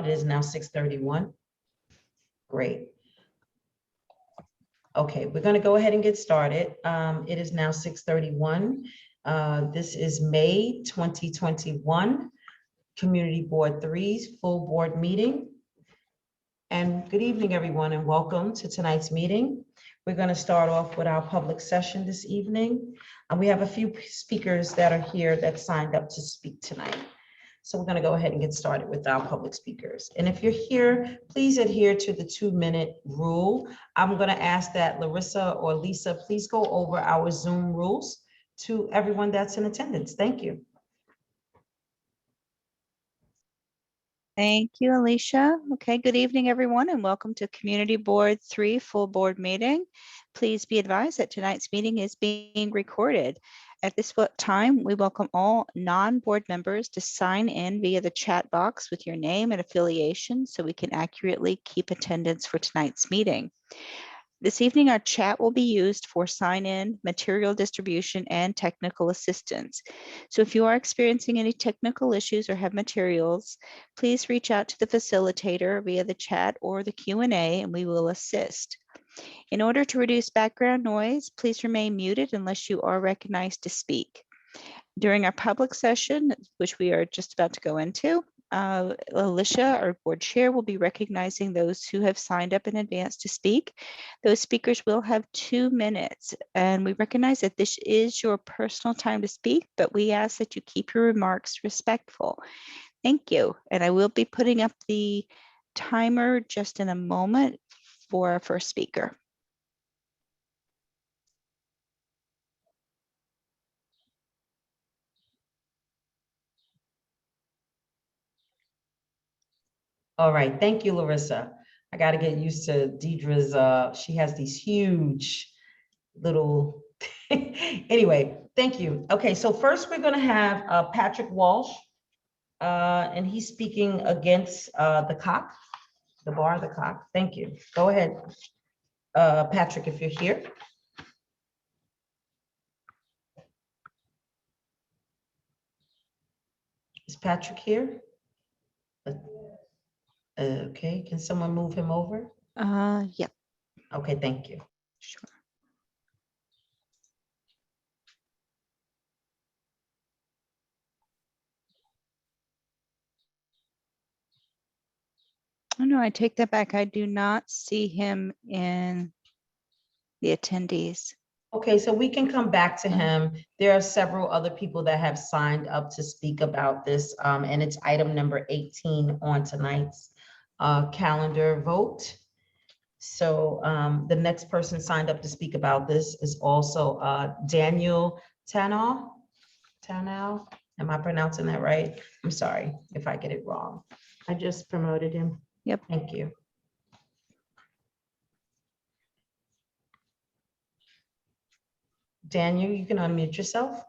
It is now 6:31. Great. Okay, we're going to go ahead and get started. It is now 6:31. This is May 2021, Community Board 3's full board meeting. And good evening, everyone, and welcome to tonight's meeting. We're going to start off with our public session this evening. And we have a few speakers that are here that signed up to speak tonight. So we're going to go ahead and get started with our public speakers. And if you're here, please adhere to the 2-minute rule. I'm going to ask that Larissa or Lisa, please go over our Zoom rules to everyone that's in attendance. Thank you. Thank you, Alicia. Okay, good evening, everyone, and welcome to Community Board 3 full board meeting. Please be advised that tonight's meeting is being recorded. At this time, we welcome all non-board members to sign in via the chat box with your name and affiliation so we can accurately keep attendance for tonight's meeting. This evening, our chat will be used for sign-in, material distribution, and technical assistance. So if you are experiencing any technical issues or have materials, please reach out to the facilitator via the chat or the Q&A, and we will assist. In order to reduce background noise, please remain muted unless you are recognized to speak. During our public session, which we are just about to go into, Alicia, our board chair, will be recognizing those who have signed up in advance to speak. Those speakers will have 2 minutes, and we recognize that this is your personal time to speak, but we ask that you keep your remarks respectful. Thank you. And I will be putting up the timer just in a moment for our first speaker. All right, thank you, Larissa. I got to get used to Deidre's, she has these huge little, anyway, thank you. Okay, so first we're gonna have Patrick Walsh, and he's speaking against the cock, the bar, the cock. Thank you. Go ahead, Patrick, if you're here. Is Patrick here? Okay, can someone move him over? Yep. Okay, thank you. Sure. Oh no, I take that back. I do not see him in the attendees. Okay, so we can come back to him. There are several other people that have signed up to speak about this, and it's item number 18 on tonight's calendar vote. So the next person signed up to speak about this is also Daniel Tanow. Tanow, am I pronouncing that right? I'm sorry if I get it wrong. I just promoted him. Yep. Thank you. Daniel, you can unmute yourself.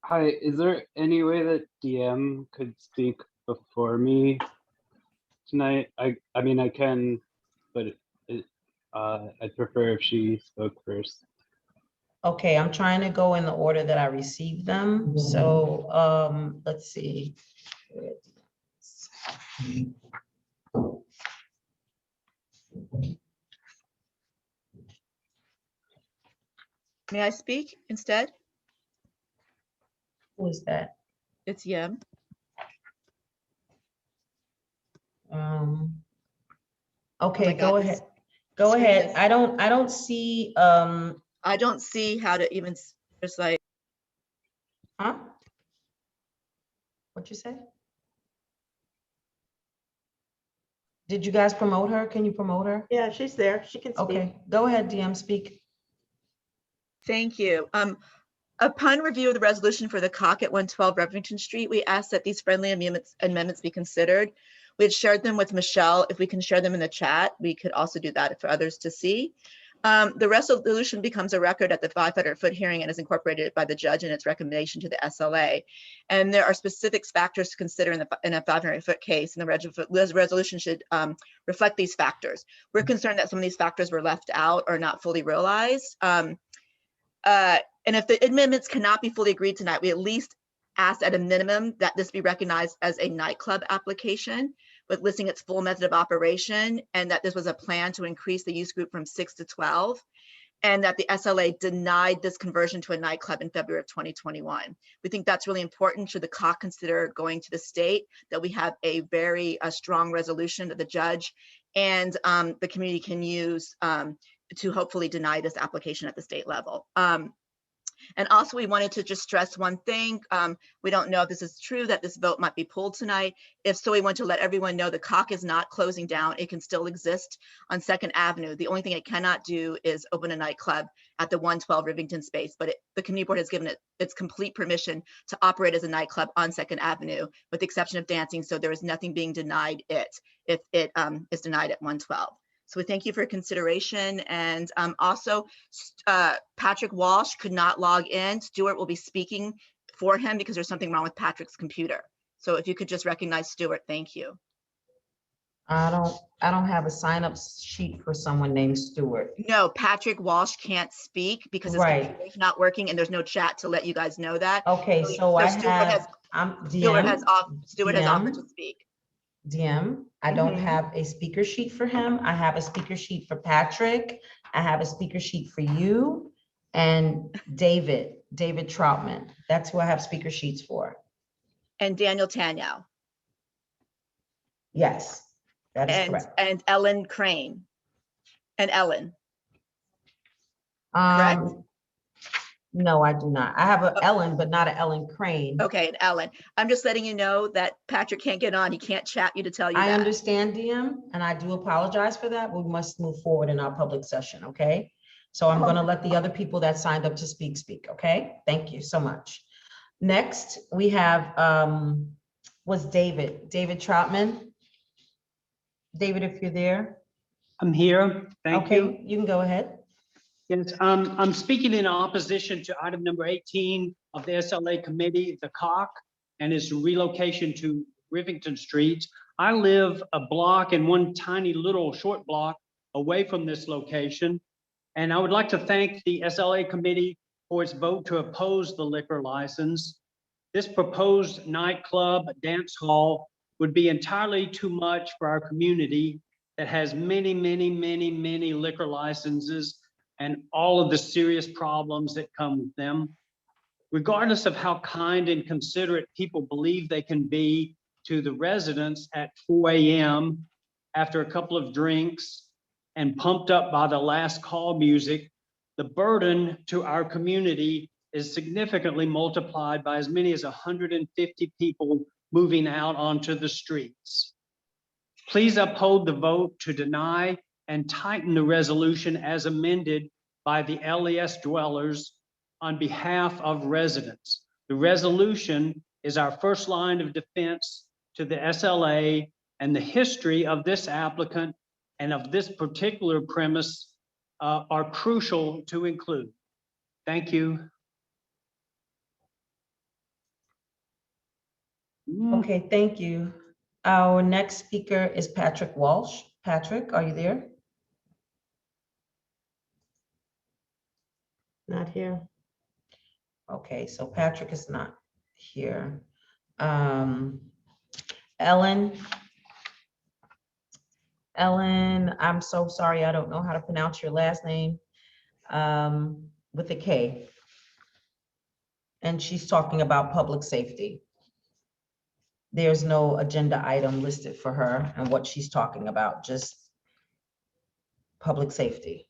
Hi, is there any way that DM could speak before me tonight? I mean, I can, but I'd prefer if she spoke first. Okay, I'm trying to go in the order that I received them. So let's see. May I speak instead? Who is that? It's Yem. Okay, God, go ahead. Go screen ahead. is- I don't see I don't see how to even, there's like, huh? What'd you say? Did you guys promote her? Can you promote her? Yeah, she's there. She can speak. Okay, go ahead, DM, speak. thank you. Upon review of the resolution for the cock at 112 Revington Street, we asked that these friendly amendments be considered. We had shared them with Michelle. If we can share them in the chat, we could also do that for others to see. The resolution becomes a record at the 500-foot hearing and is incorporated by the judge in its recommendation to the SLA. And there are specific factors to consider in a 500-foot case, and the resolution should reflect these factors. We're concerned that some of these factors were left out or not fully realized. And if the amendments cannot be fully agreed tonight, we at least ask at a minimum that this be recognized as a nightclub application. with listing its full method of operation, and that this was a plan to increase the use group from 6 to 12, and that the SLA denied this conversion to a nightclub in February of 2021. We think that's really important. Should the COC consider going to the state, that we have a very strong resolution that the judge and the community can use to hopefully deny this application at the state level. And also, we wanted to just stress one thing. We don't know if this is true, that this vote might be pulled tonight. If so, we want to let everyone know the COC is not closing down. It can still exist on 2nd Avenue. The only thing it cannot do is open a nightclub at the 112 Rivington space, but the community board has given it its complete permission to operate as a nightclub on 2nd Avenue, with the exception of dancing. So there is nothing being denied it if it is denied at 112. So we thank you for your consideration. And also, Patrick Walsh could not log in. Stuart will be speaking for him because there's something wrong with Patrick's computer. So if you could just recognize Stuart, thank you. I don't have a sign up sheet for someone named Stuart. No, Patrick Walsh can't speak because his Right. computer is not working, and there's no chat to let you guys know that. Okay, so I Stuart have, I'm DM. Stuart has offered to speak. DM. I don't Mhm. have a speaker sheet for him. I have a speaker sheet for Patrick. I have a speaker sheet for you and David Trotman. That's who I have speaker sheets for. And Daniel Tanyao Yes, that is correct. and Ellen Crane and Ellen. Correct? No, I do not. I have a Ellen, but not an Ellen Crane. Okay, and Ellen, I'm just letting you know that Patrick can't get on. He can't chat you to tell you I that. understand, DM, and I do apologize for that. We must move forward in our public session, okay? So I'm gonna let the other people that signed up to speak, okay? Thank you so much. Next, we have, was David Trotman. David, if you're there. I'm here. Thank you. Okay, you can go ahead. Yes, I'm speaking in opposition to item number 18 of the SLA committee, the COC, and its relocation to Rivington Street. I live a block and one tiny little short block away from this location. And I would like to thank the SLA committee for its vote to oppose the liquor license. This proposed nightclub dance hall would be entirely too much for our community that has many liquor licenses and all of the serious problems that come with them. Regardless of how kind and considerate people believe they can be to the residents at 4 a.m. after a couple of drinks and pumped up by the last call music, the burden to our community is significantly multiplied by as many as 150 people moving out onto the streets. Please uphold the vote to deny and tighten the resolution as amended by the LES dwellers on behalf of residents. The resolution is our first line of defense to the SLA, and the history of this applicant and of this particular premise are crucial to include. Thank you. Okay, thank you. Our next speaker is Patrick Walsh. Patrick, are you there? Not here. Okay, so Patrick is not here. Ellen, I'm so sorry, I don't know how to pronounce your last name, with a K. And she's talking about public safety. There's no agenda item listed for her and what she's talking about, just public safety.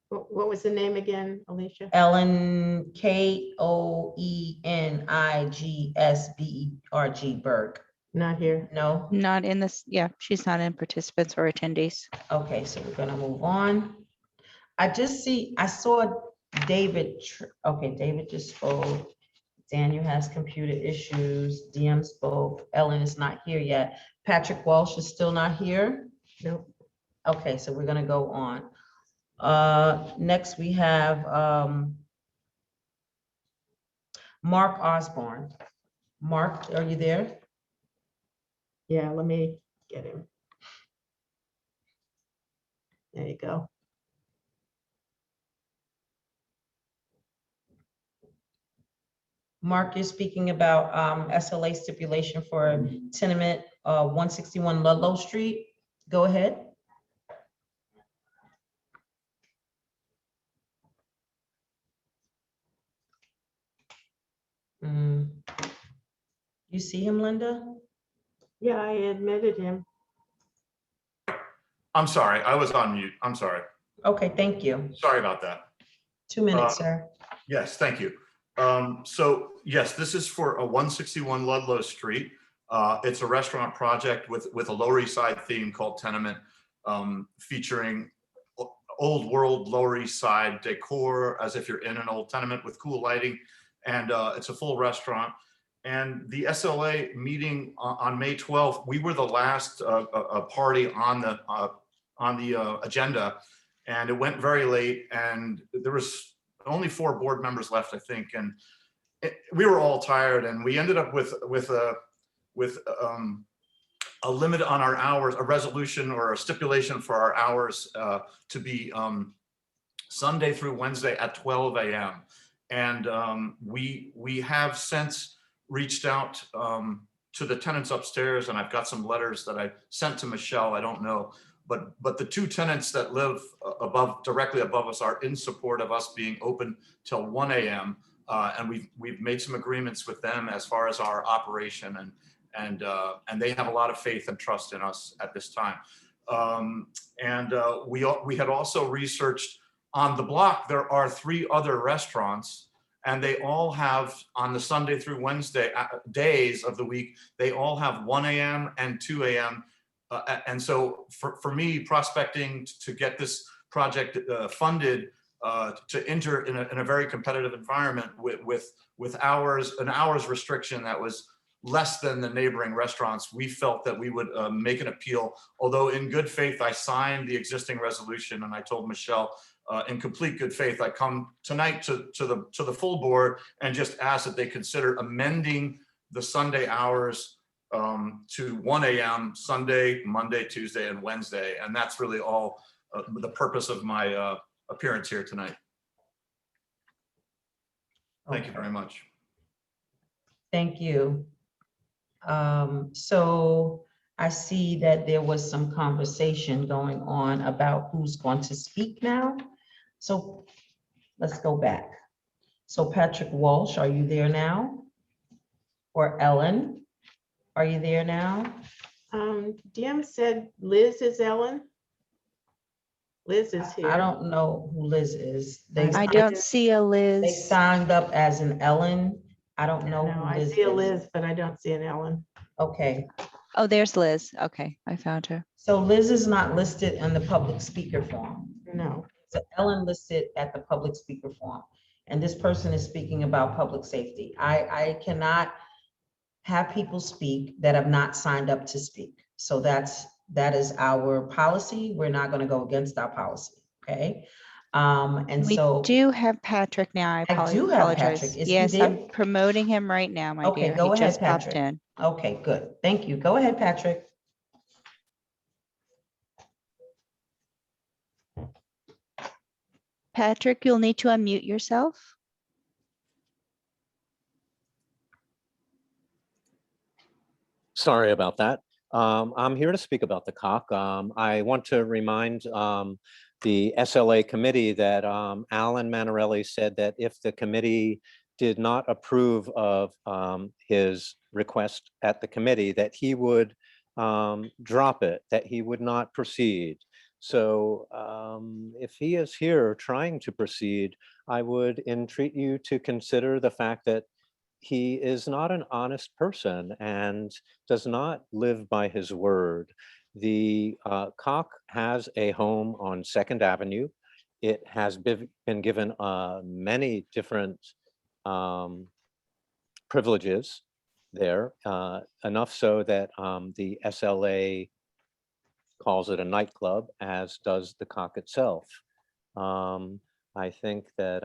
What was the name again, Alicia? Ellen, Koenigsberg, Berg. Not here. No? Not in this, yeah, she's not in participants or attendees. Okay, so we're gonna move on. I saw David, okay, David just spoke. Daniel has computer issues, DM spoke, Ellen is not here yet. Patrick Walsh is still not here? Nope. Okay, so we're gonna go on. Next we have Mark Osborne. Mark, are you there? Yeah, let me get him. There you go. Mark, you're speaking about SLA stipulation for tenement 161 Ludlow Street. Go ahead. Mm. You see him, Linda? Yeah, I admitted him. I'm sorry, I was on mute. I'm sorry. Okay, thank you. Sorry about that. 2 minutes, sir. Yes, thank you. So yes, this is for a 161 Ludlow Street. It's a restaurant project with a Lower East Side theme called Tenement, featuring old world Lower East Side decor as if you're in an old tenement with cool lighting. And it's a full restaurant. And the SLA meeting on May 12th, we were the last party on the agenda, and it went very late, and there was only 4 board members left, I think, and we were all tired, and we ended up with a limit on our hours, a resolution or a stipulation for our hours to be Sunday through Wednesday at 12 a.m. And we have since reached out to the tenants upstairs, and I've got some letters that I sent to Michelle. I don't know, but the 2 tenants that live directly above us are in support of us being open till 1 a.m. And we've made some agreements with them as far as our operation, and they have a lot of faith and trust in us at this time. We had also researched on the block. There are 3 other restaurants, and they all have, on the Sunday through Wednesday days of the week, they all have 1 a.m. and 2 a.m. And so for me, prospecting to get this project funded, to enter in a very competitive environment with an hours restriction that was less than the neighboring restaurants, we felt that we would make an appeal. Although in good faith, I signed the existing resolution, and I told Michelle, in complete good faith, I come tonight to the full board and just ask that they consider amending the Sunday hours to 1 a.m. Sunday, Monday, Tuesday, and Wednesday. And that's really all the purpose of my appearance here tonight. Thank you very much. Thank you. So I see that there was some conversation going on about who's going to speak now. So let's go back. So Patrick Walsh, are you there now? Or Ellen, are you there now? DM said Liz is Ellen. Liz is here. I don't know who Liz is. I don't see a They Liz. signed up as an Ellen. I don't know No, who I Liz see a is. Liz, but I don't see an Ellen. Okay, Oh, there's Liz. Okay, I found her. so Liz is not listed in the public speaker form. No. So Ellen listed at the public speaker form, and this person is speaking about public safety. I cannot have people speak that have not signed up to speak. So that is our policy. We're not going to go against our policy, okay? And We so do have Patrick now. I I do have apologize. Patrick. Is he Yes, there? I'm promoting him right now, my Okay, dear. go He ahead, just popped Patrick. in. Okay, good. Thank you. Go ahead, Patrick. Patrick, you'll need to unmute yourself. Sorry about that. I'm here to speak about the cock. I want to remind the SLA committee that Alan Manarelli said that if the committee did not approve of his request at the committee, that he would drop it, that he would not proceed. So if he is here trying to proceed, I would entreat you to consider the fact that he is not an honest person and does not live by his word. The Cock has a home on 2nd Avenue. It has been given many different privileges there, enough so that the SLA calls it a nightclub, as does the Cock itself. I think that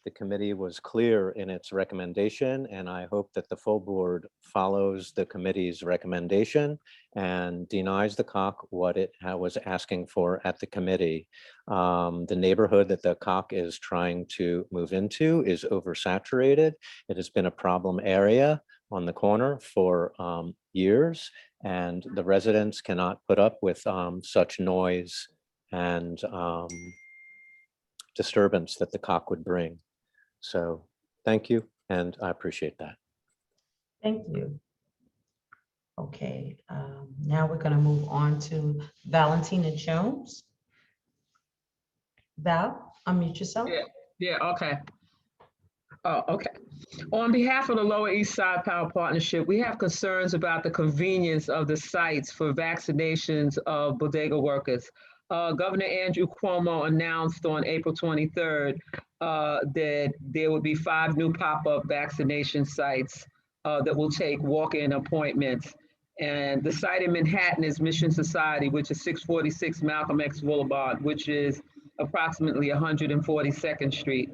The committee was clear in its recommendation, and I hope that the full board follows the committee's recommendation and denies the COC what it was asking for at the committee. The neighborhood that the COC is trying to move into is oversaturated. It has been a problem area on the corner for years, and the residents cannot put up with such noise and disturbance that the COC would bring. So thank you, and I appreciate that. Thank you. Okay, now we're gonna move on to Valentina Jones. Val, unmute yourself. Yeah, okay. Oh, okay. On behalf of the Lower East Side Power Partnership, we have concerns about the convenience of the sites for vaccinations of bodega workers. Governor Andrew Cuomo announced on April 23rd that there will be 5 new pop-up vaccination sites that will take walk-in appointments. And the site in Manhattan is Mission Society, which is 646 Malcolm X Boulevard, which is approximately 142nd Street.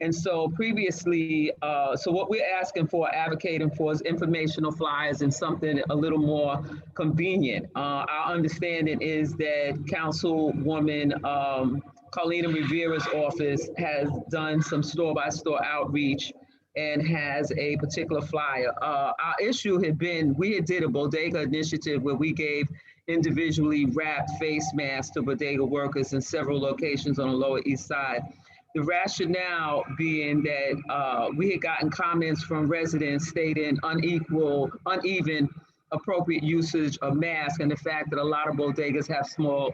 And so previously, so what we're asking for, advocating for, is informational flyers and something a little more convenient. Our understanding is that Councilwoman Carlina Rivera's office has done some store-by-store outreach and has a particular flyer. Our issue had been, we had did a bodega initiative where we gave individually wrapped face masks to bodega workers in several locations on the Lower East Side. The rationale being that we had gotten comments from residents stating uneven appropriate usage of masks, and the fact that a lot of bodegas have small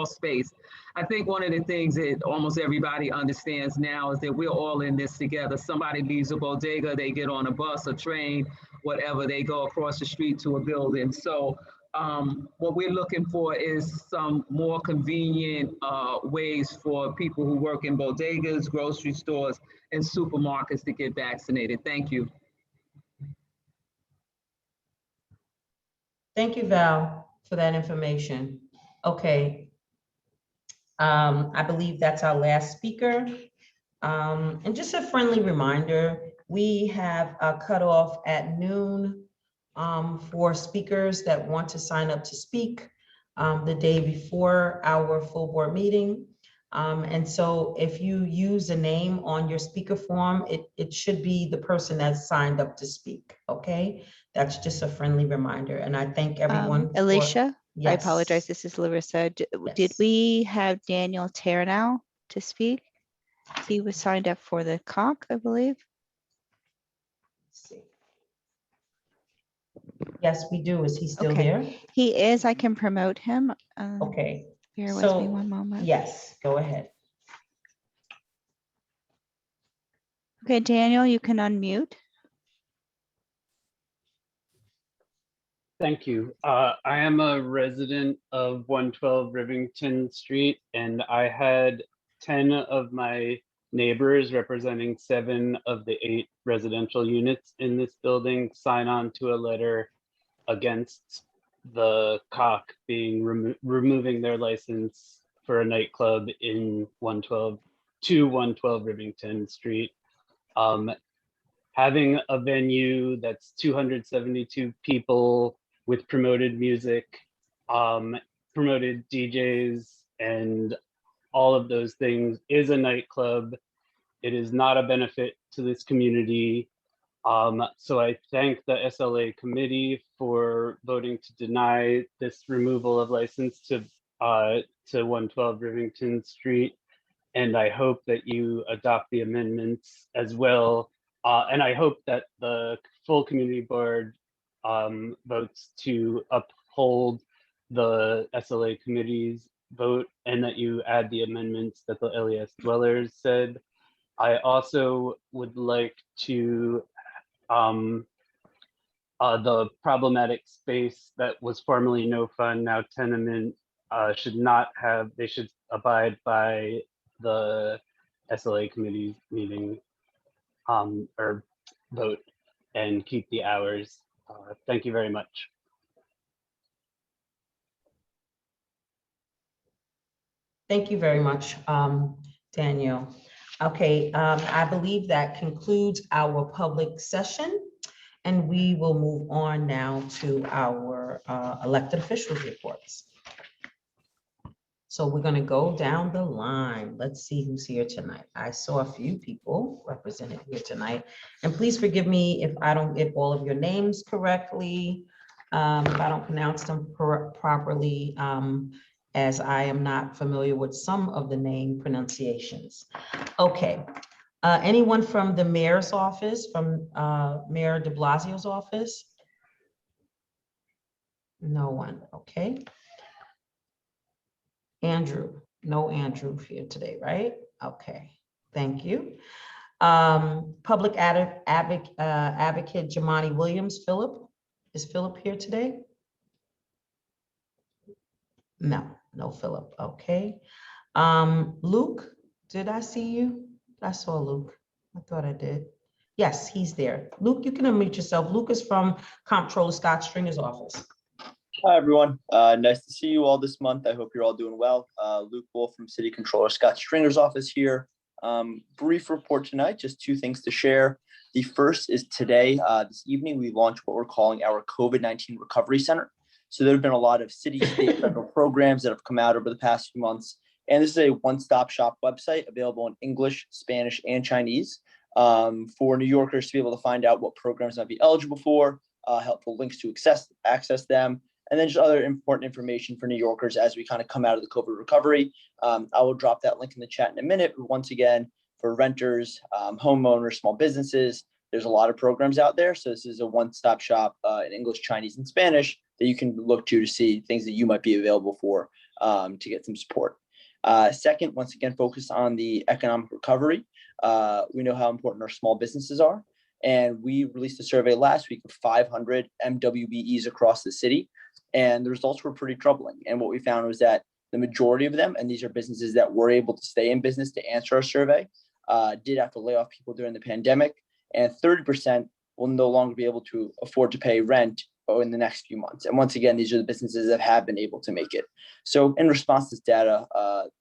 space. I think one of the things that almost everybody understands now is that we're all in this together. Somebody leaves a bodega, they get on a bus, a train, whatever, they go across the street to a building. So what we're looking for is some more convenient ways for people who work in bodegas, grocery stores, and supermarkets to get vaccinated. Thank you. Thank you, Val, for that information. Okay. I believe that's our last speaker. And just a friendly reminder, we have a cutoff at noon for speakers that want to sign up to speak the day before our full board meeting. And so if you use a name on your speaker form, it should be the person that's signed up to speak, okay? That's just a friendly reminder, and I thank everyone. Alicia, Yes. I apologize, this is Larissa. Did Yes. we have Daniel Taranow to speak? He was signed up for the COC, I believe. Let's see. Yes, we do. Is he still Okay. there? He is, I can promote him. Okay. Bear with me one moment. Yes, go ahead. Okay, Daniel, you can unmute. Thank you. I am a resident of 112 Rivington Street, and I had 10 of my neighbors representing 7 of the 8 residential units in this building sign on to a letter against the COC being removing their license for a nightclub in 112 Rivington Street. Having a venue that's 272 people with promoted music, promoted DJs, and all of those things is a nightclub. It is not a benefit to this community. So I thank the SLA committee for voting to deny this removal of license to 112 Rivington Street. And I hope that you adopt the amendments as well. And I hope that the full community board votes to uphold the SLA committee's vote, and that you add the amendments that the LES dwellers said. I also would like to, the problematic space that was formerly no fun, now tenement, should not have, they should abide by the SLA committee meeting or vote and keep the hours. Thank you very much. Thank you very much, Daniel. Okay, I believe that concludes our public session. And we will move on now to our elected officials reports. So we're gonna go down the line. Let's see who's here tonight. I saw a few people represented here tonight. And please forgive me if I don't get all of your names correctly, if I don't pronounce them properly, as I am not familiar with some of the name pronunciations. Okay, anyone from the mayor's office, from Mayor de Blasio's office? No one, okay. Andrew, no Andrew here today, right? Okay, thank you. Public advocate Jamani Williams, Philip. Is Philip here today? No Philip, okay. Luke, did I see you? I saw Luke. I thought I did. Yes, he's there. Luke, you can unmute yourself. Luke is from Comptroller Scott Stringer's office. Hi, everyone. Nice to see you all this month. I hope you're all doing well. Luke Wolf from City Controller Scott Stringer's office here. Brief report tonight, just two things to share. The first is today, this evening, we launched what we're calling our COVID-19 Recovery Center. So there have been a lot of city, state, federal programs that have come out over the past few months. And this is a one-stop shop website available in English, Spanish, and Chinese for New Yorkers to be able to find out what programs might be eligible for, helpful links to access them, and then just other important information for New Yorkers as we kind of come out of the COVID recovery. I will drop that link in the chat in a minute. Once again, for renters, homeowners, small businesses, there's a lot of programs out there. So this is a one-stop shop in English, Chinese, and Spanish that you can look to see things that you might be available for to get some support. Second, once again, focus on the economic recovery. We know how important our small businesses are. And we released a survey last week of 500 MWBEs across the city. And the results were pretty troubling. And what we found was that the majority of them, and these are businesses that were able to stay in business to answer our survey, did have to lay off people during the pandemic. And 30% will no longer be able to afford to pay rent in the next few months. And once again, these are the businesses that have been able to make it. So in response to this data,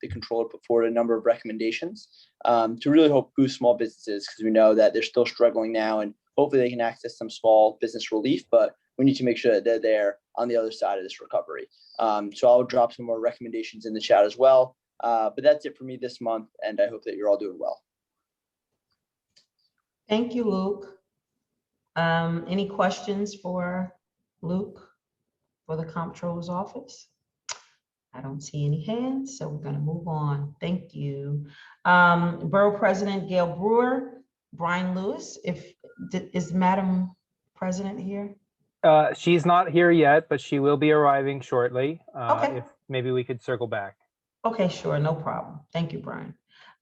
the controller put forward a number of recommendations to really help boost small businesses, because we know that they're still struggling now, and hopefully they can access some small business relief, but we need to make sure that they're there on the other side of this recovery. So I'll drop some more recommendations in the chat as well. But that's it for me this month, and I hope that you're all doing well. Thank you, Luke. Any questions for Luke for the Comptroller's office? I don't see any hands, so we're going to move on. Thank you. Borough President Gail Brewer, Brian Lewis, is Madam President here? She's not here yet, but she will be arriving shortly. Okay. If maybe we could circle back. Okay, sure, no problem. Thank you, Brian.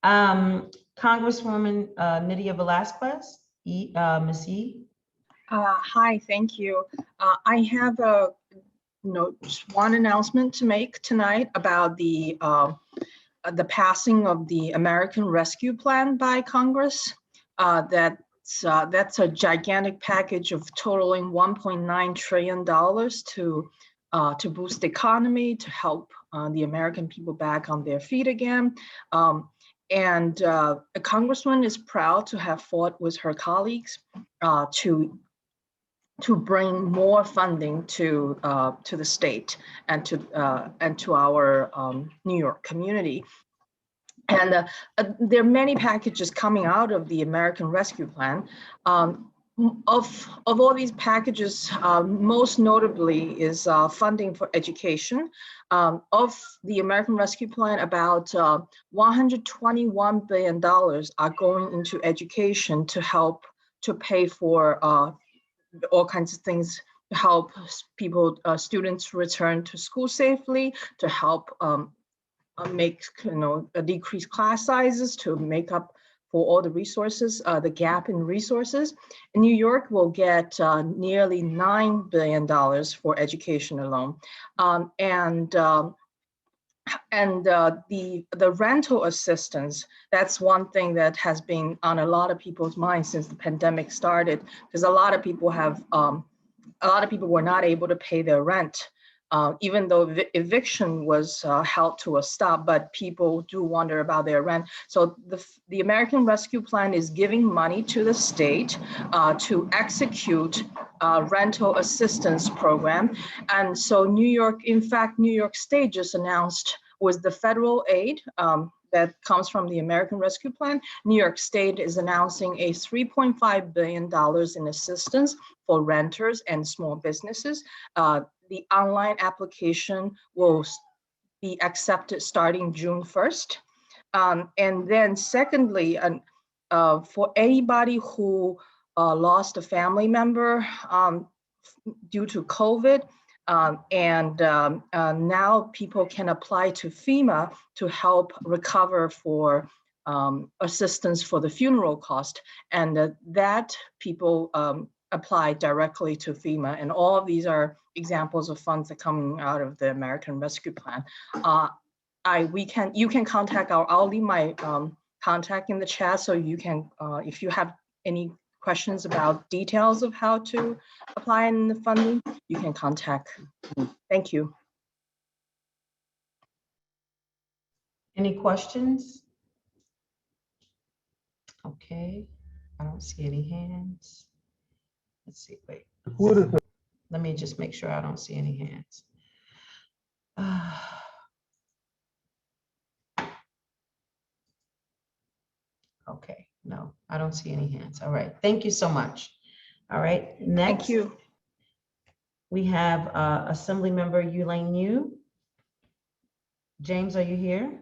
Congresswoman Nydia Velasquez, Ms. E. Hi, thank you. I have just one announcement to make tonight about the passing of the American Rescue Plan by Congress. That's a gigantic package of totaling $1.9 trillion to boost the economy, to help the American people back on their feet again. And a congresswoman is proud to have fought with her colleagues to bring more funding to the state and to our New York community. And there are many packages coming out of the American Rescue Plan. Of all these packages, most notably is funding for education. Of the American Rescue Plan, about $121 billion are going into education to help to pay for all kinds of things, to help people, students return to school safely, to help make decrease class sizes, to make up for all the resources, the gap in resources. And New York will get nearly $9 billion for education alone. And the rental assistance, that's one thing that has been on a lot of people's minds since the pandemic started, because a lot of people were not able to pay their rent even though eviction was held to a stop, but people do wonder about their rent. So the American Rescue Plan is giving money to the state to execute rental assistance program. And so New York, in fact, New York State just announced with the federal aid that comes from the American Rescue Plan, New York State is announcing a $3.5 billion in assistance for renters and small businesses. The online application will be accepted starting June 1st. And then secondly, for anybody who lost a family member due to COVID, now people can apply to FEMA to help recover for assistance for the funeral cost. And that people apply directly to FEMA. And all of these are examples of funds that come out of the American Rescue Plan. You can contact I'll leave my contact in the chat, so you can, if you have any questions about details of how to apply in the funding, you can contact me. Thank you. Any questions? Okay, I don't see any hands. Let's see, wait. Let me just make sure I don't see any hands. Okay, no, I don't see any hands. All right, thank you so much. All right, next. Thank you. We have Assembly Member Elaine Yu. James, are you here?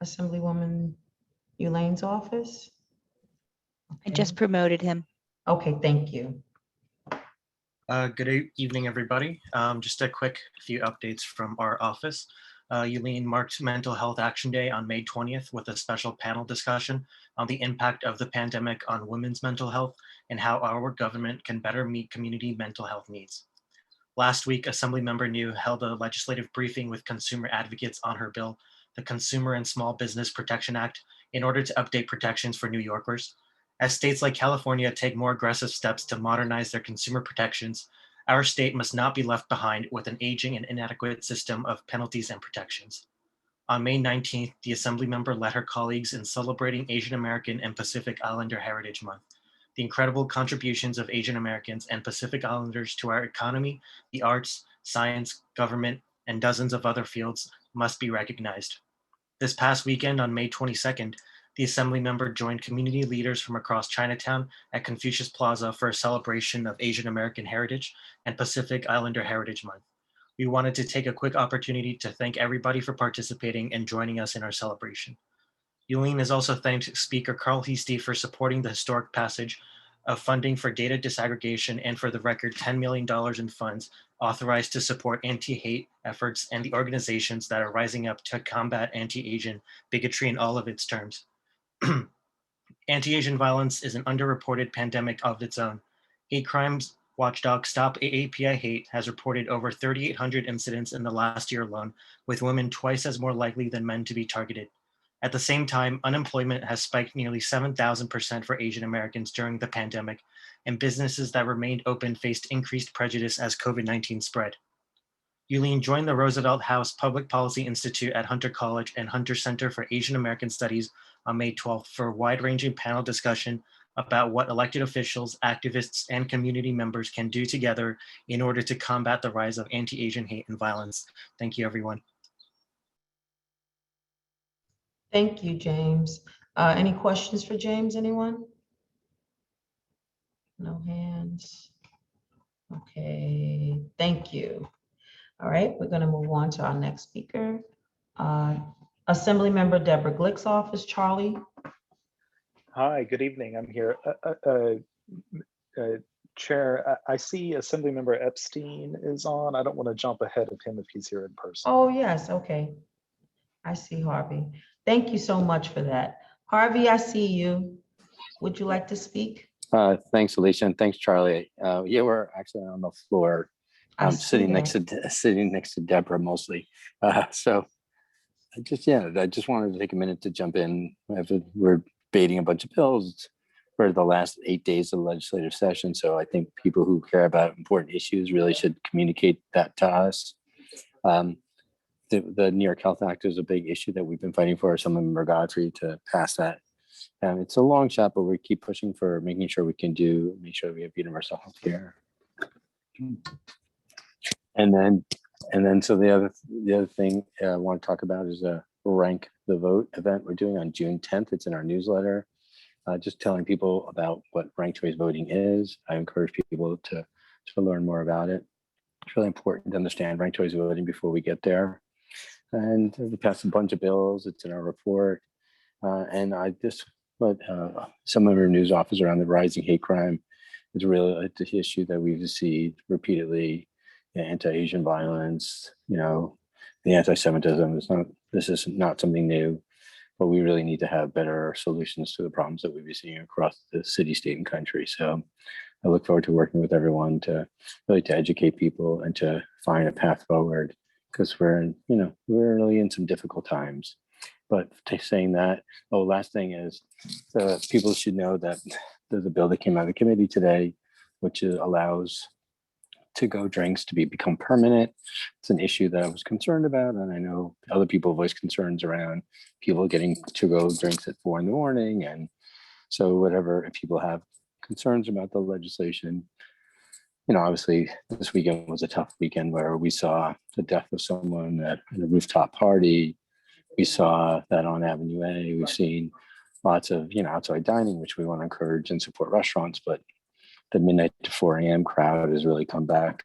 Assemblywoman Elaine's office? I just promoted him. Okay, thank you. Good evening, everybody. Just a quick few updates from our office. Elaine marked Mental Health Action Day on May 20th with a special panel discussion on the impact of the pandemic on women's mental health and how our government can better meet community mental health needs. Last week, Assemblymember New held a legislative briefing with consumer advocates on her bill, the Consumer and Small Business Protection Act, in order to update protections for New Yorkers. As states like California take more aggressive steps to modernize their consumer protections, our state must not be left behind with an aging and inadequate system of penalties and protections. On May 19th, the Assemblymember led her colleagues in celebrating Asian American and Pacific Islander Heritage Month. The incredible contributions of Asian Americans and Pacific Islanders to our economy, the arts, science, government, and dozens of other fields must be recognized. This past weekend on May 22nd, the Assemblymember joined community leaders from across Chinatown at Confucius Plaza for a celebration of Asian American Heritage and Pacific Islander Heritage Month. We wanted to take a quick opportunity to thank everybody for participating and joining us in our celebration. Elaine has also thanked Speaker Carl Heastie for supporting the historic passage of funding for data disaggregation and, for the record, $10 million in funds authorized to support anti-hate efforts and the organizations that are rising up to combat anti-Asian bigotry in all of its terms. Anti-Asian violence is an underreported pandemic of its own. Hate crimes watchdog Stop AAPI Hate has reported over 3,800 incidents in the last year alone, with women twice as more likely than men to be targeted. At the same time, unemployment has spiked nearly 7,000% for Asian Americans during the pandemic, and businesses that remained open faced increased prejudice as COVID-19 spread. Elaine joined the Roosevelt House Public Policy Institute at Hunter College and Hunter Center for Asian American Studies on May 12th for a wide-ranging panel discussion about what elected officials, activists, and community members can do together in order to combat the rise of anti-Asian hate and violence. Thank you, everyone. Thank you, James. Any questions for James, anyone? No hands. Okay, thank you. All right, we're going to move on to our next speaker. Assemblymember Deborah Glick's office, Charlie. Hi, good evening. I'm here. Chair, I see Assemblymember Epstein is on. I don't want to jump ahead of him if he's here in person. Oh, yes, okay. I see Harvey. Thank you so much for that. Harvey, I see you. Would you like to speak? Thanks, Alicia, and thanks, Charlie. Yeah, we're actually on the floor. I'm sitting next to Deborah mostly. So I just wanted to take a minute to jump in. We're debating a bunch of bills. for the last 8 days of the legislative session. So I think people who care about important issues really should communicate that to us. The New York Health Act is a big issue that we've been fighting for. Someone Godfrey to pass that. It's a long shot, but we keep pushing for making sure we can make sure we have universal health care. And then so the other thing I want to talk about is a Rank the Vote event we're doing on June 10th. It's in our newsletter. Just telling people about what ranked choice voting is. I encourage people to learn more about it. It's really important to understand ranked choice voting before we get there. And we passed a bunch of bills. It's in our report. And I just put some of our news office around the rising hate crime. It's really an issue that we've seen repeatedly. Anti-Asian violence, the anti-Semitism. This is not something new, but we really need to have better solutions to the problems that we've been seeing across the city, state, and country. So I look forward to working with everyone to educate people and to find a path forward, because we're really in some difficult times. But saying that, last thing is, people should know that there's a bill that came out of the committee today, which allows to-go drinks to become permanent. It's an issue that I was concerned about, and I know other people voiced concerns around people getting to-go drinks at 4 a.m. And so whatever, if people have concerns about the legislation, obviously this weekend was a tough weekend where we saw the death of someone at a rooftop party. We saw that on Avenue A. We've seen lots of, outside dining, which we want to encourage and support restaurants, but the midnight to 4 a.m. crowd has really come back,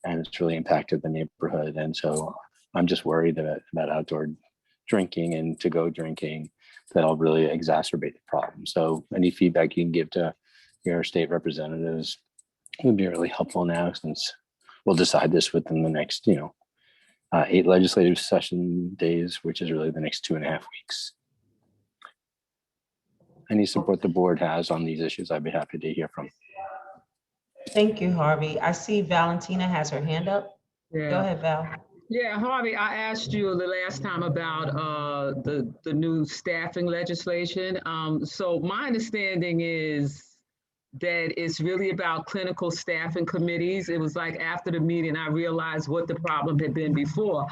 and it's really impacted the neighborhood. And so I'm just worried about outdoor drinking and to-go drinking that'll really exacerbate the problem. So any feedback you can give to your state representatives would be really helpful now, since we'll decide this within the next, 8 legislative session days, which is really the next 2.5 weeks. Any support the board has on these issues, I'd be happy to hear from. Thank you, Harvey. I see Valentina has her hand up. Yeah. Go ahead, Val. Yeah, Harvey, I asked you the last time about the new staffing legislation. So my understanding is that it's really about clinical staffing committees. It was like after the meeting, I realized what the problem had been before,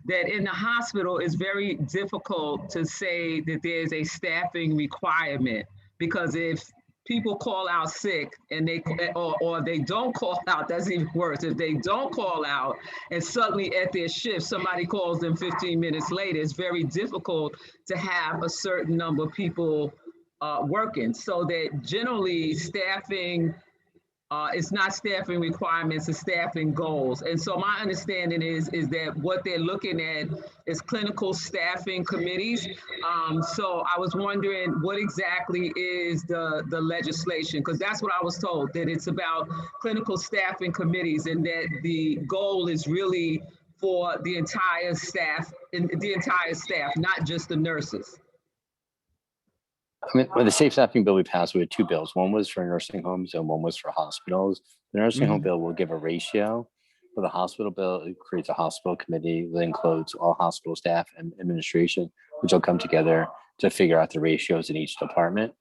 that in the hospital, it's very difficult to say that there's a staffing requirement, because if people call out sick and or they don't call out, that's even worse. If they don't call out and suddenly at their shift, somebody calls them 15 minutes later, it's very difficult to have a certain number of people working. So that generally staffing, it's not staffing requirements, it's staffing goals. And so my understanding is that what they're looking at is clinical staffing committees. So I was wondering what exactly is the legislation, because that's what I was told, that it's about clinical staffing committees, and that the goal is really for the entire staff, not just the nurses. I mean, with the safe staffing bill we passed, we had 2 bills. One was for nursing homes and one was for hospitals. The nursing home bill will give a ratio. For the hospital bill, it creates a hospital committee that includes all hospital staff and administration, which will come together to figure out the ratios in each department.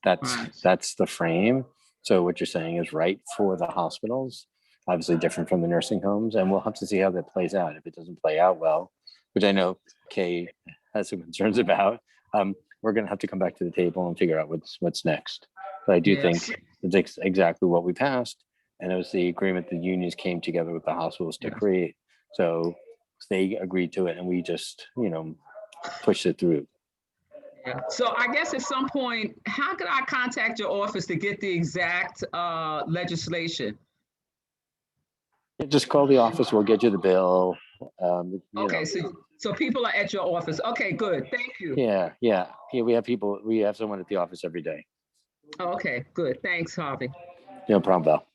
That's the frame. So what you're saying is right for the hospitals, obviously different from the nursing homes, and we'll have to see how that plays out. If it doesn't play out well, which I know Kay has some concerns about, we're going to have to come back to the table and figure out what's next. But I do think it's exactly what we passed, and it was the agreement the unions came together with the hospitals to create. So they agreed to it, and we just, pushed it through. Yeah. So I guess at some point, how could I contact your office to get the exact legislation? Just call the office. We'll get you the bill. Okay, so people are at your office. Okay, good. Thank you. Yeah. We have people. We have someone at the office every day. Oh, okay, good. Thanks, Harvey. No problem, Val.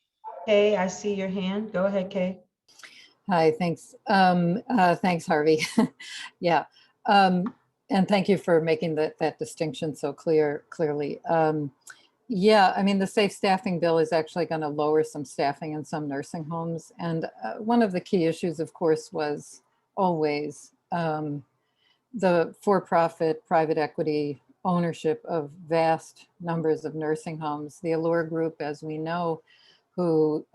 Kay, I see your hand. Go ahead, Kay. Hi, thanks. Thanks, Harvey. Yeah. And thank you for making that distinction so clearly. Yeah, I mean, the safe staffing bill is actually going to lower some staffing in some nursing homes. And one of the key issues, of course, was always the for-profit private equity ownership of vast numbers of nursing homes. The Allure Group, as we know, who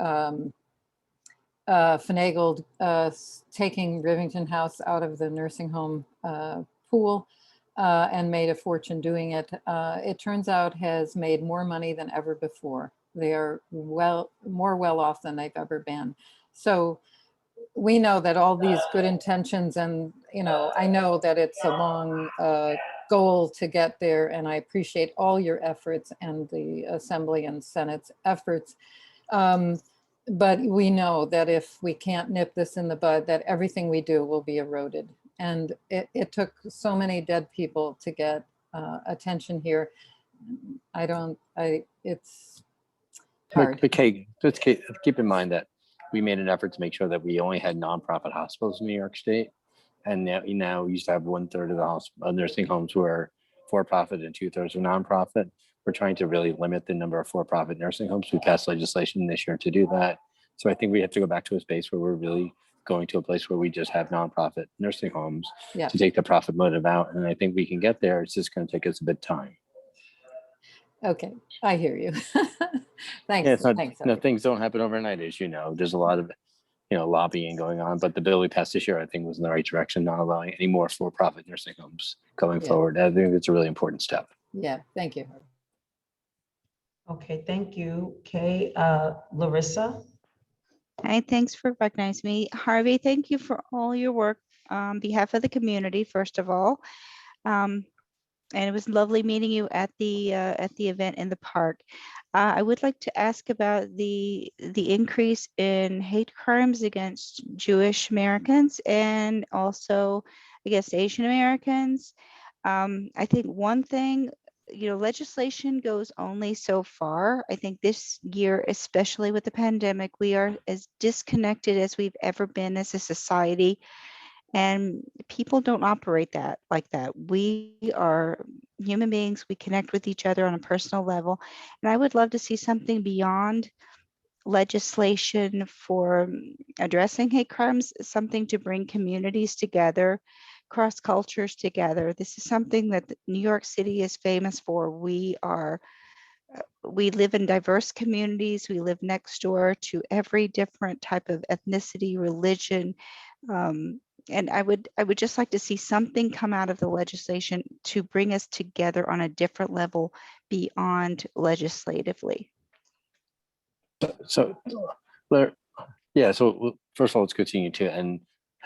finagled taking Rivington House out of the nursing home pool and made a fortune doing it. It turns out has made more money than ever before. They are more well off than they've ever been. So we know that all these good intentions, and I know that it's a long goal to get there, and I appreciate all your efforts and the Assembly and Senate's efforts. But we know that if we can't nip this in the bud, that everything we do will be eroded. And it took so many dead people to get attention here. It's hard. But Kate, just keep in mind that we made an effort to make sure that we only had nonprofit hospitals in New York State. And now we used to have 1/3 of the nursing homes were for-profit and 2/3 were nonprofit. We're trying to really limit the number of for-profit nursing homes. We passed legislation this year to do that. So I think we have to go back to a space where we're really going to a place where we just have nonprofit nursing homes to take the profit motive out. And I think we can get there. It's just going to take us a bit of time. Okay, I hear you. Thanks. Yeah, it's not, Thanks. things don't happen overnight, as you know. There's a lot of lobbying going on, but the bill we passed this year, I think, was in the right direction, not allowing any more for-profit nursing homes going forward. I think it's a really important step. Yeah, thank you. Okay, thank you. Okay, Larissa. Hi, thanks for recognizing me. Harvey, thank you for all your work on behalf of the community, first of all. And it was lovely meeting you at the event in the park. I would like to ask about the increase in hate crimes against Jewish Americans and also against Asian Americans. I think one thing, legislation goes only so far. I think this year, especially with the pandemic, we are as disconnected as we've ever been as a society. And people don't operate like that. We are human beings. We connect with each other on a personal level. And I would love to see something beyond legislation for addressing hate crimes, something to bring communities together, cross cultures together. This is something that New York City is famous for. We live in diverse communities. We live next door to every different type of ethnicity, religion. And I would just like to see something come out of the legislation to bring us together on a different level beyond legislatively. So, yeah. So first of all, it's good seeing you too, and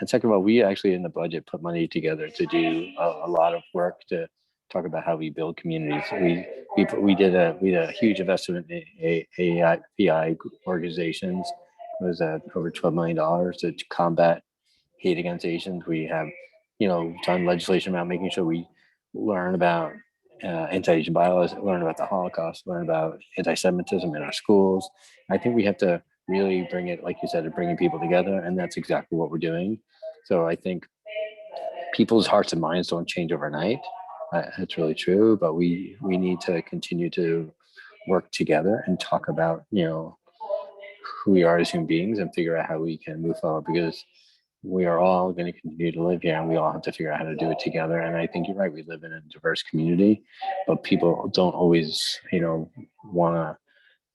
second of all, we actually in the budget put money together to do a lot of work to talk about how we build communities. We did a huge investment in API organizations. It was over $12 million to combat hate against Asians. We have, done legislation about making sure we learn about anti-Asian bylaws, learn about the Holocaust, learn about anti-Semitism in our schools. I think we have to really bring it, like you said, bringing people together, and that's exactly what we're doing. So I think people's hearts and minds don't change overnight. It's really true, but we need to continue to work together and talk about, who we are as human beings and figure out how we can move forward, because we are all going to continue to live here and we all have to figure out how to do it together. And I think you're right. We live in a diverse community, but people don't always, want to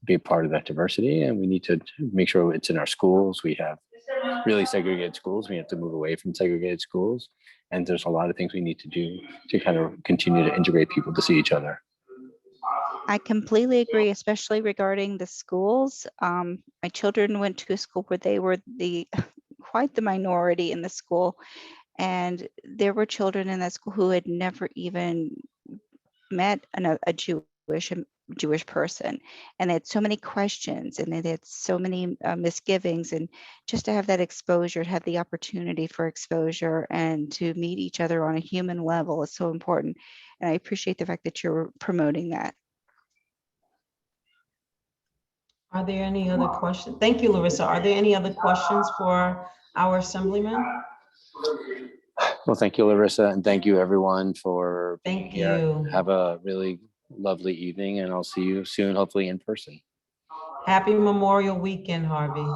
be a part of that diversity. And we need to make sure it's in our schools. We have really segregated schools. We have to move away from segregated schools. And there's a lot of things we need to do to kind of continue to integrate people to see each other. I completely agree, especially regarding the schools. My children went to a school where they were quite the minority in the school, and there were children in that school who had never even met a Jewish person, and they had so many questions and they had so many misgivings, and just to have that exposure, to have the opportunity for exposure and to meet each other on a human level is so important. And I appreciate the fact that you're promoting that. Are there any other questions? Thank you, Larissa. Are there any other questions for our Assemblyman? Well, thank you, Larissa, and thank you everyone for being here. Thank you. Have a really lovely evening, and I'll see you soon, hopefully in person. Happy Memorial Weekend, Harvey.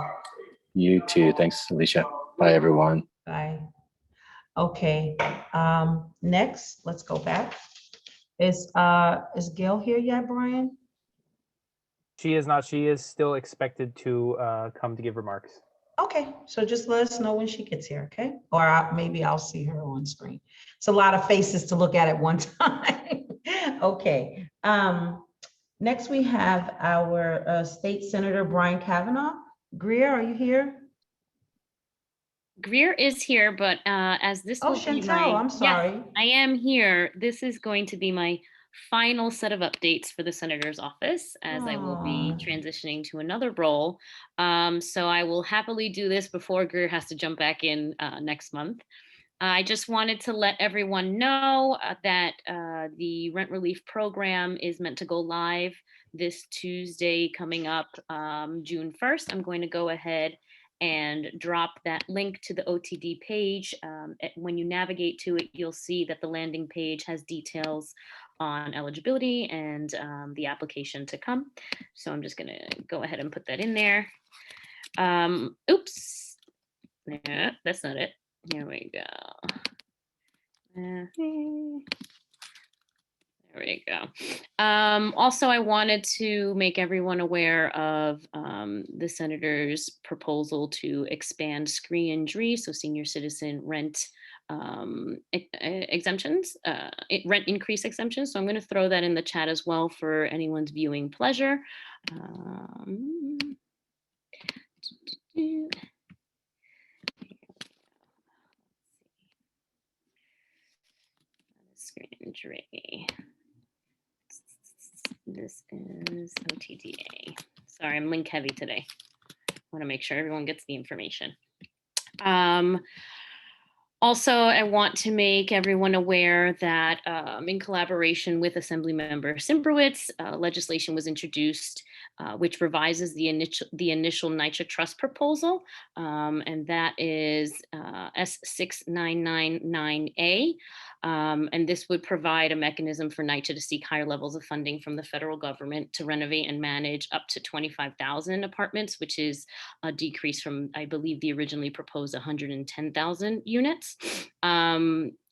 You too. Thanks, Alicia. Bye, everyone. Bye. Okay, next, let's go back. Is Gail here yet, Brian? She is not. She is still expected to come to give remarks. Okay, so just let us know when she gets here, okay? Or maybe I'll see her on screen. It's a lot of faces to look at one time. Okay. Next we have our State Senator Brian Kavanaugh. Greer, are you here? Greer is here, but as this Oh, will be Chantel, I'm yes, sorry. I am here. This is going to be my final set of updates for the senator's office, as I will be Aw. transitioning to another role. So I will happily do this before Greer has to jump back in next month. I just wanted to let everyone know that the rent relief program is meant to go live this Tuesday coming up, June 1st. I'm going to go ahead and drop that link to the OTD page. When you navigate to it, you'll see that the landing page has details on eligibility and the application to come. So I'm just gonna go ahead and put that in there. Oops, yeah, that's not it. Here we go. There we go. Also, I wanted to make everyone aware of the senator's proposal to expand screen injury, so senior citizen rent exemptions, rent increase exemptions. So I'm going to throw that in the chat as well for anyone's viewing pleasure. Screen injury. This is OTDA. Sorry, I'm link heavy today. I want to make sure everyone gets the information. Also, I want to make everyone aware that in collaboration with Assemblymember Simbrowitz, legislation was introduced which revises the initial NYCHA trust proposal, and that is S6999A. And this would provide a mechanism for NYCHA to seek higher levels of funding from the federal government to renovate and manage up to 25,000 apartments, which is a decrease from, I believe, the originally proposed 110,000 units.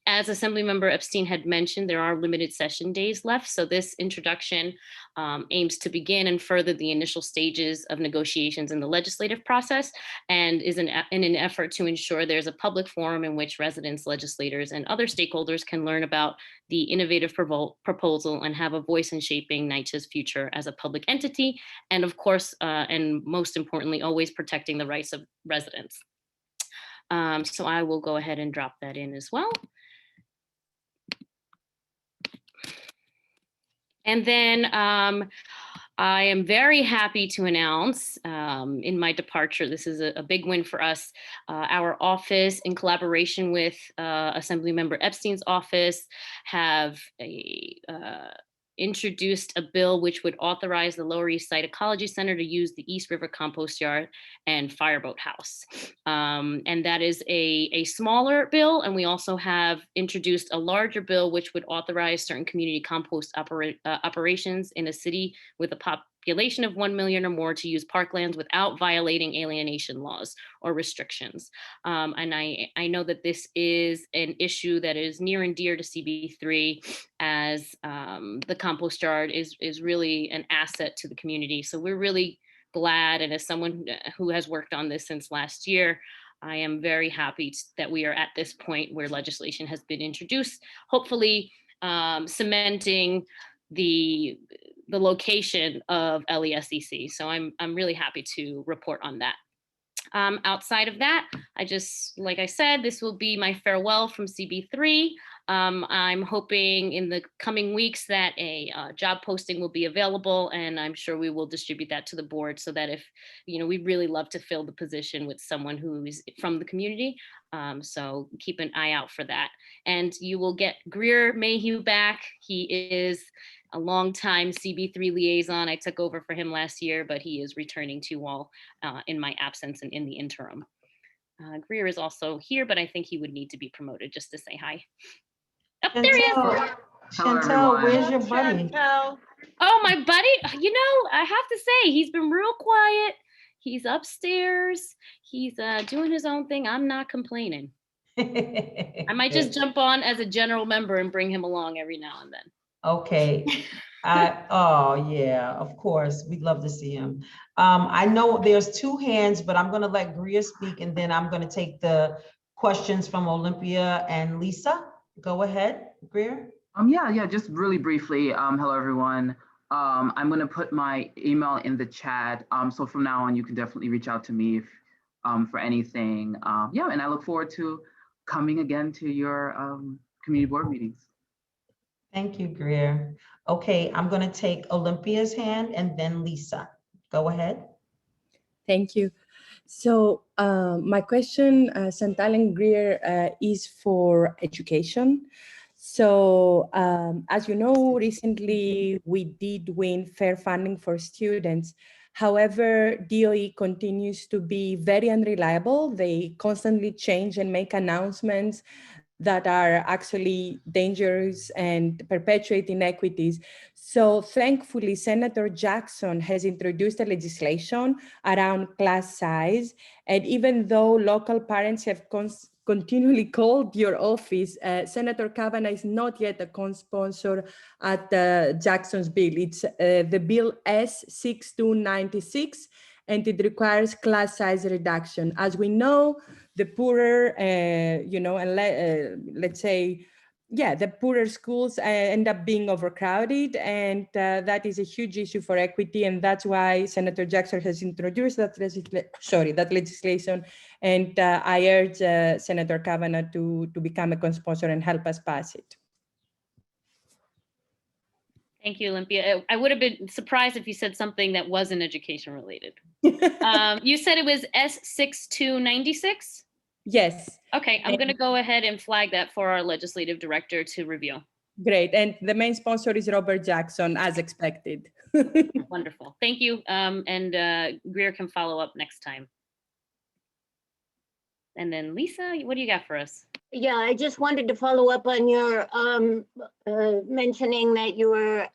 As Assemblymember Epstein had mentioned, there are limited session days left. So this introduction aims to begin and further the initial stages of negotiations in the legislative process, and is in an effort to ensure there's a public forum in which residents, legislators, and other stakeholders can learn about the innovative proposal and have a voice in shaping NYCHA's future as a public entity. And of course, and most importantly, always protecting the rights of residents. So I will go ahead and drop that in as well. And then I am very happy to announce in my departure, this is a big win for us. Our office, in collaboration with Assemblymember Epstein's office, have introduced a bill which would authorize the Lower East Side Ecology Center to use the East River Compost Yard and Fireboat House. And that is a smaller bill. And we also have introduced a larger bill which would authorize certain community compost operations in a city with a population of 1 million or more to use parklands without violating alienation laws or restrictions. And I know that this is an issue that is near and dear to CB3, as the compost yard is really an asset to the community. So we're really glad, and as someone who has worked on this since last year, I am very happy that we are at this point where legislation has been introduced, hopefully cementing the location of LESEC. So I'm really happy to report on that. Outside of that, like I said, this will be my farewell from CB3. I'm hoping in the coming weeks that a job posting will be available, and I'm sure we will distribute that to the board so that if, we'd really love to fill the position with someone who is from the community. So keep an eye out for that. And you will get Greer Mayhew back. He is a longtime CB3 liaison. I took over for him last year, but he is returning to you all in my absence and in the interim. Greer is also here, but I think he would need to be promoted just to say hi. Oh, there he is. Chantel, where's your buddy? Oh, my buddy, I have to say, he's been real quiet. He's upstairs. He's doing his own thing. I'm not complaining. I might just jump on as a general member and bring him along every now and then. Okay. Oh yeah, of course. We'd love to see him. I know there's two hands, but I'm gonna let Greer speak and then I'm gonna take the questions from Olympia and Lisa. Go ahead, Greer. Yeah, just really briefly. Hello, everyone. I'm going to put my email in the chat. So from now on, you can definitely reach out to me if, for anything. Yeah, and I look forward to coming again to your community board meetings. Thank you, Greer. Okay, I'm gonna take Olympia's hand and then Lisa. Go ahead. Thank you. So my question, Chantal and Greer, is for education. So as you know, recently we did win fair funding for students. However, DOE continues to be very unreliable. They constantly change and make announcements that are actually dangerous and perpetuate inequities. So thankfully, Senator Jackson has introduced a legislation around class size. And even though local parents have continually called your office, Senator Kavanaugh is not yet a co-sponsor at Jackson's bill. It's the bill S6296, and it requires class size reduction. As we know, the poorer, let's say, the poorer schools end up being overcrowded, and that is a huge issue for equity, and that's why Senator Jackson has introduced that legislation, and I urge Senator Kavanaugh to become a co-sponsor and help us pass it. Thank you, Olympia. I would have been surprised if you said something that wasn't education related. You said it was S6296? Yes. Okay, I'm going to go ahead and flag that for our legislative director to review. Great. And the main sponsor is Robert Jackson, as expected. Wonderful. Thank you. And Greer can follow up next time. And then Lisa, what do you got for us? Yeah, I just wanted to follow up on your mentioning that you were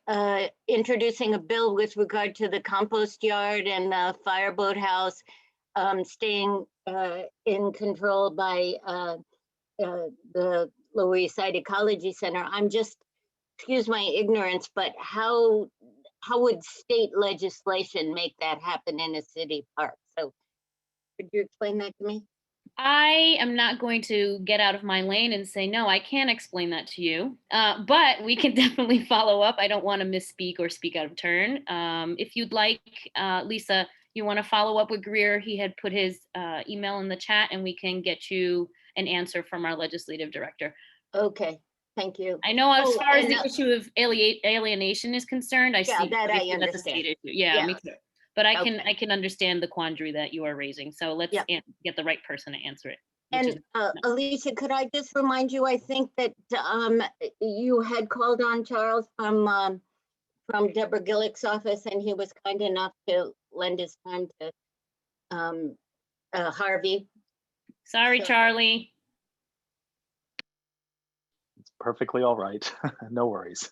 introducing a bill with regard to the compost yard and the fireboat house staying in control by the Lower East Side Ecology Center. I'm just, excuse my ignorance, but how would state legislation make that happen in a city park? So could you explain that to me? I am not going to get out of my lane and say, no, I can't explain that to you, but we can definitely follow up. I don't want to misspeak or speak out of turn. If you'd like, Lisa, you want to follow up with Greer? He had put his email in the chat and we can get you an answer from our legislative director. Okay, thank you. I know as far as the issue of alienation is concerned, I see that I that's a understand. state issue. Yeah, me too. But I can understand the quandary that you are raising. So let's get the right person to answer it. And Alicia, could I just remind you, I think that you had called on Charles from Deborah Gillick's office, and he was kind enough to lend his time to Harvey. Sorry, Charlie. It's perfectly all right. No worries.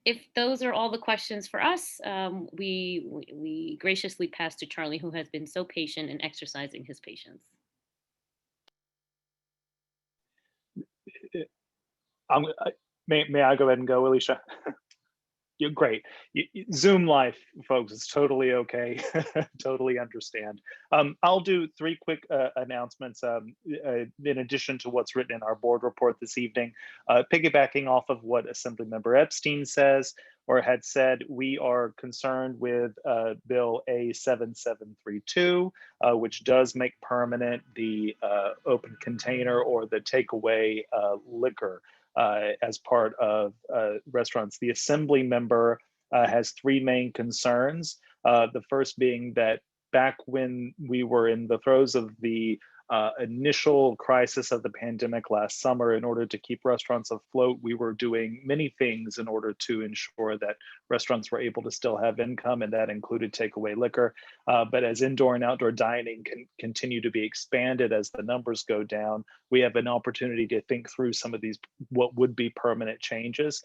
If those are all the questions for us, we graciously pass to Charlie, who has been so patient in exercising his patience. May I go ahead and go, Alicia? You're great. Zoom life, folks, it's totally okay. Totally understand. I'll do three quick announcements in addition to what's written in our board report this evening. Piggybacking off of what Assemblymember Epstein says or had said, we are concerned with Bill A7732, which does make permanent the open container or the takeaway liquor as part of restaurants. The Assembly member has three main concerns. The first being that back when we were in the throes of the initial crisis of the pandemic last summer, in order to keep restaurants afloat, we were doing many things in order to ensure that restaurants were able to still have income, and that included takeaway liquor. But as indoor and outdoor dining can continue to be expanded as the numbers go down, we have an opportunity to think through some of these, what would be permanent changes.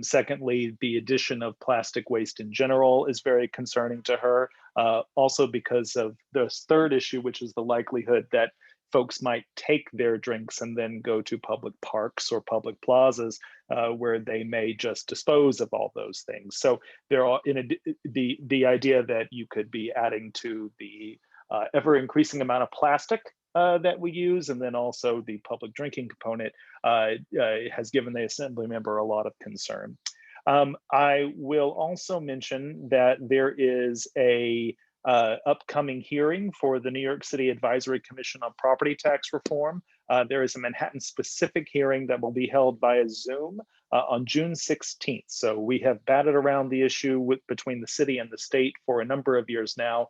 Secondly, the addition of plastic waste in general is very concerning to her. Also because of this third issue, which is the likelihood that folks might take their drinks and then go to public parks or public plazas where they may just dispose of all those things. So there are the idea that you could be adding to the ever increasing amount of plastic that we use, and then also the public drinking component has given the Assembly member a lot of concern. I will also mention that there is a upcoming hearing for the New York City Advisory Commission on Property Tax Reform. There is a Manhattan specific hearing that will be held via Zoom on June 16th. So we have batted around the issue between the city and the state for a number of years now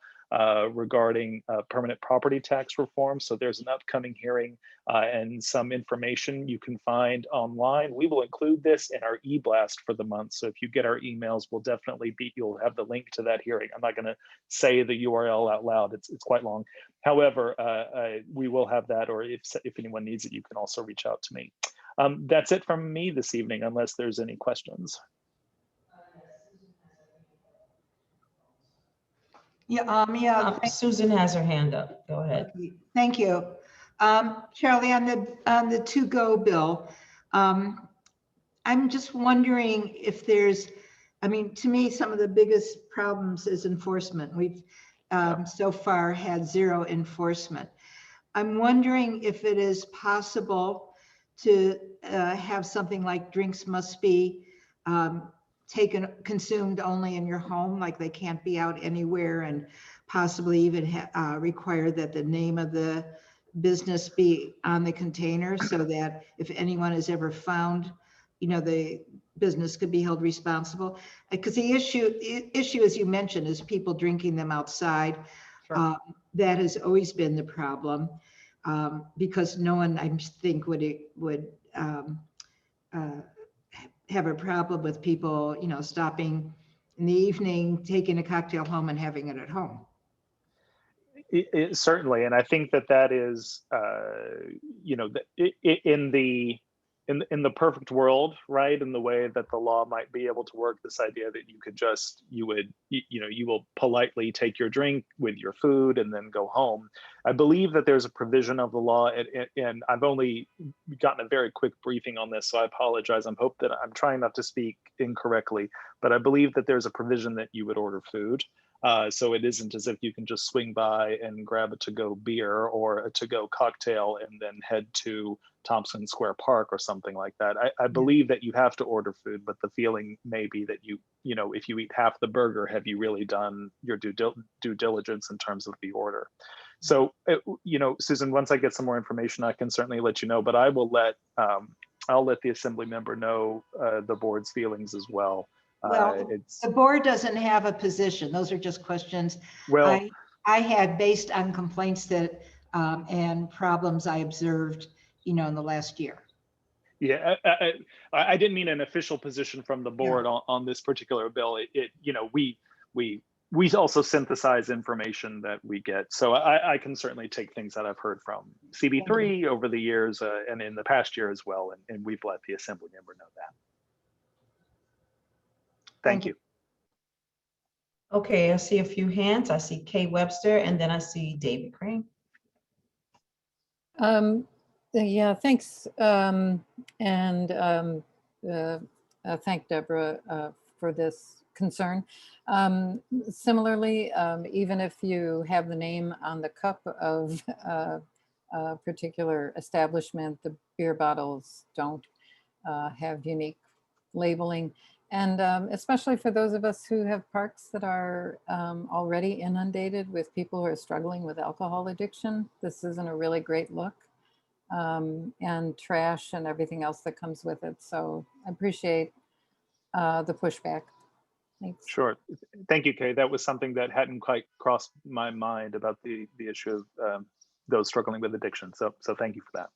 regarding permanent property tax reform. So there's an upcoming hearing and some information you can find online. We will include this in our e-blast for the month. So if you get our emails, you'll have the link to that hearing. I'm not going to say the URL out loud. It's quite long. However, we will have that, or if anyone needs it, you can also reach out to me. That's it from me this evening, unless there's any questions. Susan has her hand up. Go ahead. Okay, thank you. Charlie, on the to-go bill, I'm just wondering if there's, I mean, to me, some of the biggest problems is enforcement. We've so far had zero enforcement. I'm wondering if it is possible to have something like drinks must be consumed only in your home, like they can't be out anywhere, and possibly even require that the name of the business be on the container, so that if anyone is ever found, the business could be held responsible. Because the issue, as you mentioned, is people drinking them outside. Sure. That has always been the problem, because no one, I think, would have a problem with people, stopping in the evening, taking a cocktail home and having it at home. Certainly, and I think that is, in the perfect world, right? In the way that the law might be able to work, this idea that you will politely take your drink with your food and then go home. I believe that there's a provision of the law, and I've only gotten a very quick briefing on this, so I apologize. I'm trying not to speak incorrectly, but I believe that there's a provision that you would order food. So it isn't as if you can just swing by and grab a to-go beer or a to-go cocktail and then head to Thompson Square Park or something like that. I believe that you have to order food, but the feeling may be that if you eat half the burger, have you really done your due diligence in terms of the order? So, Susan, once I get some more information, I can certainly let you know, but I will I'll let the Assembly member know the board's feelings as well. Well, the board doesn't have a position. Those are just questions well, I had based on complaints that and problems I observed, in the last year. Yeah, I didn't mean an official position from the board on this particular bill. We also synthesize information that we get. So I can certainly take things that I've heard from CB3 over the years and in the past year as well. And we've let the Assembly member know that. Thank you. Okay, I see a few hands. I see Kay Webster, and then I see David Crane. Yeah, thanks. And thank Deborah for this concern. Similarly, even if you have the name on the cup of a particular establishment, the beer bottles don't have unique labeling. And especially for those of us who have parks that are already inundated with people who are struggling with alcohol addiction, this isn't a really great look. And trash and everything else that comes with it. So I appreciate the pushback. Thanks. Sure. Thank you, Kay. That was something that hadn't quite crossed my mind about the issue of those struggling with addiction. So thank you for that.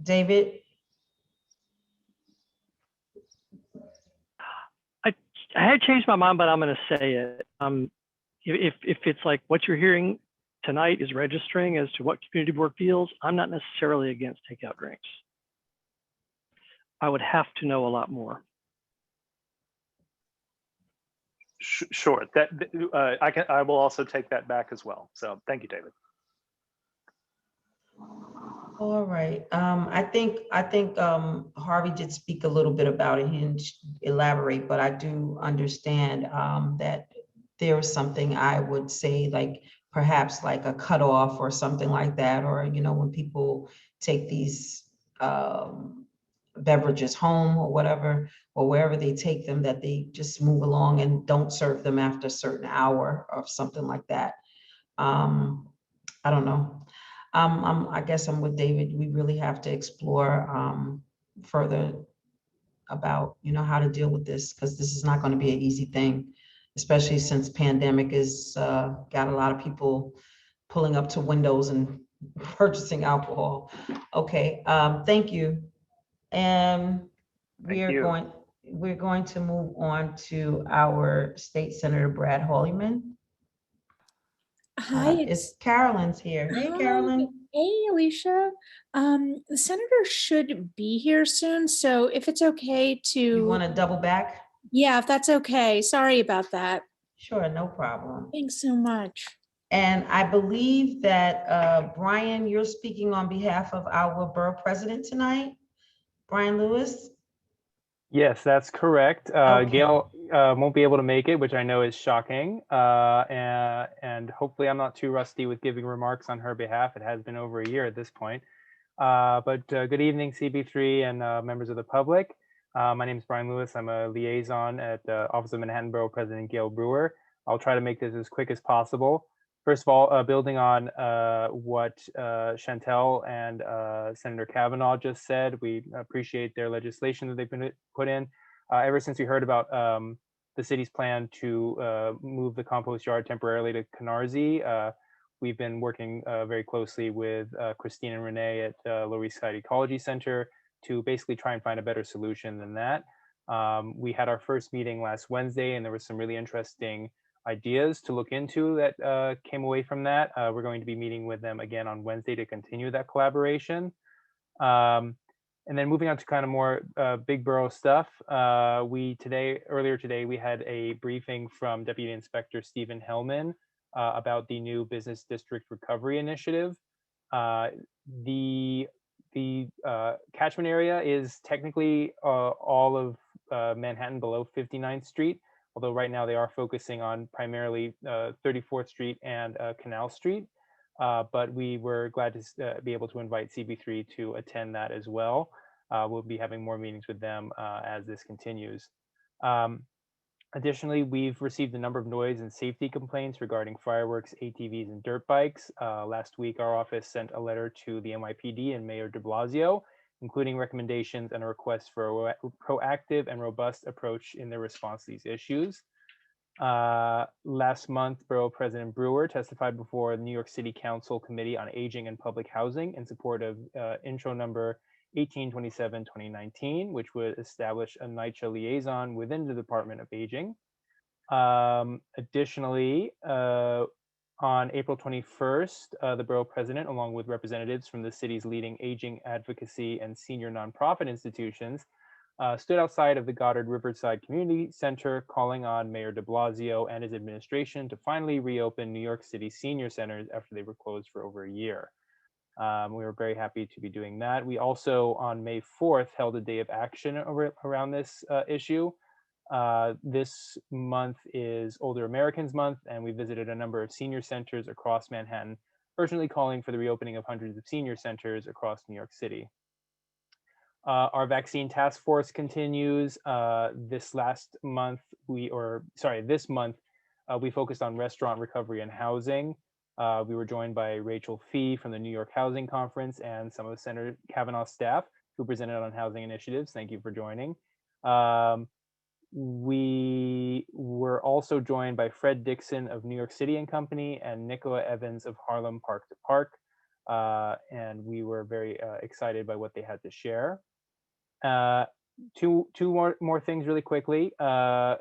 David? I had changed my mind, but I'm going to say it. If it's like what you're hearing tonight is registering as to what community board feels, I'm not necessarily against takeout drinks. I would have to know a lot more. Sure. I will also take that back as well. So thank you, David. All right. I think Harvey did speak a little bit about it. He didn't elaborate, but I do understand that there is something I would say, like perhaps like a cutoff or something like that, or when people take these beverages home or whatever, or wherever they take them, that they just move along and don't serve them after a certain hour or something like that. I don't know. I guess I'm with David. We really have to explore further about, how to deal with this, because this is not going to be an easy thing, especially since pandemic is got a lot of people pulling up to windows and purchasing alcohol. Okay, thank you. And we're going to move on to our State Senator Brad Holyman. Hi, It's Carolyn's here. Hey, Hi. Carolyn. Hey, Alicia. The senator should be here soon, so if it's okay to. You want to double back? Yeah, if that's okay. Sorry about that. Sure, no problem. Thanks so much. And I believe that Brian, you're speaking on behalf of our borough president tonight, Brian Lewis. Yes, that's correct. Okay. Gail won't be able to make it, which I know is shocking. And hopefully I'm not too rusty with giving remarks on her behalf. It has been over a year at this point. But good evening, CB3 and members of the public. My name is Brian Lewis. I'm a liaison at Office of Manhattan Borough President Gail Brewer. I'll try to make this as quick as possible. First of all, building on what Chantel and Senator Kavanaugh just said, we appreciate their legislation that they've been put in. Ever since we heard about the city's plan to move the compost yard temporarily to Canarsie, we've been working very closely with Christine and Renee at Lower East Side Ecology Center to basically try and find a better solution than that. We had our first meeting last Wednesday, and there was some really interesting ideas to look into that came away from that. We're going to be meeting with them again on Wednesday to continue that collaboration. And then moving on to kind of more big borough stuff, earlier today, we had a briefing from Deputy Inspector Stephen Hellman about the new Business District Recovery Initiative. The catchment area is technically all of Manhattan below 59th Street, although right now they are focusing on primarily 34th Street and Canal Street. But we were glad to be able to invite CB3 to attend that as well. We'll be having more meetings with them as this continues. Additionally, we've received a number of noise and safety complaints regarding fireworks, ATVs, and dirt bikes. Last week, our office sent a letter to the NYPD and Mayor de Blasio, including recommendations and a request for a proactive and robust approach in their response to these issues. Last month, Borough President Brewer testified before the New York City Council Committee on Aging and Public Housing in support of intro number 1827-2019, which would establish a NYCHA liaison within the Department of Aging. Additionally, on April 21st, the borough president, along with representatives from the city's leading aging advocacy and senior nonprofit institutions, stood outside of the Goddard Riverside Community Center, calling on Mayor de Blasio and his administration to finally reopen New York City senior centers after they were closed for over a year. We were very happy to be doing that. We also, on May 4th, held a day of action around this issue. This month is Older Americans Month, and we visited a number of senior centers across Manhattan, urgently calling for the reopening of hundreds of senior centers across New York City. Our vaccine task force continues. This month, we focused on restaurant recovery and housing. We were joined by Rachel Fee from the New York Housing Conference and some of Senator Kavanaugh's staff who presented on housing initiatives. Thank you for joining. We were also joined by Fred Dixon of New York City and Company and Nicola Evans of Harlem Park to Park. And we were very excited by what they had to share. Two more things really quickly.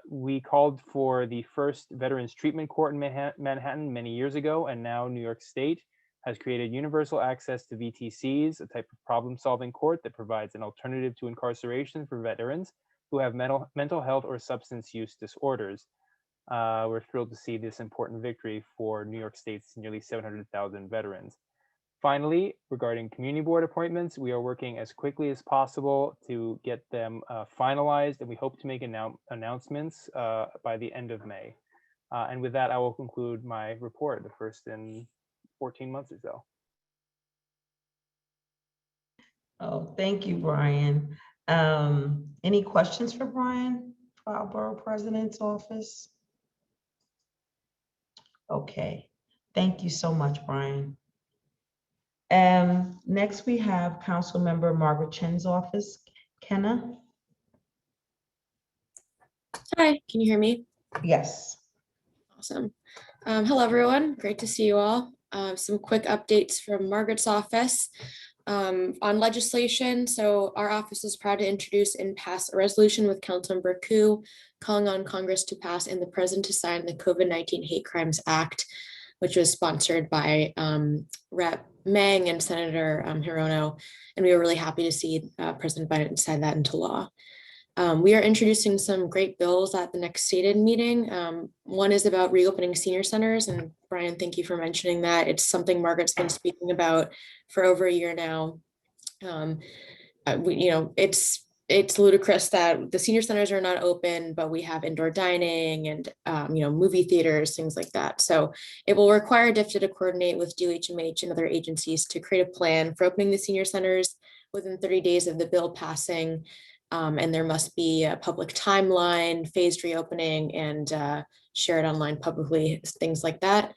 We called for the first Veterans Treatment Court in Manhattan many years ago, and now New York State has created universal access to VTCs, a type of problem-solving court that provides an alternative to incarceration for veterans who have mental health or substance use disorders. We're thrilled to see this important victory for New York State's nearly 700,000 veterans. Finally, regarding community board appointments, we are working as quickly as possible to get them finalized, and we hope to make announcements by the end of May. And with that, I will conclude my report, the first in 14 months or so. Oh, thank you, Brian. Any questions for Brian, for our borough president's office? Okay, thank you so much, Brian. Next we have Council Member Margaret Chen's office. Kenna? Hi, can you hear me? Yes. Awesome. Hello, everyone. Great to see you all. Some quick updates from Margaret's office on legislation. So our office is proud to introduce and pass a resolution with Councilmember Koo calling on Congress to pass and the President to sign the COVID-19 Hate Crimes Act, which was sponsored by Rep. Meng and Senator Hirono. And we were really happy to see President Biden sign that into law. We are introducing some great bills at the next stated meeting. One is about reopening senior centers, and Brian, thank you for mentioning that. It's something Margaret's been speaking about for over a year now. It's ludicrous that the senior centers are not open, but we have indoor dining and movie theaters, things like that. So it will require DFTA to coordinate with DOHMH and other agencies to create a plan for opening the senior centers within 30 days of the bill passing. And there must be a public timeline, phased reopening, and share it online publicly, things like that.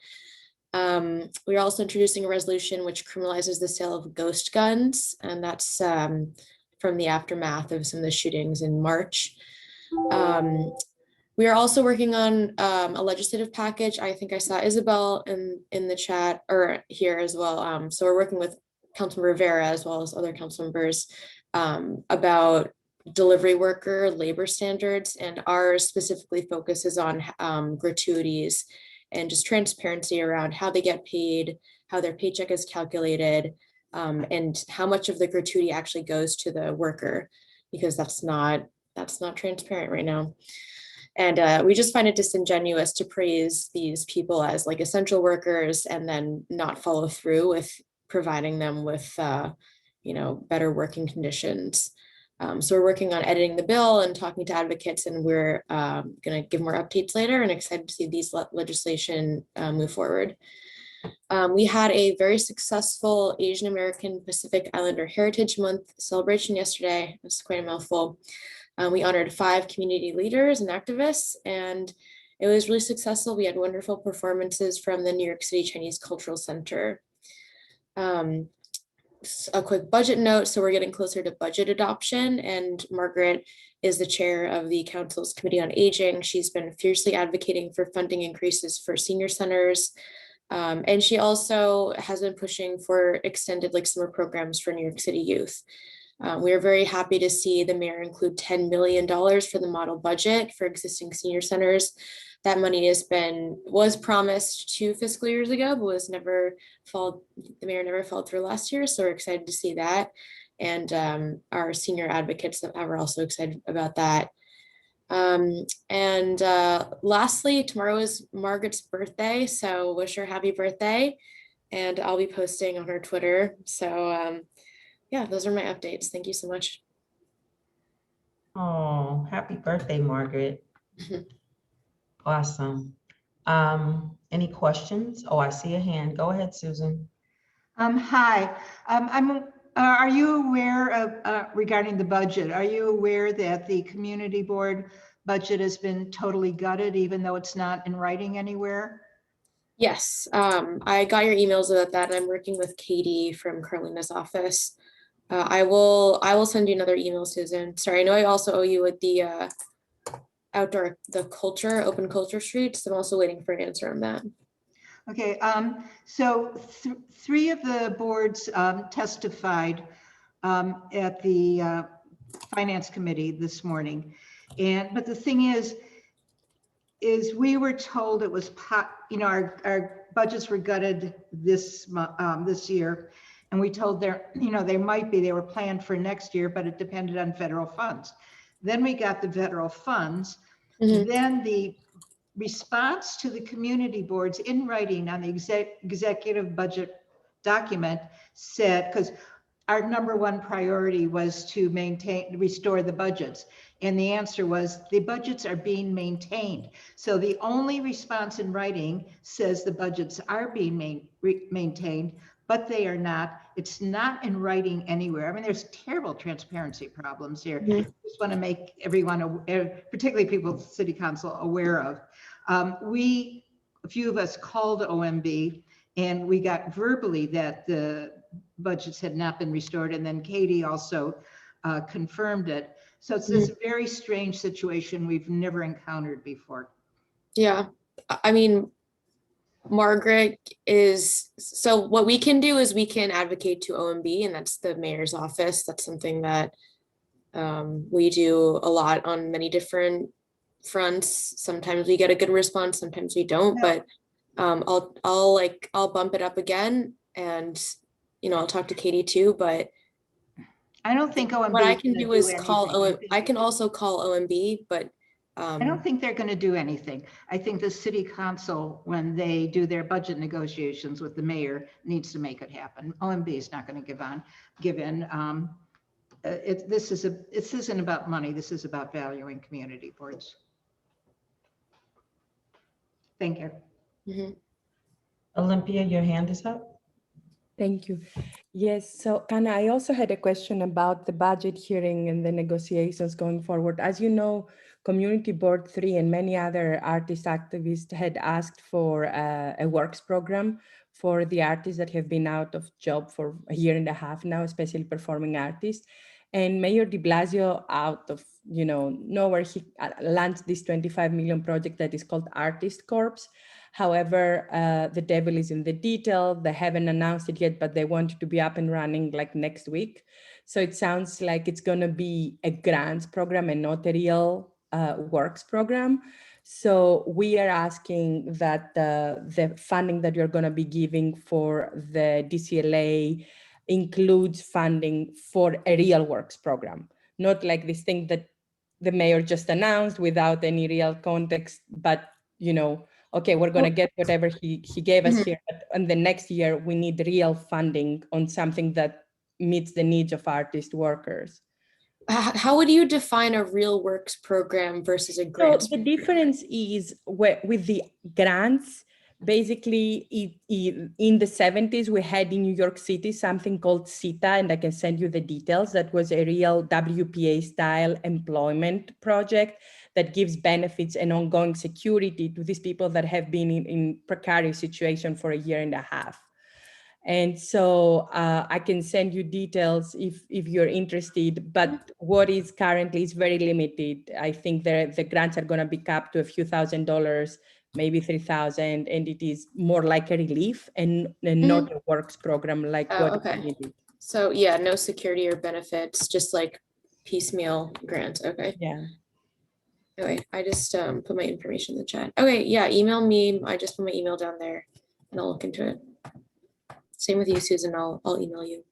We're also introducing a resolution which criminalizes the sale of ghost guns, and that's from the aftermath of some of the shootings in March. We are also working on a legislative package. I think I saw Isabel in the chat or here as well. So we're working with Councilmember Rivera as well as other council members about delivery worker labor standards, and ours specifically focuses on gratuities and just transparency around how they get paid, how their paycheck is calculated, and how much of the gratuity actually goes to the worker, because that's not transparent right now. And we just find it disingenuous to praise these people as like essential workers and then not follow through with providing them with better working conditions. So we're working on editing the bill and talking to advocates, and we're going to give more updates later, and excited to see these legislation move forward. We had a very successful Asian American Pacific Islander Heritage Month celebration yesterday. It was quite a mouthful. We honored 5 community leaders and activists, and it was really successful. We had wonderful performances from the New York City Chinese Cultural Center. A quick budget note. So we're getting closer to budget adoption, and Margaret is the chair of the council's Committee on Aging. She's been fiercely advocating for funding increases for senior centers. And she also has been pushing for extended summer programs for New York City youth. We are very happy to see the mayor include $10 million for the model budget for existing senior centers. That money was promised 2 fiscal years ago, but the mayor never followed through last year. So we're excited to see that. And our senior advocates are also excited about that. Lastly, tomorrow is Margaret's birthday. So wish her happy birthday. And I'll be posting on her Twitter. So yeah, those are my updates. Thank you so much. Oh, happy birthday, Margaret. Awesome. Any questions? Oh, I see a hand. Go ahead, Susan. Hi. Are you aware of, regarding the budget, are you aware that the community board budget has been totally gutted, even though it's not in writing anywhere? Yes, I got your emails about that, and I'm working with Katie from Carolina's office. I will send you another email, Susan. Sorry, I know I also owe you with the open culture streets. I'm also waiting for an answer on that. Okay, so 3 of the boards testified at the Finance Committee this morning. But the thing is we were told it was, our budgets were gutted this year. And we told they were planned for next year, but it depended on federal funds. Then we got the federal funds. Then the response to the community boards in writing on the executive budget document said, because our #1 priority was to restore the budgets. And the answer was the budgets are being maintained. So the only response in writing says the budgets are being maintained, but they are not. It's not in writing anywhere. I mean, there's terrible transparency problems here. I just want to make everyone, particularly people at City Council, aware of. A few of us called OMB and we got verbally that the budgets had not been restored. And then Katie also confirmed it. So it's this very strange situation we've never encountered before. Yeah, I mean, Margaret is, so what we can do is we can advocate to OMB, and that's the mayor's office. That's something that we do a lot on many different fronts. Sometimes we get a good response, sometimes we don't, but I'll bump it up again, and I'll talk to Katie too, but I don't think OMB what I can do is anything. call I can also call OMB, but I don't think they're going to do anything. I think the City Council, when they do their budget negotiations with the mayor, needs to make it happen. OMB is not going to give in. This isn't about money. This is about valuing community boards. Thank you. Olympia, your hand is up. Thank you. Yes, so Kana, I also had a question about the budget hearing and the negotiations going forward. As you know, Community Board 3 and many other artist activists had asked for a works program for the artists that have been out of job for a year and a half now, especially performing artists. And Mayor de Blasio, out of nowhere, he launched this 25 million project that is called Artist Corps. However, the devil is in the detail. They haven't announced it yet, but they want it to be up and running like next week. So it sounds like it's going to be a grants program and not a real works program. So we are asking that the funding that you're going to be giving for the DCLA includes funding for a real works program, not like this thing that the mayor just announced without any real context, but okay, we're going to get whatever he gave us here, but in the next year, we need real funding on something that meets the needs of artist workers. How would you define a real works program versus a grant? So the difference is with the grants, basically in the 70s, we had in New York City something called CETA, and I can send you the details. That was a real WPA style employment project that gives benefits and ongoing security to these people that have been in precarious situation for a year and a half. And so I can send you details if you're interested, but what is currently is very limited. I think the grants are going to be capped to a few $1,000s, maybe 3,000, and it is more like a relief and not a works program like what we needed. So yeah, no security or benefits, just like piecemeal grants. Okay. Yeah. Anyway, I just put my information in the chat. Okay, yeah, email me. I just put my email down there and I'll look into it. Same with you, Susan. I'll email you.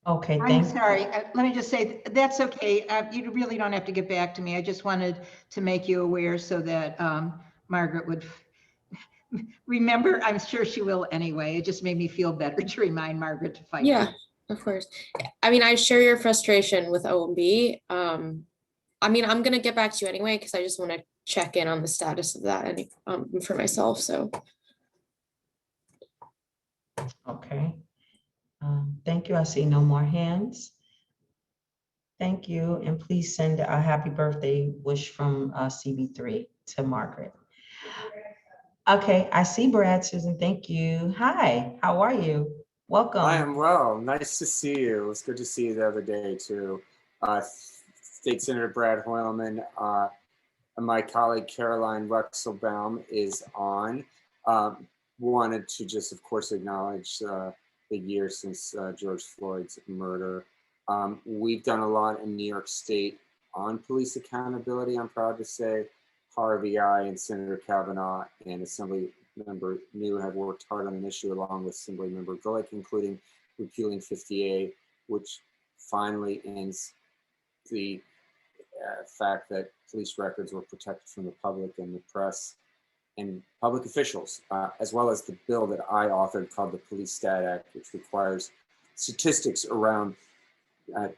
Okay, I'm sorry. Let me just say, that's okay. You really don't have to get back to me. I just wanted to make you aware so that Margaret would remember. I'm sure she will anyway. It just made me feel better to remind Margaret to fight. Yeah, of course. I mean, I share your frustration with OMB. I mean, I'm going to get back to you anyway, because I just want to check in on the status of that and for myself. So. Okay. Thank you. I see no more hands. Thank you. And please send a happy birthday wish from CB3 to Margaret. Okay, I see Brad, Susan. Thank you. Hi, how are you? Welcome. I am well. Nice to see you. It was good to see you the other day too. State Senator Brad Hoylman and my colleague Caroline Ruxelbaum is on. Wanted to just, of course, acknowledge the year since George Floyd's murder. We've done a lot in New York State on police accountability, I'm proud to say. Harvey, I, and Senator Kavanaugh and Assembly Member New have worked hard on an issue along with Assembly Member Gulick, including repealing 50A, which finally ends the fact that police records were protected from the public and the press and public officials, as well as the bill that I authored called the Police Stat Act, which requires statistics around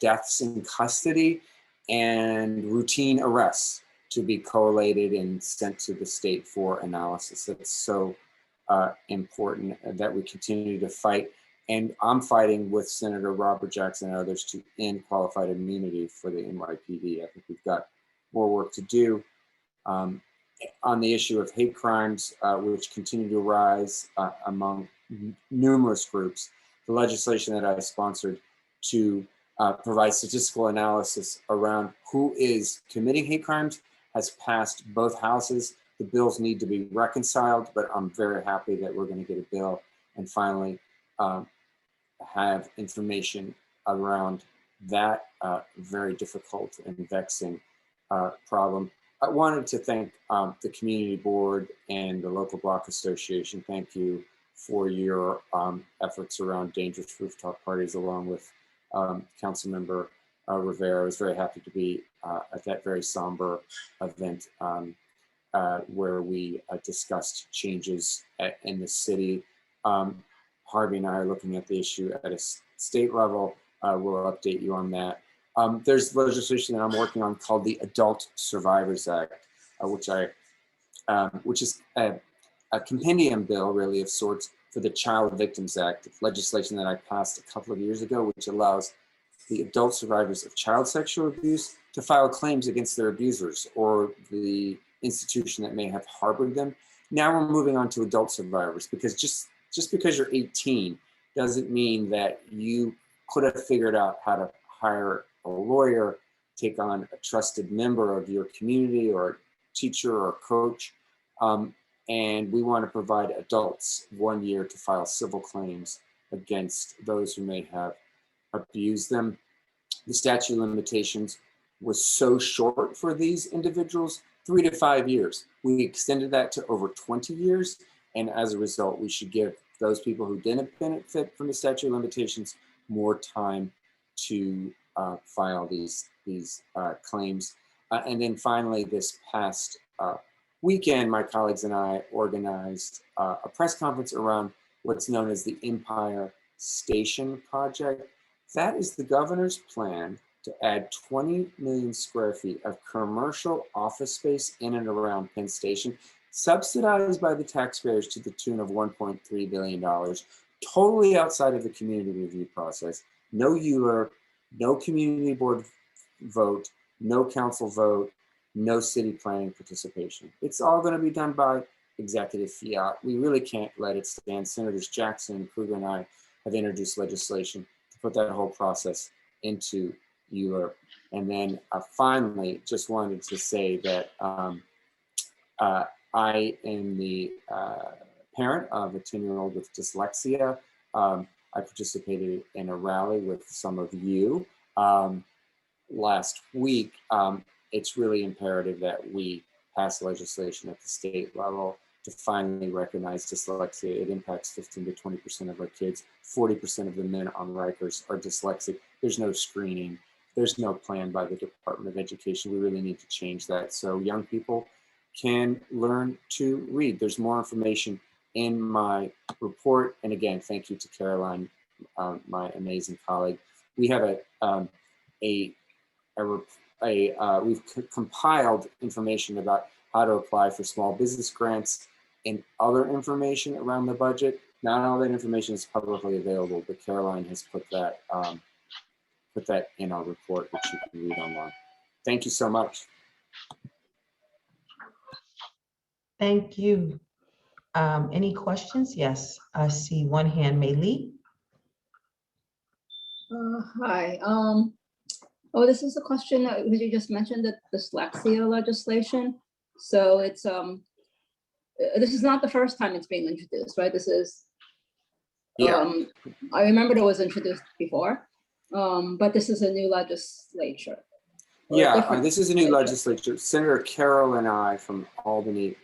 deaths in custody and routine arrests to be collated and sent to the state for analysis. It's so important that we continue to fight. And I'm fighting with Senator Robert Jackson and others to end qualified immunity for the NYPD. I think we've got more work to do. On the issue of hate crimes, which continue to rise among numerous groups, the legislation that I sponsored to provide statistical analysis around who is committing hate crimes has passed both houses. The bills need to be reconciled, but I'm very happy that we're going to get a bill and finally have information around that very difficult and vexing problem. I wanted to thank the community board and the local block association. Thank you for your efforts around dangerous rooftop parties, along with Councilmember Rivera. I was very happy to be at that very somber event where we discussed changes in the city. Harvey and I are looking at the issue at a state level. We'll update you on that. There's legislation that I'm working on called the Adult Survivors Act, which is a compendium bill, really, of sorts, for the Child Victims Act, legislation that I passed a couple of years ago, which allows the adult survivors of child sexual abuse to file claims against their abusers or the institution that may have harbored them. Now we're moving on to adult survivors, because just because you're 18 doesn't mean that you could have figured out how to hire a lawyer, take on a trusted member of your community or a teacher or a coach. And we want to provide adults 1 year to file civil claims against those who may have abused them. The statute of limitations was so short for these individuals, 3 to 5 years. We extended that to over 20 years. And as a result, we should give those people who didn't benefit from the statute of limitations more time to file these claims. And then finally, this past weekend, my colleagues and I organized a press conference around what's known as the Empire Station Project. That is the governor's plan to add 20 million square feet of commercial office space in and around Penn Station, subsidized by the taxpayers to the tune of $1.3 billion, totally outside of the community review process. No ULURP, no community board vote, no council vote, no city planning participation. It's all going to be done by executive fiat. We really can't let it stand. Senators Jackson, Kruger, and I have introduced legislation to put that whole process into ULURP. And then finally, just wanted to say that I am the parent of a 10-year-old with dyslexia. I participated in a rally with some of you last week. It's really imperative that we pass legislation at the state level to finally recognize dyslexia. It impacts 15 to 20% of our kids. 40% of the men on Rikers are dyslexic. There's no screening. There's no plan by the Department of Education. We really need to change that so young people can learn to read. There's more information in my report. And again, thank you to Caroline, my amazing colleague. We have we've compiled information about how to apply for small business grants and other information around the budget. Not all that information is publicly available, but Caroline has put that in our report, which you can read online. Thank you so much. Thank you. Any questions? Yes, I see one hand, Mei Lee. Hi. Oh, this is a question that you just mentioned, the dyslexia legislation. So it's this is not the first time it's being introduced, right? This is I remember it was introduced before, but this is a new legislature. Yeah, this is a new legislature. Senator Carroll and I from Albany,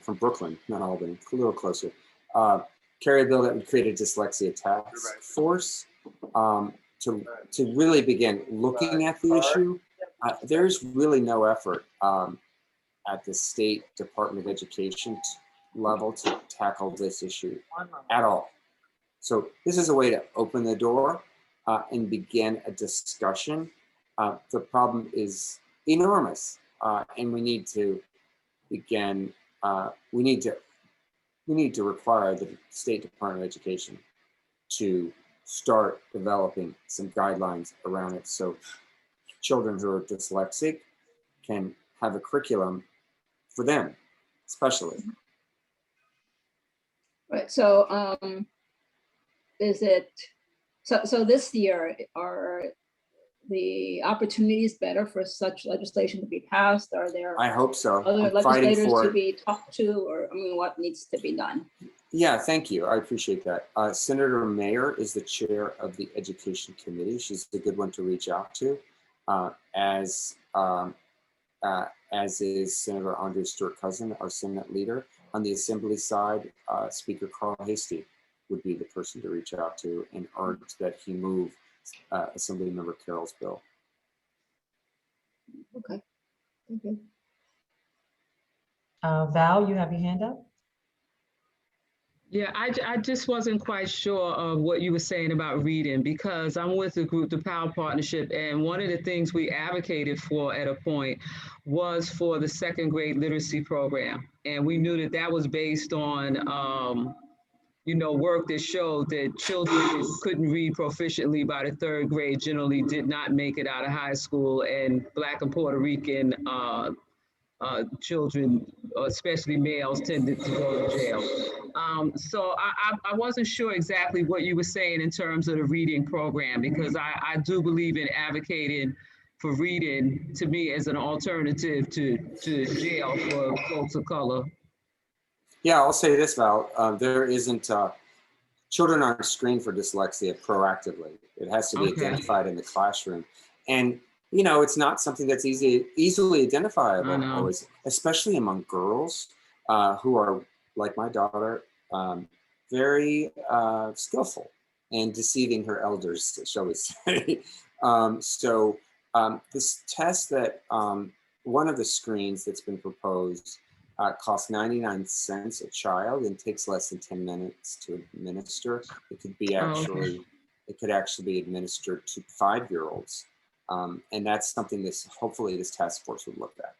from Brooklyn, not Albany, a little closer, carry a bill that would create a dyslexia task force to really begin looking at the issue there's really no effort at the State Department of Education level to tackle this issue at all. So this is a way to open the door and begin a discussion. The problem is enormous, and we need to begin. We need to require the State Department of Education to start developing some guidelines around it, so children who are dyslexic can have a curriculum for them, especially. Right, so is it, so this year, are the opportunities better for such legislation to be passed? Are there I hope so. other I'm fighting legislators for to it. be talked to, or I mean, what needs to be done? Yeah, thank you. I appreciate that. Senator Mayer is the chair of the Education Committee. She's a good one to reach out to, as is Senator Andre Stewart-Cousin, our Senate leader. On the Assembly side, Speaker Carl Hastie would be the person to reach out to and urge that he move Assemblymember Carroll's bill. Okay. Okay. Val, you have your hand up? Yeah, I just wasn't quite sure of what you were saying about reading, because I'm with the group, the Power Partnership, and one of the things we advocated for at a point was for the second grade literacy program. And we knew that that was based on, you know, work that showed that children that couldn't read proficiently by the third grade generally did not make it out of high school, and Black and Puerto Rican children, especially males, tended to go to jail. So I wasn't sure exactly what you were saying in terms of the reading program, because I do believe in advocating for reading, to me, as an alternative to jail for folks of color. Yeah, I'll say this, Val. There isn't, children aren't screened for dyslexia proactively. It has to be identified in the classroom. And you know, it's not something that's easily identifiable always, especially among girls who are, like my daughter, very skillful in deceiving her elders, shall we say. This test that, one of the screens that's been proposed costs 99 cents a child and takes less than 10 minutes to administer. It could be actually, it could actually be administered to 5-year-olds. And that's something hopefully this task force would look at.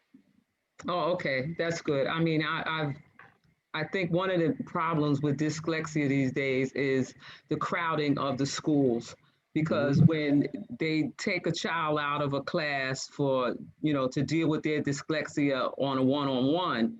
Oh, okay, that's good. I mean, I think one of the problems with dyslexia these days is the crowding of the schools, because when they take a child out of a class for, you know, to deal with their dyslexia on a one-on-one,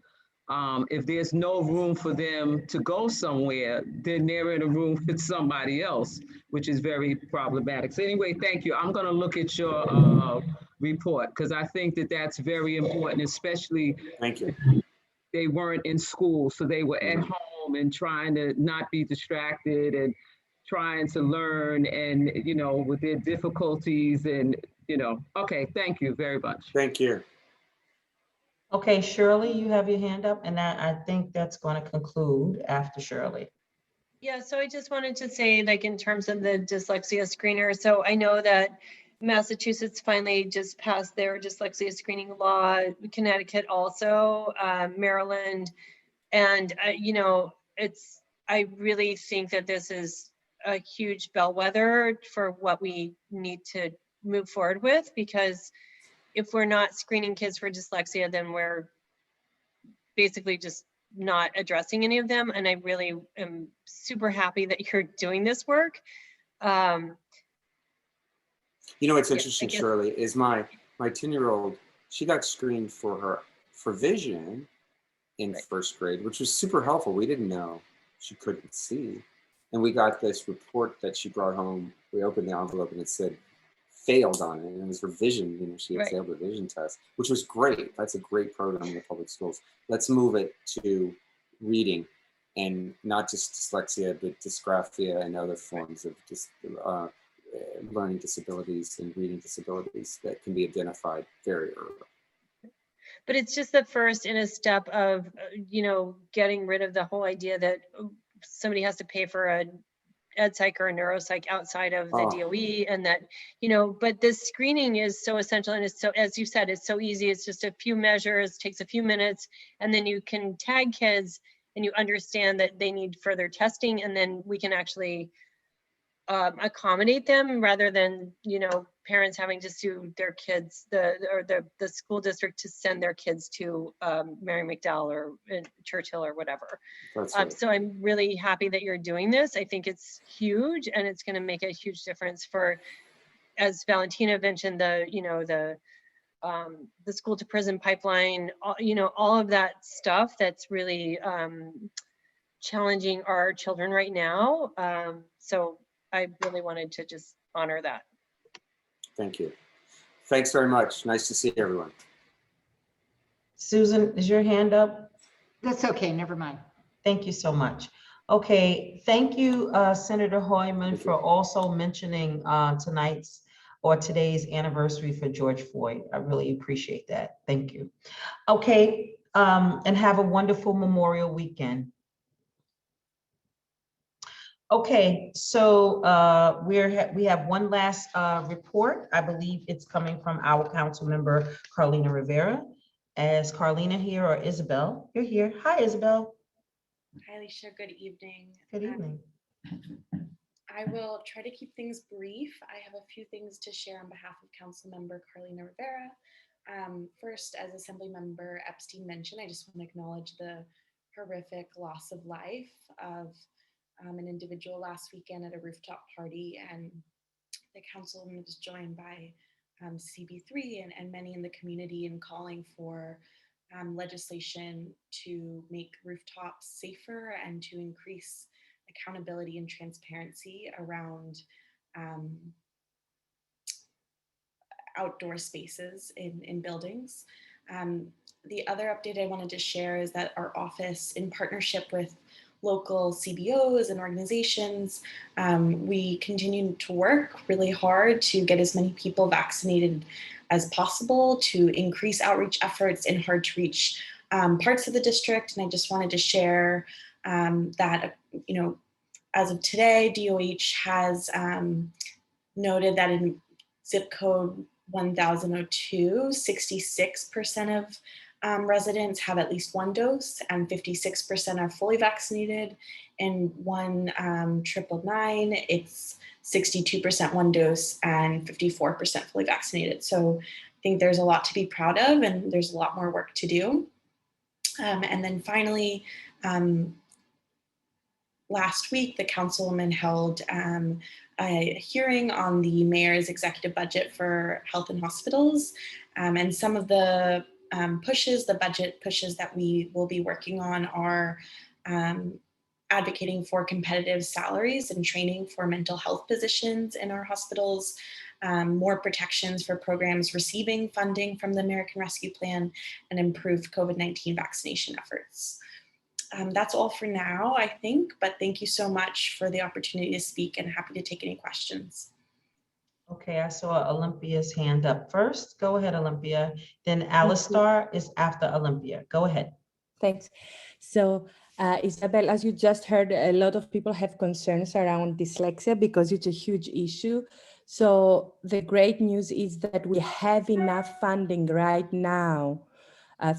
if there's no room for them to go somewhere, then they're in a room with somebody else, which is very problematic. So anyway, thank you. I'm going to look at your report, because I think that that's very important, especially thank you. They weren't in school, so they were at home and trying to not be distracted and trying to learn, and, you know, with their difficulties and, you know, okay, thank you very much. Thank you. Okay, Shirley, you have your hand up, and I think that's going to conclude after Shirley. Yeah, so I just wanted to say, like, in terms of the dyslexia screener, so I know that Massachusetts finally just passed their dyslexia screening law, Connecticut also, Maryland, and, you know, I really think that this is a huge bellwether for what we need to move forward with, because if we're not screening kids for dyslexia, then we're basically just not addressing any of them. And I really am super happy that you're doing this work. You know, what's interesting, Shirley, is my 10-year-old, she got screened for vision in first grade, which was super helpful. We didn't know she couldn't see. And we got this report that she brought home. We opened the envelope and it said failed on it, and it was her vision. You know, she had failed the vision test, which was great. That's a great program in the public schools. Let's move it to reading, and not just dyslexia, but dysgraphia and other forms of learning disabilities and reading disabilities that can be identified very early. But it's just the first in a step of, you know, getting rid of the whole idea that somebody has to pay for an ed psych or a neuropsych outside of the Oh. DOE, and that, you know, but this screening is so essential, and it's so, as you said, it's so easy. It's just a few measures, takes a few minutes, and then you can tag kids and you understand that they need further testing, and then we can actually accommodate them rather than, you know, parents having to sue their kids, the school district to send their kids to Mary McDowell or Churchill or whatever. That's right. So I'm really happy that you're doing this. I think it's huge, and it's going to make a huge difference for, as Valentina mentioned, the, you know, the school to prison pipeline, you know, all of that stuff that's really challenging our children right now. So I really wanted to just honor that. Thank you. Thanks very much. Nice to see everyone. Susan, is your hand up? That's okay, never mind. Thank you so much. Okay, thank you, Senator Hoyman, for also mentioning tonight's or today's anniversary for George Floyd. I really appreciate that. Thank you. Okay, and have a wonderful Memorial weekend. Okay, so we have one last report. I believe it's coming from our council member, Carlina Rivera. Is Carlina here, or Isabel? You're here. Hi, Isabel. Hi, Alicia. Good evening. Good evening. I will try to keep things brief. I have a few things to share on behalf of Council Member Carlina Rivera. First, as Assembly Member Epstein mentioned, I just want to acknowledge the horrific loss of life of an individual last weekend at a rooftop party, and the councilman was joined by CB3 and many in the community in calling for legislation to make rooftops safer and to increase accountability and transparency around outdoor spaces in buildings. The other update I wanted to share is that our office, in partnership with local CBOs and organizations, we continue to work really hard to get as many people vaccinated as possible, to increase outreach efforts in hard to reach parts of the district. And I just wanted to share that, you know, as of today, DOH has noted that in zip code 1002, 66% of residents have at least one dose, and 56% are fully vaccinated. In 1999, it's 62% one dose and 54% fully vaccinated. So I think there's a lot to be proud of, and there's a lot more work to do. And then finally, last week, the councilwoman held a hearing on the mayor's executive budget for health and hospitals, and some of the the budget pushes that we will be working on are advocating for competitive salaries and training for mental health positions in our hospitals, more protections for programs receiving funding from the American Rescue Plan, and improved COVID-19 vaccination efforts. That's all for now, I think, but thank you so much for the opportunity to speak, and happy to take any questions. Okay, I saw Olympia's hand up first. Go ahead, Olympia. Then Alistar is after Olympia. Go ahead. Thanks. So, Isabel, as you just heard, a lot of people have concerns around dyslexia because it's a huge issue. So the great news is that we have enough funding right now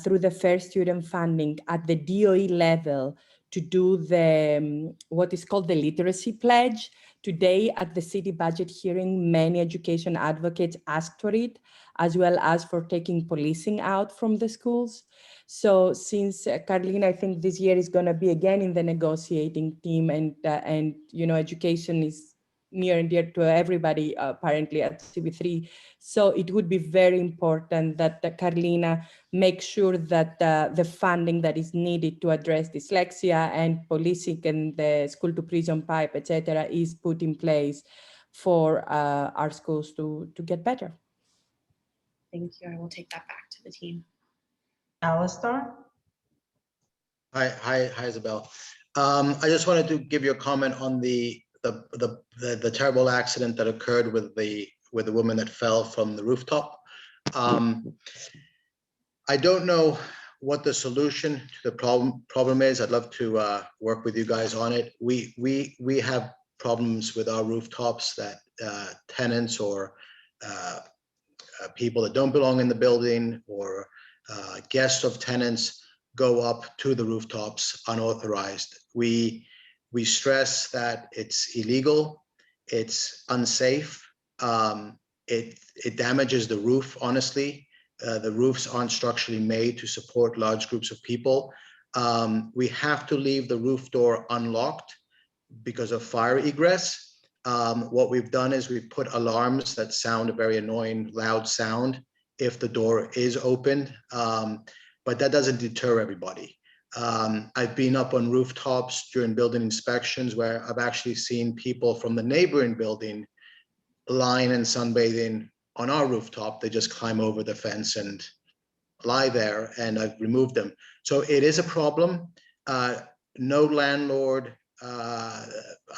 through the first student funding at the DOE level to do the what is called the literacy pledge. Today at the city budget hearing, many education advocates asked for it, as well as for taking policing out from the schools. So since Carlina, I think this year is going to be again in the negotiating team, and you know, education is near and dear to everybody apparently at CB3. So it would be very important that Carlina make sure that the funding that is needed to address dyslexia and policing and the school to prison pipe, etc., is put in place for our schools to get better. Thank you. I will take that back to the team. Alistar? Hi, Isabel. I just wanted to give you a comment on the terrible accident that occurred with the woman that fell from the rooftop. I don't know what the solution to the problem is. I'd love to work with you guys on it. We have problems with our rooftops that tenants or people that don't belong in the building or guests of tenants go up to the rooftops unauthorized. We stress that it's illegal, it's unsafe, it damages the roof, honestly. The roofs aren't structurally made to support large groups of people. We have to leave the roof door unlocked because of fire egress. What we've done is we've put alarms that sound a very annoying, loud sound if the door is opened, but that doesn't deter everybody. I've been up on rooftops during building inspections where I've actually seen people from the neighboring building lying and sunbathing on our rooftop. They just climb over the fence and lie there, and I've removed them. So it is a problem. No landlord,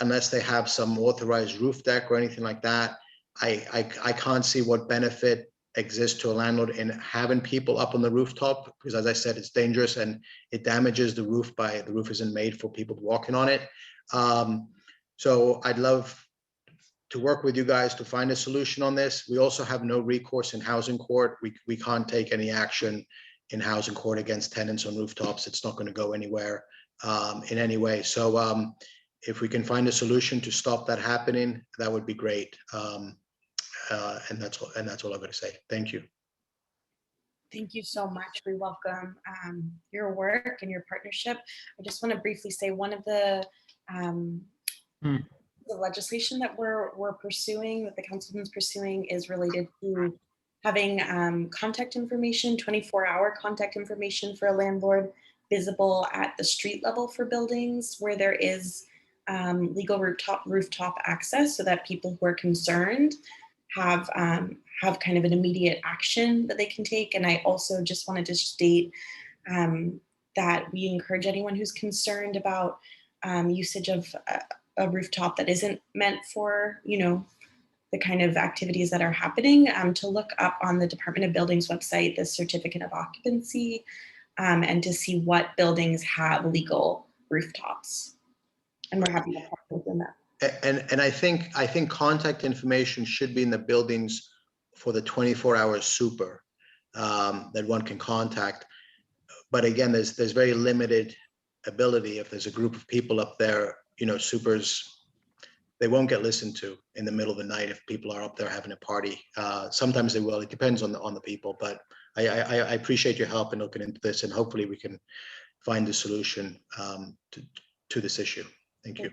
unless they have some authorized roof deck or anything like that, I can't see what benefit exists to a landlord in having people up on the rooftop, because as I said, it's dangerous and it damages the roof the roof isn't made for people walking on it. So I'd love to work with you guys to find a solution on this. We also have no recourse in housing court. We can't take any action in housing court against tenants on rooftops. It's not going to go anywhere in any way. So if we can find a solution to stop that happening, that would be great. And that's all I'm going to say. Thank you. Thank you so much. We welcome your work and your partnership. I just want to briefly say one of the legislation that we're pursuing, that the councilman's pursuing, is related to having contact information, 24-hour contact information for a landlord visible at the street level for buildings where there is legal rooftop access, so that people who are concerned have kind of an immediate action that they can take. And I also just wanted to state that we encourage anyone who's concerned about usage of a rooftop that isn't meant for, the kind of activities that are happening, to look up on the Department of Buildings website the certificate of occupancy, and to see what buildings have legal rooftops. And we're happy to partner within that. And I think contact information should be in the buildings for the 24-hour super that one can contact. But again, there's very limited ability. If there's a group of people up there, supers, they won't get listened to in the middle of the night if people are up there having a party. Sometimes they will. It depends on the people. But I appreciate your help in looking into this, and hopefully we can find a solution to this issue. Thank you.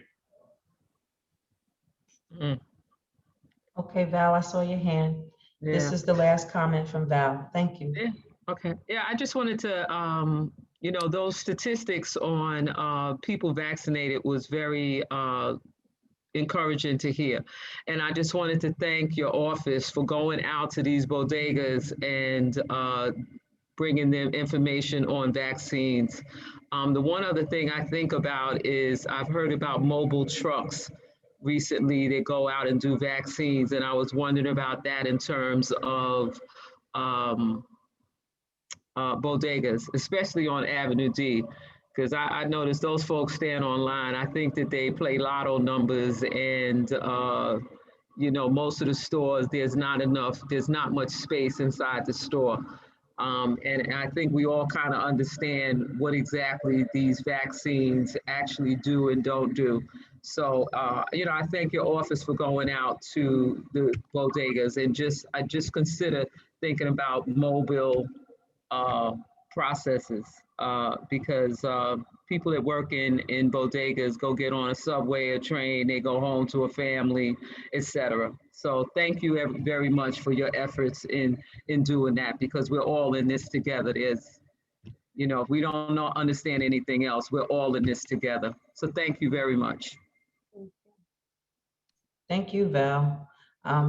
Okay, Val, I saw your hand. This Yeah. is the last comment from Val. Thank you. Yeah. Okay. Yeah, I just wanted to, those statistics on people vaccinated was very encouraging to hear. And I just wanted to thank your office for going out to these bodegas and bringing them information on vaccines. The one other thing I think about is I've heard about mobile trucks recently that go out and do vaccines. And I was wondering about that in terms of bodegas, especially on Avenue D, because I noticed those folks stand online. I think that they play lotto numbers, and most of the stores, there's not much space inside the store. And I think we all kind of understand what exactly these vaccines actually do and don't do. So, I thank your office for going out to the bodegas, and I just consider thinking about mobile processes, because people that work in bodegas go get on a subway, a train, they go home to a family, etc. So thank you very much for your efforts in doing that, because we're all in this together. If we don't understand anything else, we're all in this together. So thank you very much. Thank you, Val.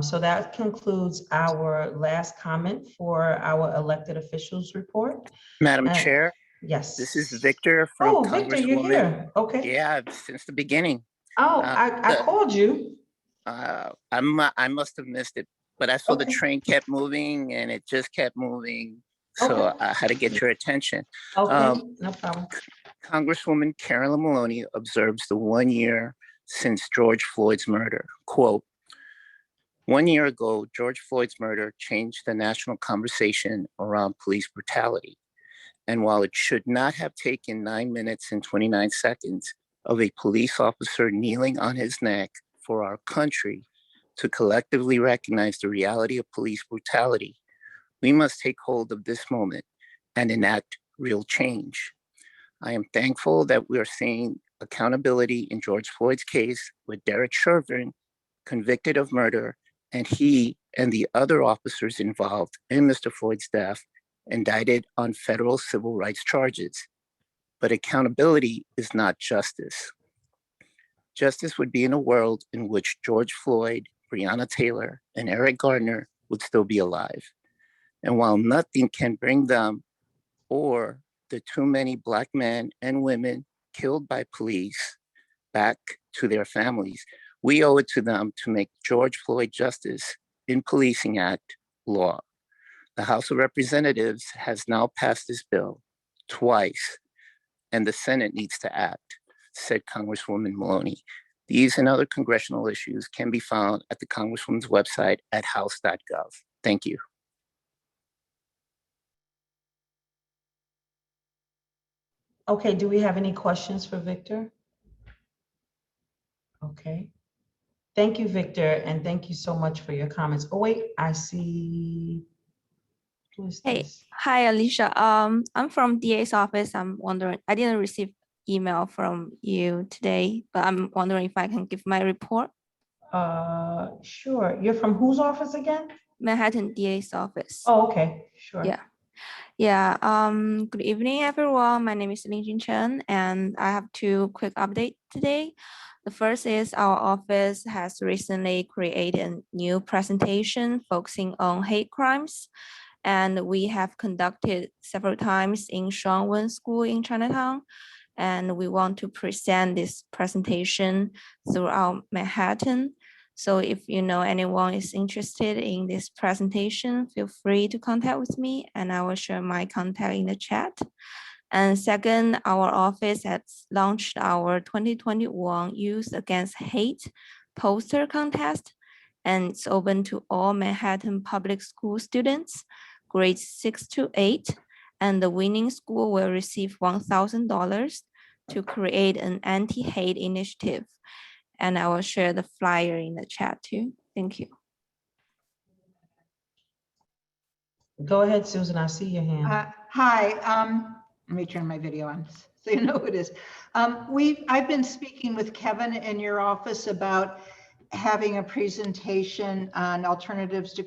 So that concludes our last comment for our elected officials report. Madam Chair? Yes. This is Victor from Oh, Victor, you're here. Okay. Yeah, since the beginning. Oh, I called you. I must have missed it, but I saw the train kept moving and it just kept moving. So I had to get your attention. Okay, no problem. Congresswoman Carolyn Maloney observes the 1-year since George Floyd's murder. Quote, "1 year ago, George Floyd's murder changed the national conversation around police brutality. And while it should not have taken 9 minutes and 29 seconds of a police officer kneeling on his neck for our country to collectively recognize the reality of police brutality, we must take hold of this moment and enact real change. I am thankful that we are seeing accountability in George Floyd's case with Derek Chauvin convicted of murder, and he and the other officers involved in Mr. Floyd's death indicted on federal civil rights charges. But accountability is not justice. Justice would be in a world in which George Floyd, Breonna Taylor, and Eric Gardner would still be alive. And while nothing can bring them or the too many Black men and women killed by police back to their families, we owe it to them to make George Floyd Justice in Policing Act law. The House of Representatives has now passed this bill twice, and the Senate needs to act, said Congresswoman Maloney. These and other congressional issues can be found at the Congresswoman's website at house.gov. Thank you. Okay, do we have any questions for Victor? Okay. Thank you, Victor, and thank you so much for your comments. Oh, wait, I see. Who is Hey, this? hi, Alicia. I'm from DA's office. I'm wondering, I didn't receive email from you today, but I'm wondering if I can give my report. Sure. You're from whose office again? Manhattan DA's office. Oh, okay, sure. Yeah. Yeah. Good evening, everyone. My name is Lingjun Chen, and I have two quick updates today. The first is our office has recently created a new presentation focusing on hate crimes. And we have conducted several times in Shuangwen School in Chinatown. And we want to present this presentation throughout Manhattan. So if you know anyone is interested in this presentation, feel free to contact with me and I will share my contact in the chat. And second, our office has launched our 2021 Youth Against Hate poster contest, and it's open to all Manhattan public school students, grades 6 to 8, and the winning school will receive $1,000 to create an anti-hate initiative. And I will share the flyer in the chat too. Thank you. Go ahead, Susan, I see your hand. Hi, let me turn my video on so you know who it is. I've been speaking with Kevin in your office about having a presentation on alternatives to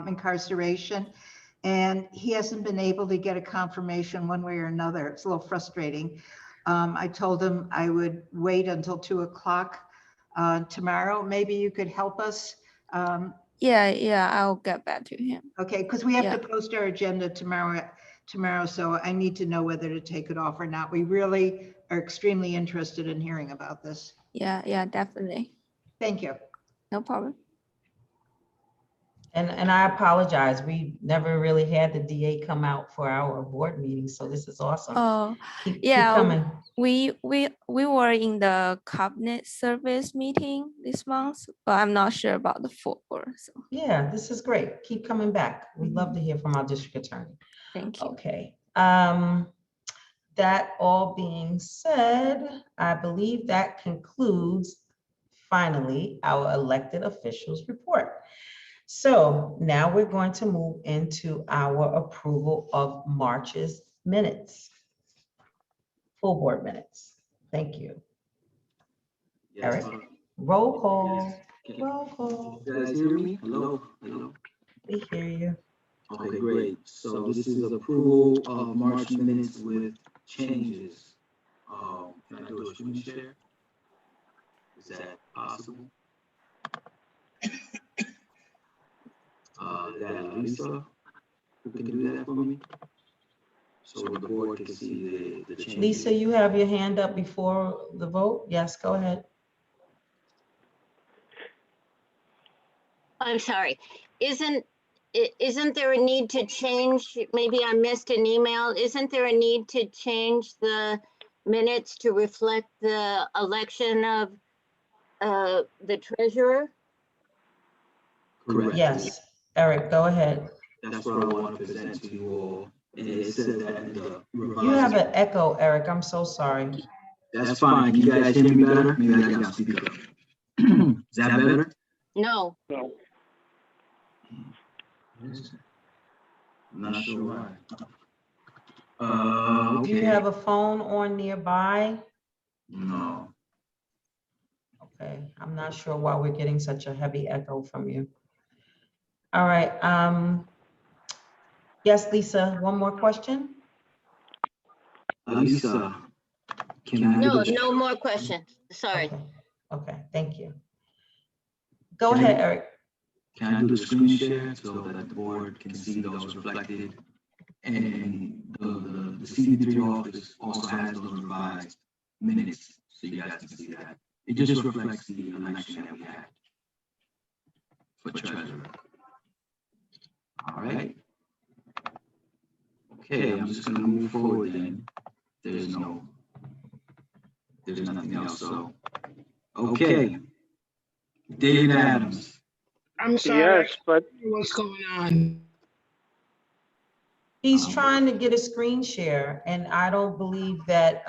incarceration, and he hasn't been able to get a confirmation one way or another. It's a little frustrating. I told him I would wait until 2 o'clock tomorrow. Maybe you could help us. Yeah, I'll get back to him. Okay, because we have to post our agenda tomorrow, so I need to know whether to take it off or not. We really are extremely interested in hearing about this. Yeah, definitely. Thank you. No problem. And I apologize. We never really had the DA come out for our board meeting, so this is awesome. Oh, keep yeah. coming. We were in the cabinet service meeting this month, but I'm not sure about the floor. So Yeah, this is great. Keep coming back. We'd love to hear from our district attorney. Thank you. Okay. That all being said, I believe that concludes finally our elected officials report. So now we're going to move into our approval of March's minutes, full board minutes. Thank you. Yes, Eric, roll call. Roll call. you guys hear me? Hello? Hello? We hear you. Okay, great. So this is approval of March minutes with changes. Can I do a screen share? Is that possible? That Lisa, who can do that for me? So the board can see the changes. Lisa, you have your hand up before the vote? Yes, go ahead. I'm sorry. Isn't there a need to change? Maybe I missed an email. Isn't there a need to change the minutes to reflect the election of the treasurer? Correct. Yes, Eric, go ahead. That's what I want to present to you all. And it says that in the You have revised. an echo, Eric. I'm so sorry. That's fine. Can you guys hear me better? Maybe I can speak up. Is that better? No. No. I'm not sure why. Do you Okay. have a phone on nearby? No. Okay, I'm not sure why we're getting such a heavy echo from you. All right. Yes, Lisa, one more question? Lisa, can I? No, no more questions. Sorry. Okay, thank you. Go ahead, Eric. Can I do the screen share so that the board can see those reflected? And the CD3 office also has those revised minutes, so you guys can see that. It just reflects the election that we had for treasurer. All right. Okay, I'm just gonna move forward then. There's nothing else, so. Okay. David Adams. I'm sorry. Yes, but What's going on? He's trying to get a screen share, and I don't believe that,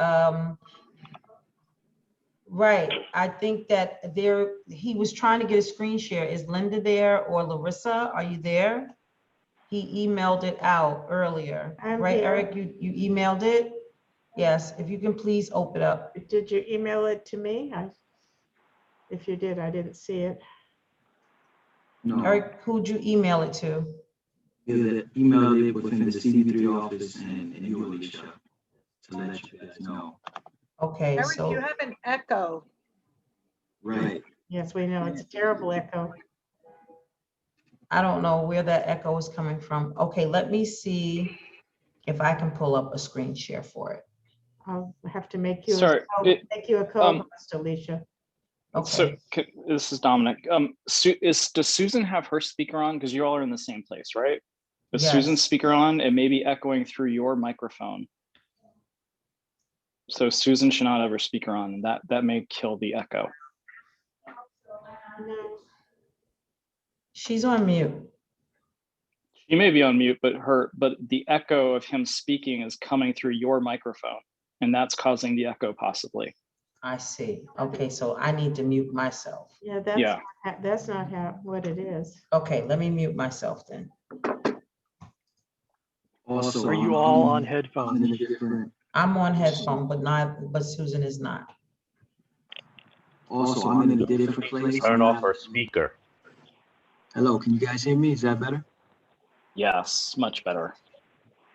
right, I think that he was trying to get a screen share. Is Linda there or Larissa? Are you there? He emailed it out earlier, I'm right, here. Eric? You emailed it? Yes, if you can please open up. Did you email it to me? If you did, I didn't see it. No. Eric, who'd you email it to? Emailed it within the CD3 office and you, Alicia, to let you guys know. Okay, Eric, so. you have an echo. Right. Yes, we know. It's a terrible echo. I don't know where that echo is coming from. Okay, let me see if I can pull up a screen share for it. I'll have to make you Sorry, a co-host, Alicia. So this is Dominic. Does Susan have her speaker on? Because you all are in the same place, right? Is Yes. Susan's speaker on? It may be echoing through your microphone. So Susan should not have her speaker on, and that may kill the echo. No. She's on mute. She may be on mute, but the echo of him speaking is coming through your microphone, and that's causing the echo possibly. I see. Okay, so I need to mute myself. Yeah, that's not what it is. Okay, let me mute myself then. Also, are you all on headphones? I'm on headphone, but Susan is not. Also, I'm in a different place. Turn off our speaker. Hello, can you guys hear me? Is that better? Yes, much better.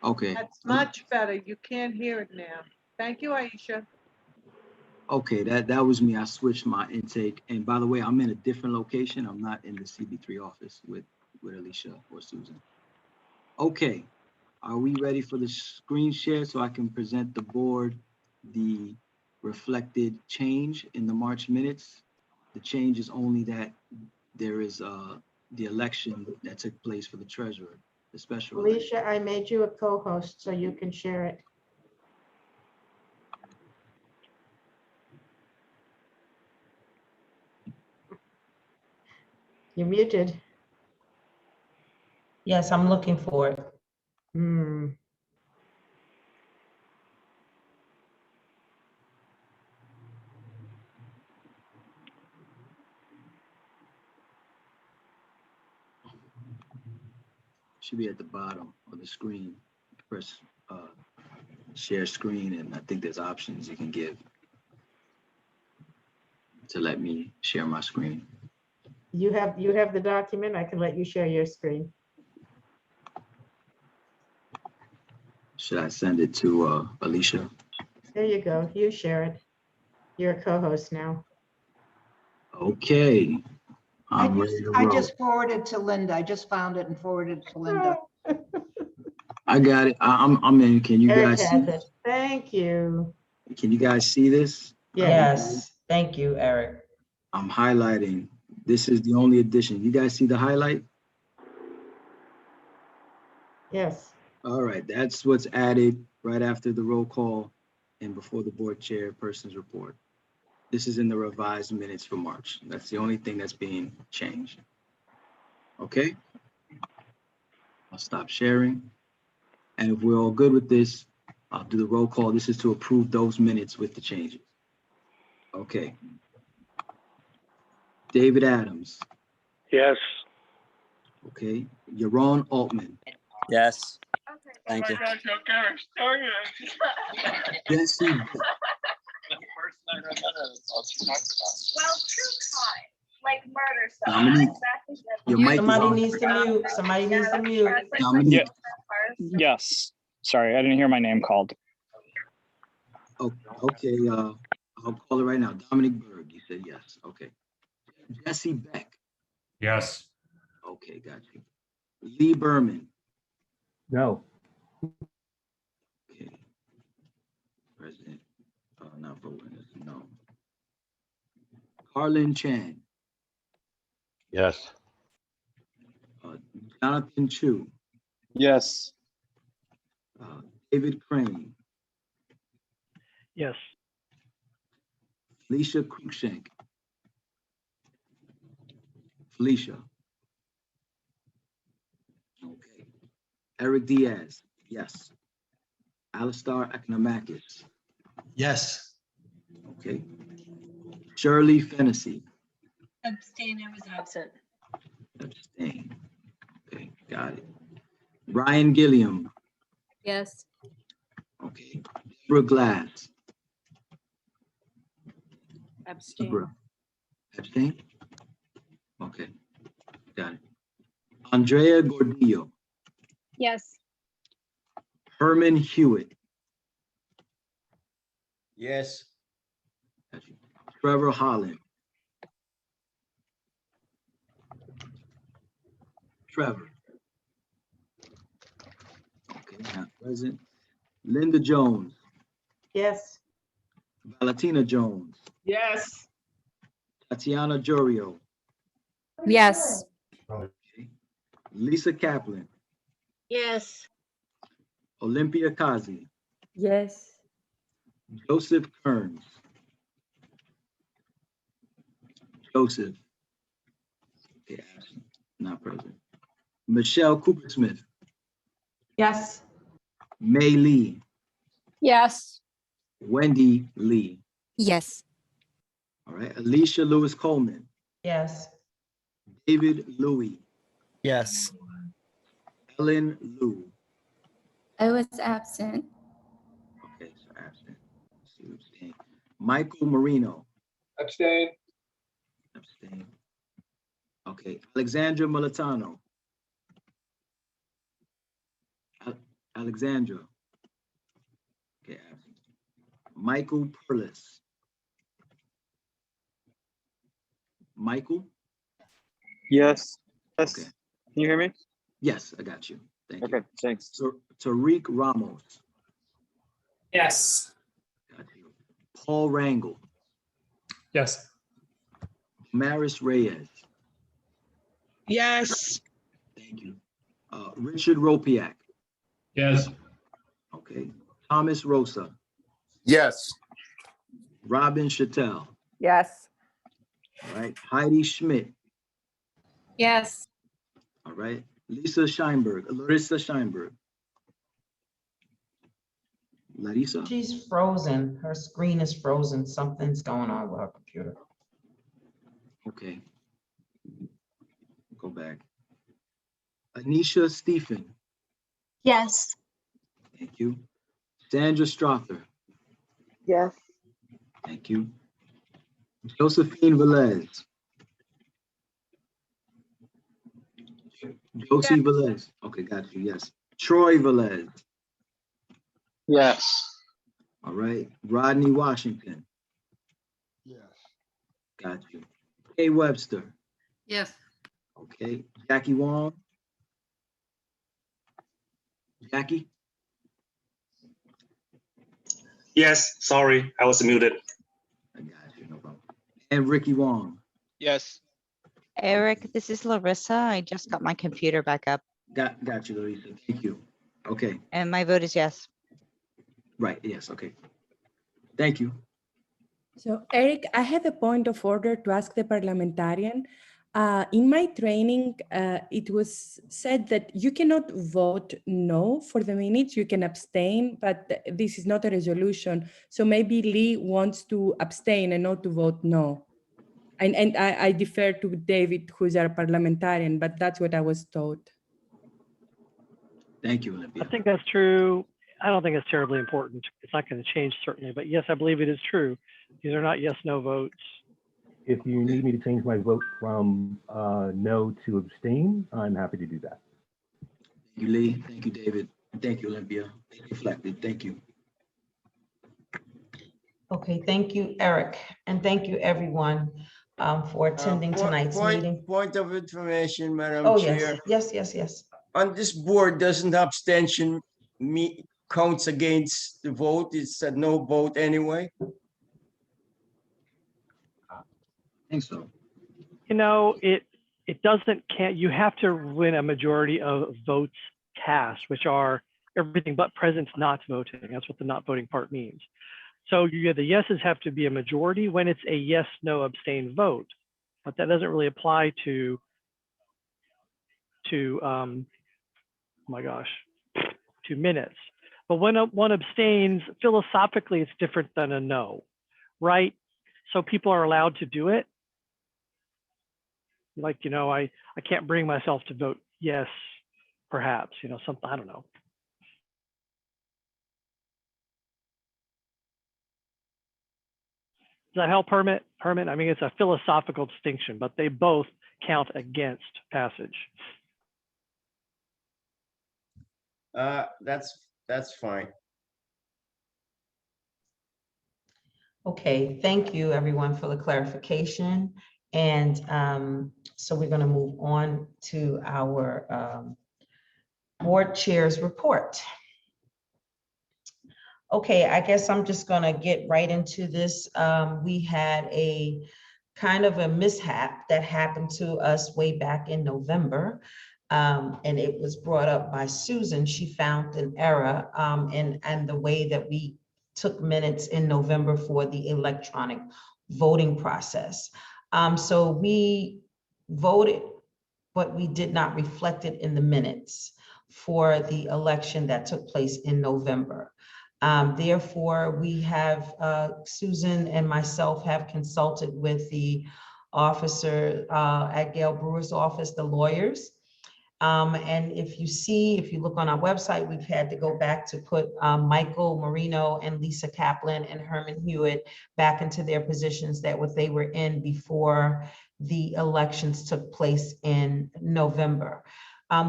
Okay. That's much better. You can't hear it now. Thank you, Aisha. Okay, that was me. I switched my intake. And by the way, I'm in a different location. I'm not in the CB3 office with Alicia or Susan. Okay, are we ready for the screen share so I can present the board the reflected change in the March minutes? The change is only that there is the election that took place for the treasurer, the special election. Alicia, I made you a co-host so you can share it. You're muted. Yes, I'm looking for it. Should be at the bottom of the screen. Press share screen, and I think there's options you can give to let me share my screen. You have the document. I can let you share your screen. Should I send it to Alicia? There you go. You share it. You're a co-host now. Okay. I'm ready to I roll. just forwarded to Linda. I just found it and forwarded it to Linda. I got it. I'm in. Can you Eric guys has see? it. Thank you. Can you guys see this? Yes, thank you, Eric. I'm highlighting. This is the only addition. You guys see the highlight? Yes. All right, that's what's added right after the roll call and before the board chairperson's report. This is in the revised minutes for March. That's the only thing that's being changed. Okay? I'll stop sharing. And if we're all good with this, I'll do the roll call. This is to approve those minutes with the changes. Okay. David Adams. Yes. Okay. Yaron Altman. Yes. Thank you. Jesse. Well, true crime, like murder stuff. Dominique, your mic is Somebody on. needs to mute. Somebody needs to mute. Dominique. Yes. Sorry, I didn't hear my name called. Oh, okay. I'll call it right now. Dominic Berg, you said yes. Okay. Jesse Beck. Yes. Okay, got you. Lee Berman. No. Okay. President. Not voting. No. Carlin Chan. Yes. Jonathan Chu. Yes. David Crane. Yes. Felicia Cruikshank. Felicia. Okay. Eric Diaz. Yes. Alistar Aknamakis. Yes. Okay. Shirley Fennessy. Abstain, I was absent. Abstain. Okay, got it. Ryan Gilliam. Yes. Okay. Deborah Glass. Abstain. Deborah. Abstain? Okay, got it. Andrea Gordillo. Yes. Herman Hewitt. Yes. Trevor Holland. Trevor. Okay, not present. Linda Jones. Yes. Valentina Jones. Yes. Tatiana Jorio. Yes. Okay. Lisa Kaplan. Yes. Olympia Kazi. Yes. Joseph Kearns. Joseph. Okay, absent, not present. Michelle Cooper Smith. Yes. May Lee. Yes. Wendy Lee. Yes. All right. Alicia Lewis Coleman. Yes. David Louie. Yes. Ellen Lou. I was absent. Okay, so absent. Let's see, abstain. Michael Marino. Abstain. Abstain. Okay. Alexandra Militano. Alexandra. Okay, absent. Michael Perlis. Michael? Yes. Yes. Okay. Can you hear me? Yes, I got you. Thank you. Okay, thanks. Tariq Ramos. Yes. Got you. Paul Rangel. Yes. Maris Reyes. Yes. Thank you. Richard Ropiak. Yes. Okay. Thomas Rosa. Yes. Robin Chattel. Yes. All right. Heidi Schmidt. Yes. All right. Larissa Scheinberg. Larissa. She's frozen. Her screen is frozen. Something's going on with her computer. Okay. Go back. Anisha Stephen. Yes. Thank you. Sandra Strother. Yes. Thank you. Josephine Velez. Josie Velez. Okay, got you. Yes. Troy Velez. Yes. All right. Rodney Washington. Yes. Got you. Kay Webster. Yes. Okay. Jackie Wong. Jackie. Yes, sorry, I was muted. I got you. No problem. And Ricky Wong. Yes. Eric, this is Larissa. I just got my computer back up Got you, Larissa. Thank you. Okay. and my vote is yes. Right. Yes. Okay. Thank you. So Eric, I had a point of order to ask the parliamentarian. In my training, it was said that you cannot vote no for the minutes, you can abstain, but this is not a resolution. So maybe Lee wants to abstain and not to vote no. And I defer to David, who's our parliamentarian, but that's what I was told. Thank you, Olympia. I think that's true. I don't think it's terribly important. It's not going to change certainly, but yes, I believe it is true. These are not yes, no votes. If you need me to change my vote from no to abstain, I'm happy to do that. Thank you, Lee. Thank you, David. And thank you, Olympia. Reflected. Thank you. Okay, thank you, Eric, and thank you, everyone, for attending tonight's meeting. Point of information, Madam Oh, Chair. yes. On this board, doesn't abstention counts against the vote? It's a no vote anyway? I think so. You know, it doesn't count. You have to win a majority of votes cast, which are everything but present not voting. That's what the not voting part means. So the yeses have to be a majority when it's a yes, no, abstain vote. But that doesn't really apply to oh my gosh, to minutes. But when one abstains, philosophically, it's different than a no, right? So people are allowed to do it. Like, you know, I can't bring myself to vote yes, perhaps, you know, something, I don't know. Does that help, Hermit? I mean, it's a philosophical distinction, but they both count against passage. That's fine. Okay, thank you, everyone, for the clarification. And so we're going to move on to our board chair's report. Okay, I guess I'm just going to get right into this. We had a kind of a mishap that happened to us way back in November. And it was brought up by Susan. She found an error and the way that we took minutes in November for the electronic voting process. So we voted, but we did not reflect it in the minutes for the election that took place in November. Therefore, we have, Susan and myself have consulted with the officer at Gail Brewer's office, the lawyers. And if you look on our website, we've had to go back to put Michael Marino and Lisa Kaplan and Herman Hewitt back into their positions that they were in before the elections took place in November.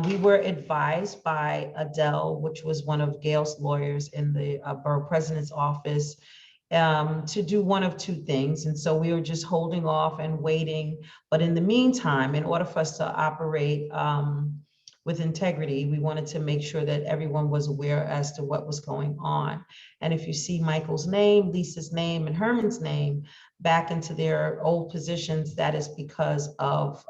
We were advised by Adele, which was one of Gail's lawyers in the borough president's office, to do one of two things. And so we were just holding off and waiting. But in the meantime, in order for us to operate with integrity, we wanted to make sure that everyone was aware as to what was going on. And if you see Michael's name, Lisa's name, and Herman's name back into their old positions, that is because of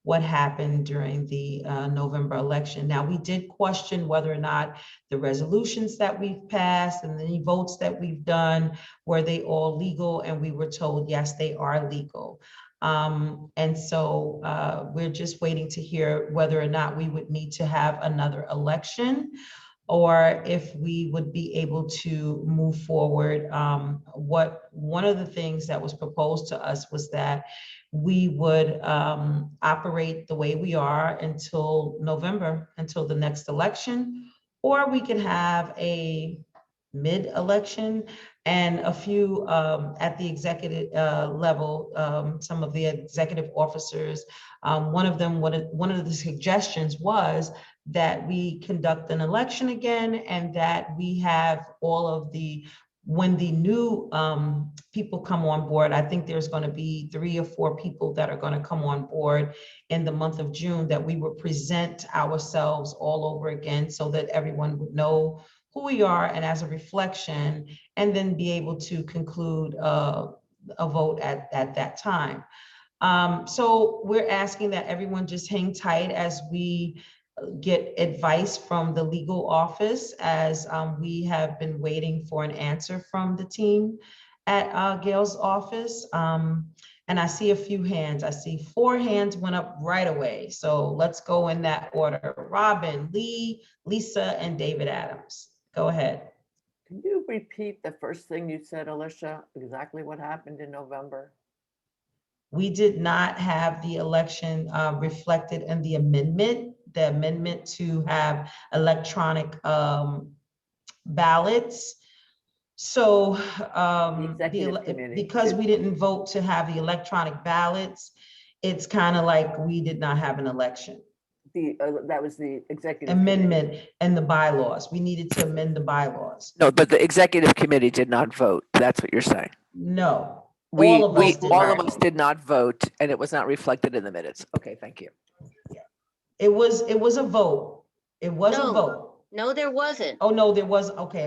what happened during the November election. Now, we did question whether or not the resolutions that we've passed and the votes that we've done, were they all legal? And we were told, yes, they are legal. And so we're just waiting to hear whether or not we would need to have another election, or if we would be able to move forward. One of the things that was proposed to us was that we would operate the way we are until November, until the next election, or we could have a mid-election and a few at the executive level, some of the executive officers. One of the suggestions was that we conduct an election again, and that we have all of when the new people come on board. I think there's going to be 3 or 4 people that are going to come on board in the month of June, that we would present ourselves all over again so that everyone would know who we are, and as a reflection, and then be able to conclude a vote at that time. So we're asking that everyone just hang tight as we get advice from the legal office, as we have been waiting for an answer from the team. at Gail's office. And I see a few hands. I see 4 hands went up right away. So let's go in that order. Robin, Lee, Lisa, and David Adams. Go ahead. Can you repeat the first thing you said, Alicia? Exactly what happened in November? We did not have the election reflected in the amendment to have electronic ballots. So because we didn't vote to have the electronic ballots, it's kind of like we did not have an election. That was the executive amendment and the bylaws. We needed to amend the bylaws. No, but the executive committee did not vote. That's what you're saying. No, all of us did not vote, and it was not reflected in the minutes. Okay, thank you. It was a vote. It was a vote. No, there wasn't. Oh, no, there was. Okay,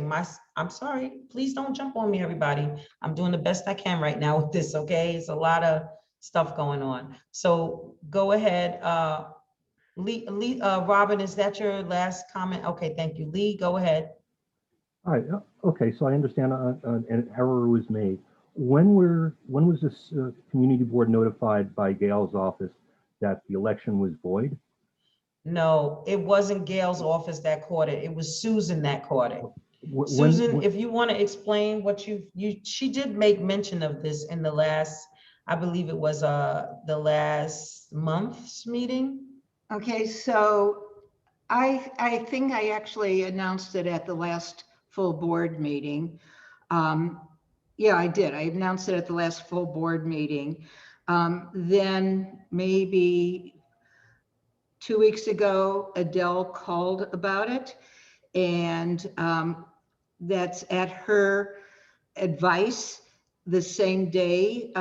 I'm sorry. Please don't jump on me, everybody. I'm doing the best I can right now with this, okay? It's a lot of stuff going on. So go ahead. Lee, Robin, is that your last comment? Okay, thank you. Lee, go ahead. All right. Okay, so I understand an error was made. When was this community board notified by Gail's office that the election was void? No, it wasn't Gail's office that caught it. It was Susan that caught it. Susan, if you want to explain what she did make mention of this in the last, I believe it was the last month's meeting. Okay, so I think I actually announced it at the last full board meeting. Yeah, I did. I announced it at the last full board meeting. Then maybe 2 weeks ago, Adele called about it, and that's at her advice. The same day,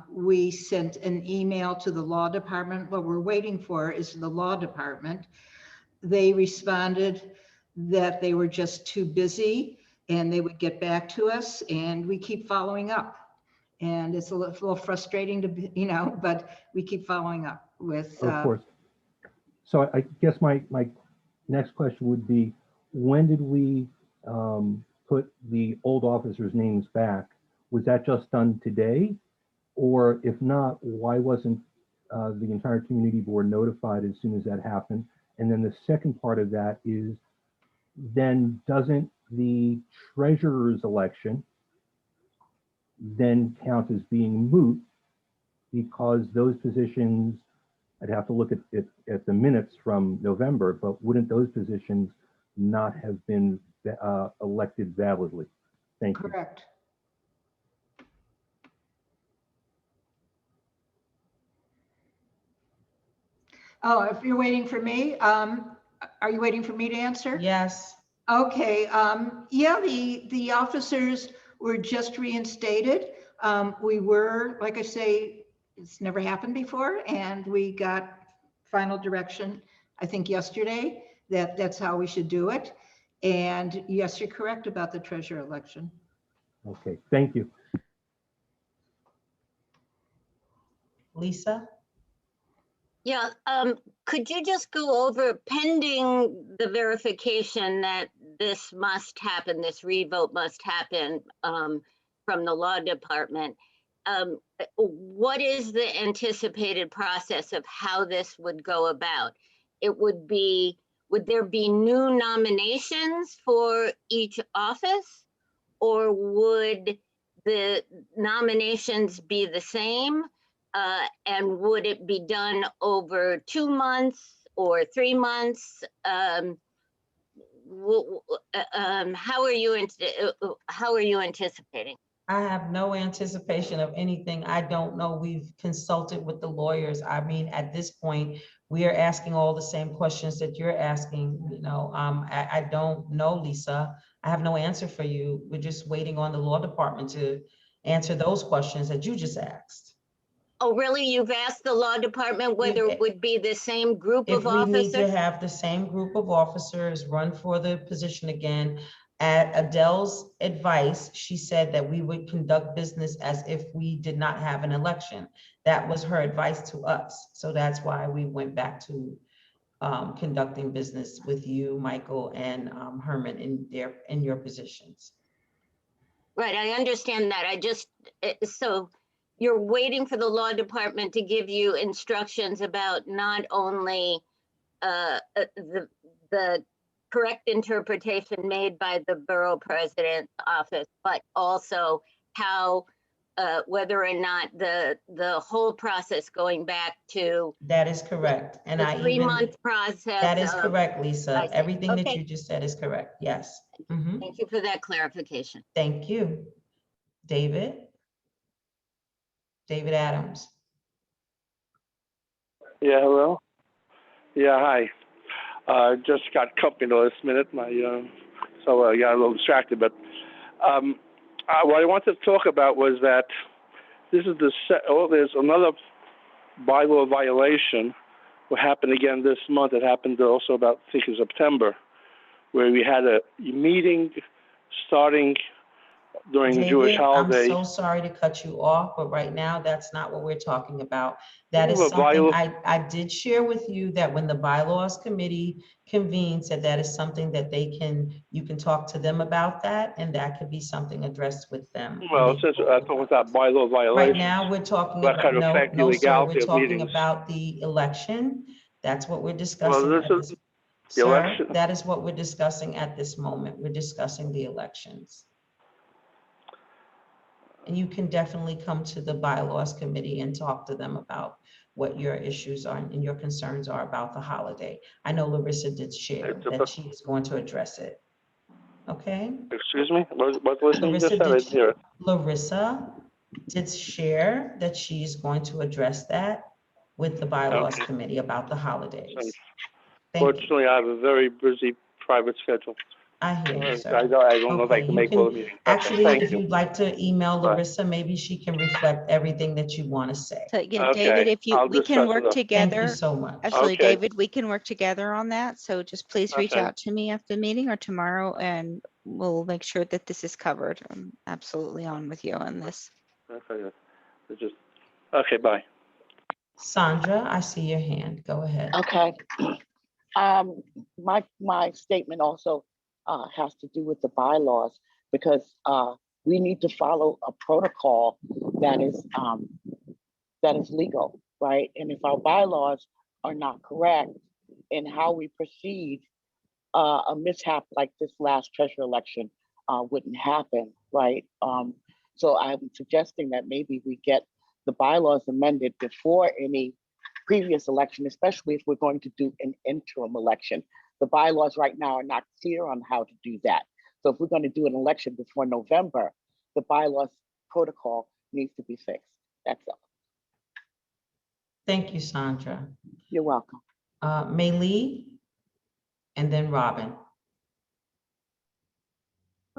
we sent an email to the law department. What we're waiting for is the law department. They responded that they were just too busy and they would get back to us, and we keep following up. And it's a little frustrating to be, but we keep following up with. Of course. So I guess my next question would be, when did we put the old officers' names back? Was that just done today? Or if not, why wasn't the entire community board notified as soon as that happened? And then the second part of that is, then doesn't the treasurer's election then count as being moot, because those positions, I'd have to look at the minutes from November, but wouldn't those positions not have been elected validly? Thank you. Correct. Oh, if you're waiting for me, are you waiting for me to answer? Yes. Okay. Yeah, the officers were just reinstated. We were, like I say, it's never happened before, and we got final direction, I think yesterday, that that's how we should do it. And yes, you're correct about the treasurer election. Okay, thank you. Lisa? Yeah, could you just go over, pending the verification that this must happen, this revote must happen from the law department, what is the anticipated process of how this would go about? It would be, would there be new nominations for each office, or would the nominations be the same? And would it be done over 2 months or 3 months? How are you anticipating? I have no anticipation of anything. I don't know. We've consulted with the lawyers. I mean, at this point, we are asking all the same questions that you're asking. I don't know, Lisa. I have no answer for you. We're just waiting on the law department to answer those questions that you just asked. Oh, really? You've asked the law department whether it would be the same group of officers? If we need to have the same group of officers run for the position again, at Adele's advice, she said that we would conduct business as if we did not have an election. That was her advice to us. So that's why we went back to conducting business with you, Michael, and Herman in your positions. Right, I understand that. So you're waiting for the law department to give you instructions about not only the correct interpretation made by the borough president's office, but also how, whether or not the whole process going back to That is correct. And the I even, 3-month process. that is of- correct, I Lisa. see. Everything that Okay. you just said is correct. Yes. Mhm. Thank you for that clarification. Thank you. David? David Adams. Yeah, hello. Yeah, hi. Just got company this minute. So I got a little distracted. But what I wanted to talk about was that this is there's another bylaw violation. What happened again this month? It happened also about, I think, in September, where we had a meeting starting during the Jewish David, holiday. I'm so sorry to cut you off, but right now that's not what we're talking about. That is Well, something I did share with you, that when the bylaws committee convenes, that is something that you can talk to them about that, and that could be something addressed with them. Well, since I thought about bylaw violation. Right now, we're talking that about, kind of affect the no, sir, legality we're of talking meetings. about the election. That's what we're Well, discussing. this at is this- the Sir, election. that is what we're discussing at this moment. We're discussing the elections. And you can definitely come to the bylaws committee and talk to them about what your issues are and your concerns are about the holiday. I know Larissa did share that she is going to address it. Okay? Excuse me? What listening you just Larissa said? I didn't hear it. Larissa did share that she's going to address that with the bylaws Okay. committee about the holidays. Thank you. Fortunately, I have a very busy private schedule. I hear you, sir. I don't know if I Okay, can you make all the meetings. Okay, actually, thank if you. you'd like to email Bye. Larissa, maybe she can reflect everything that you want to say. So yeah, Okay, David, if I'll we can discuss work it up. together. Thank you so much. Absolutely, Okay. David, we can work together on that. So just please reach Okay. out to me after the meeting or tomorrow, and we'll make sure that this is covered. I'm absolutely on with you on this. Okay, okay, bye. Sandra, I see your hand. Go ahead. Okay. My statement also has to do with the bylaws, because we need to follow a protocol that is legal, right? And if our bylaws are not correct in how we proceed, a mishap like this last treasurer election wouldn't happen, right? So I'm suggesting that maybe we get the bylaws amended before any previous election, especially if we're going to do an interim election. The bylaws right now are not clear on how to do that. So if we're going to do an election before November, the bylaws protocol needs to be fixed. That's all. Thank you, Sandra. You're welcome. Mei Lee, and then Robin.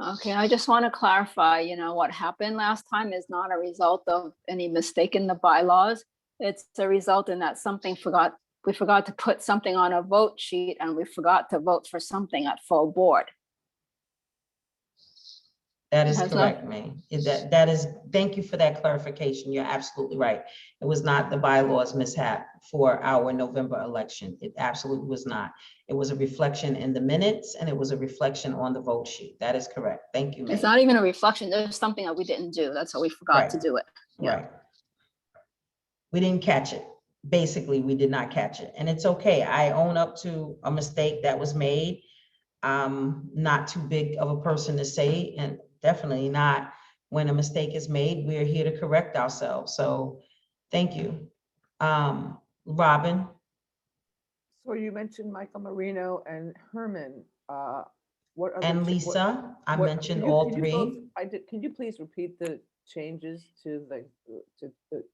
Okay, I just want to clarify, what happened last time is not a result of any mistake in the bylaws. It's a result in that we forgot to put something on a vote sheet, and we forgot to vote for something at full board. That is Has correct, May. That is, thank you for that clarification. You're absolutely right. It was not the bylaws mishap for our November election. It absolutely was not. It was a reflection in the minutes, and it was a reflection on the vote sheet. That is correct. Thank you, May. It's not even a reflection. There's something that we didn't do. That's how we forgot to do it. Yeah. Right. We didn't catch it. Basically, we did not catch it. And it's okay. I own up to a mistake that was made. Not too big of a person to say, and definitely not when a mistake is made. We're here to correct ourselves. So thank you. Robin. So you mentioned Michael Marino and Herman. What are And Lisa, I mentioned all three. Can you please repeat the changes to the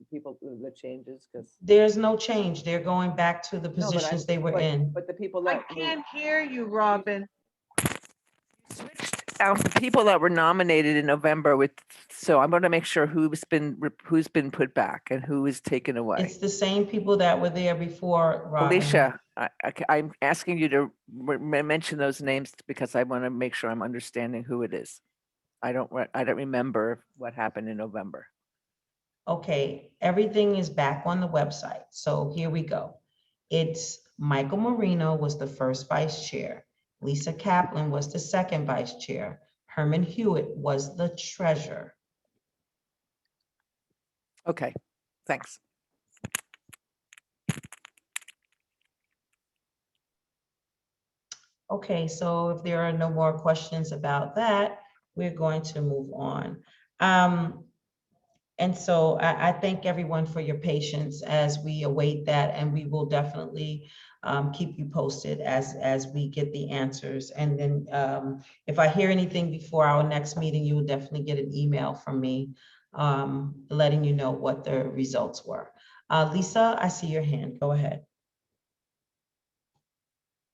people, the changes? Because There's no change. They're going back to the positions they were in. But the people I that can't hear you, Robin. The people that were nominated in November so I'm going to make sure who's been put back and who is taken away. It's the same people that were there before, Robin. Alicia, I'm asking you to mention those names because I want to make sure I'm understanding who it is. I don't remember what happened in November. Okay, everything is back on the website. So here we go. It's Michael Marino was the first vice chair. Lisa Kaplan was the second vice chair. Herman Hewitt was the treasurer. Okay, thanks. Okay, so if there are no more questions about that, we're going to move on. And so I thank everyone for your patience as we await that, and we will definitely keep you posted as we get the answers. And then if I hear anything before our next meeting, you will definitely get an email from me letting you know what the results were. Lisa, I see your hand. Go ahead.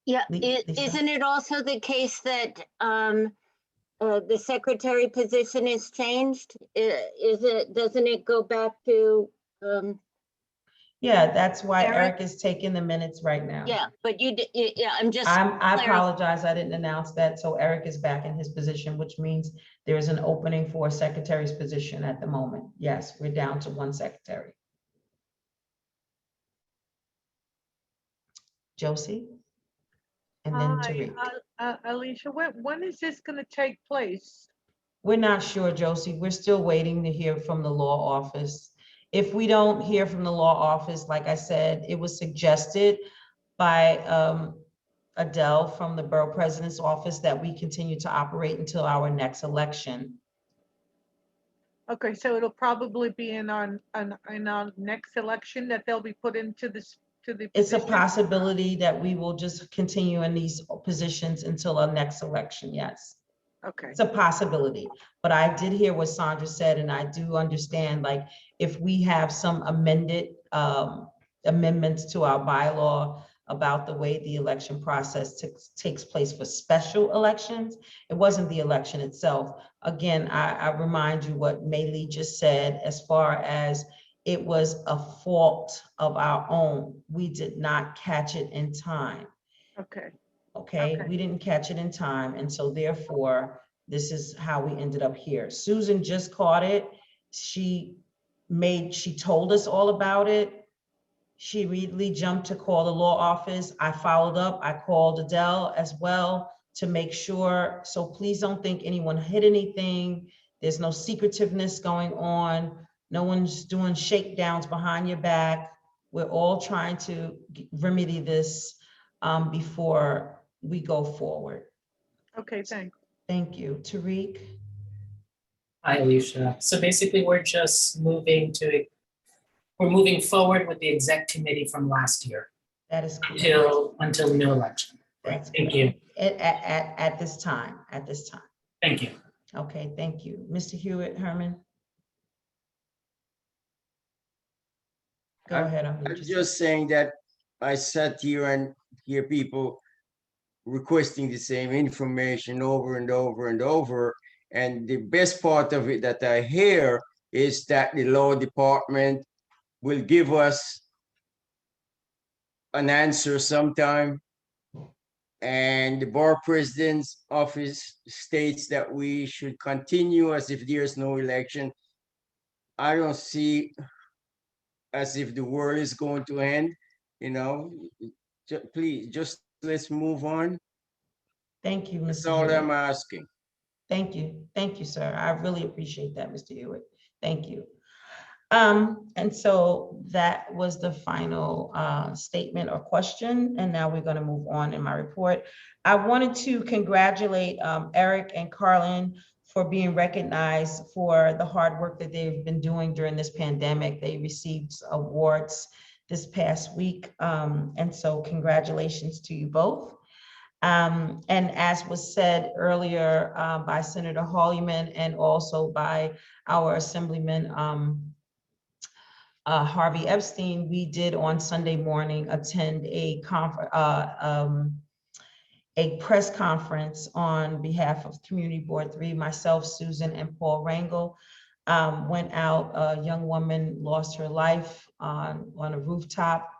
Yeah, Lisa? isn't it also the case that the secretary position is changed? Doesn't it go back to? Yeah, that's why Eric? Eric is taking the minutes right now. Yeah, but yeah, I apologize, I didn't announce that. So Eric is back in his position, which means there is an opening for a secretary's position at the moment. Yes, we're down to one secretary. Josie? And then Tariq. Alicia, when is this going to take place? We're not sure, Josie. We're still waiting to hear from the law office. If we don't hear from the law office, like I said, it was suggested by Adele from the borough president's office that we continue to operate until our next election. Okay, so it'll probably be in our next election that they'll be put into this, to the It's a position? possibility that we will just continue in these positions until our next election, yes. Okay. It's a possibility, but I did hear what Sandra said, and I do understand, like, if we have some amendments to our bylaw about the way the election process takes place for special elections, it wasn't the election itself. Again, I remind you what Maylee just said, as far as it was a fault of our own. We did not catch it in time. Okay. Okay, we didn't catch it in time, and so therefore, this is how we ended up here. Susan just caught it. She told us all about it. She immediately jumped to call the law office. I followed up. I called Adele as well to make sure. So please don't think anyone hid anything. There's no secretiveness going on. No one's doing shakedowns behind your back. We're all trying to remedy this before we go forward. Okay, thanks. Thank you. Tariq? Hi, Alicia. So basically, we're moving forward with the exec committee from last year. That is correct. Until the new election. That's Thank you. At this time. Thank you. Okay, thank you. Mr. Hewitt, Herman? Go ahead. I'm just saying that I sat here and hear people requesting the same information over and over and over. And the best part of it that I hear is that the law department will give us an answer sometime. And the borough president's office states that we should continue as if there's no election. I don't see as if the world is going to end, please, just let's move on. Thank you, Mr. That's all Hewitt. I'm asking. Thank you, sir. I really appreciate that, Mr. Hewitt. Thank you. And so that was the final statement or question. And now we're going to move on in my report. I wanted to congratulate Eric and Carlin for being recognized for the hard work that they've been doing during this pandemic. They received awards this past week. And so congratulations to you both. And as was said earlier by Senator Holliman and also by our Assemblyman Harvey Epstein, we did on Sunday morning attend a press conference on behalf of Community Board 3. Myself, Susan, and Paul Rangel went out. A young woman lost her life on a rooftop.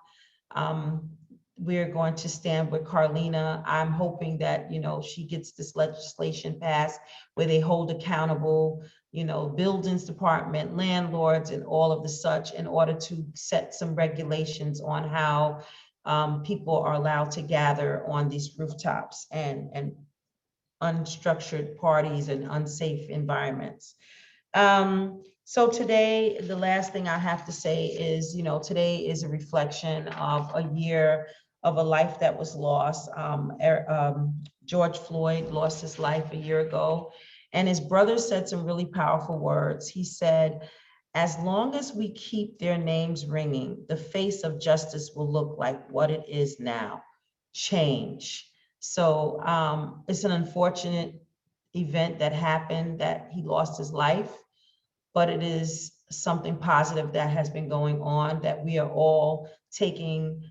We're going to stand with Carlina. I'm hoping that, she gets this legislation passed where they hold accountable, buildings department, landlords, and all of the such, in order to set some regulations on how people are allowed to gather on these rooftops and unstructured parties and unsafe environments. So today, the last thing I have to say is, today is a reflection of a year of a life that was lost. George Floyd lost his life a year ago, and his brother said some really powerful words. He said, as long as we keep their names ringing, the face of justice will look like what it is now, change. So it's an unfortunate event that happened, that he lost his life, but it is something positive that has been going on, that we are all taking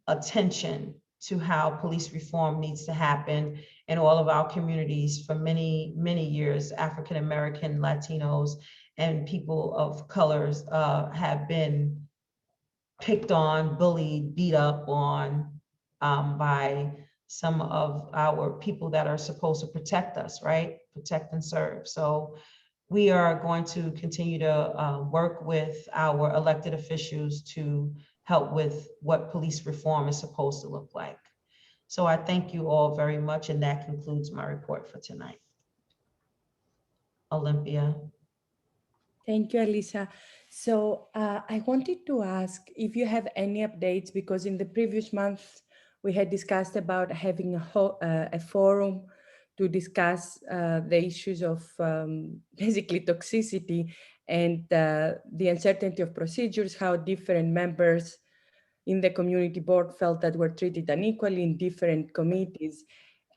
attention to how police reform needs to happen in all of our communities for many, many years. African American, Latinos, and people of colors have been picked on, bullied, beat up on by some of our people that are supposed to protect us, right? Protect and serve. So we are going to continue to work with our elected officials to help with what police reform is supposed to look like. So I thank you all very much, and that concludes my report for tonight. Olympia. Thank you, Alisa. So I wanted to ask if you have any updates, because in the previous month, we had discussed about having a forum to discuss the issues of basically toxicity and the uncertainty of procedures, how different members in the community board felt that were treated unequally in different committees.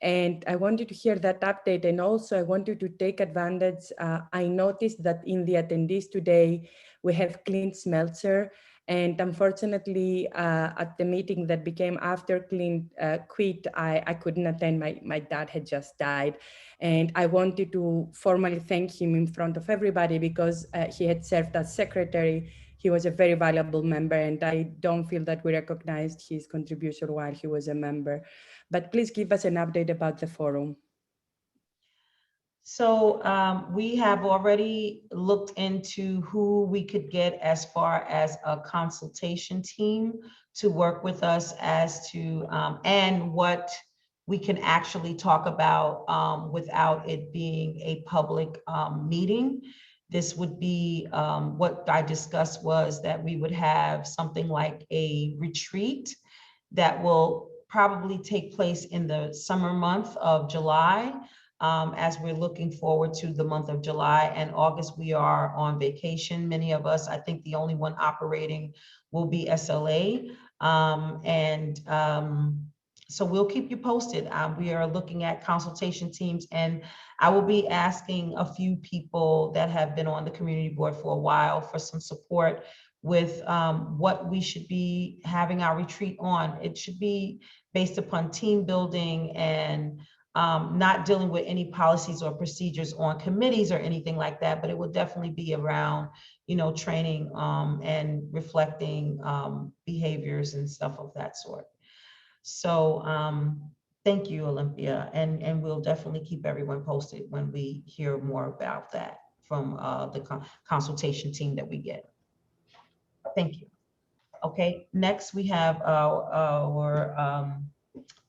And I wanted to hear that update. And also I wanted to take advantage. I noticed that in the attendees today, we have Clint Smeltzer. And unfortunately, at the meeting that became after Clint quit, I couldn't attend. My dad had just died. And I wanted to formally thank him in front of everybody, because he had served as secretary. He was a very valuable member, and I don't feel that we recognized his contribution while he was a member. But please give us an update about the forum. So we have already looked into who we could get as far as a consultation team to work with us as to, and what we can actually talk about without it being a public meeting. This would be, what I discussed was that we would have something like a retreat that will probably take place in the summer month of July. As we're looking forward to the month of July and August, we are on vacation. Many of us, I think the only one operating will be SLA. So we'll keep you posted. We are looking at consultation teams, and I will be asking a few people that have been on the community board for a while for some support with what we should be having our retreat on. It should be based upon team building and not dealing with any policies or procedures on committees or anything like that, but it will definitely be around, training and reflecting behaviors and stuff of that sort. So thank you, Olympia, and we'll definitely keep everyone posted when we hear more about that from the consultation team that we get. Thank you. Okay, next we have our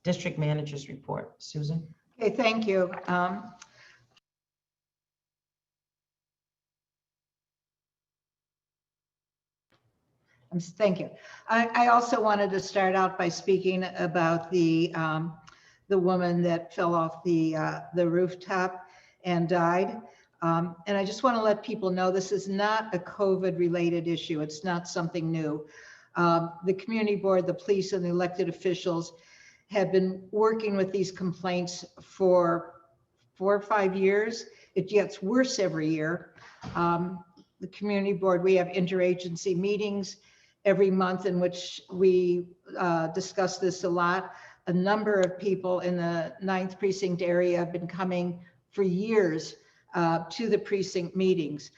district manager's report. Susan. Okay, thank you. Thank you. I also wanted to start out by speaking about the woman that fell off the rooftop and died. And I just want to let people know this is not a COVID-related issue. It's not something new. The community board, the police, and the elected officials have been working with these complaints for 4 or 5 years. It gets worse every year. The community board, we have interagency meetings every month in which we discuss this a lot. A number of people in the 9th precinct area have been coming for years to the precinct meetings.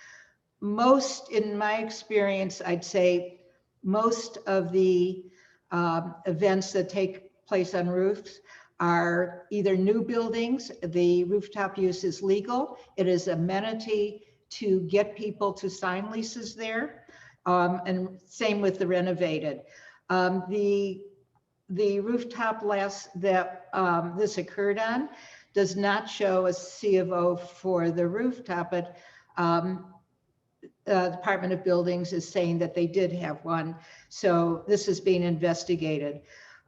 Most, in my experience, I'd say most of the events that take place on roofs are either new buildings. The rooftop use is legal. It is amenity to get people to sign leases there. And same with the renovated. The rooftop that this occurred on does not show a C of O for the rooftop, but Department of Buildings is saying that they did have one. So this is being investigated.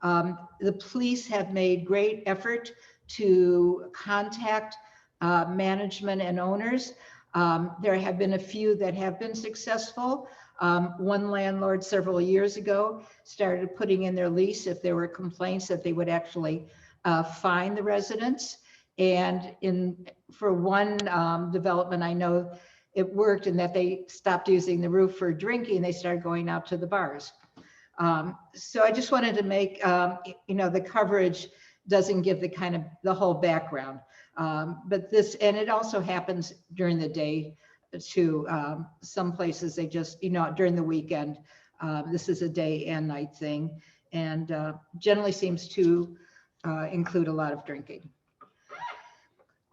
The police have made great effort to contact management and owners. There have been a few that have been successful. One landlord several years ago started putting in their lease if there were complaints that they would actually fine the residents. And for one development, I know it worked in that they stopped using the roof for drinking. They started going out to the bars. So I just wanted to make, the coverage doesn't give the whole background. But this, and it also happens during the day too. Some places they just, during the weekend, this is a day and night thing, and generally seems to include a lot of drinking.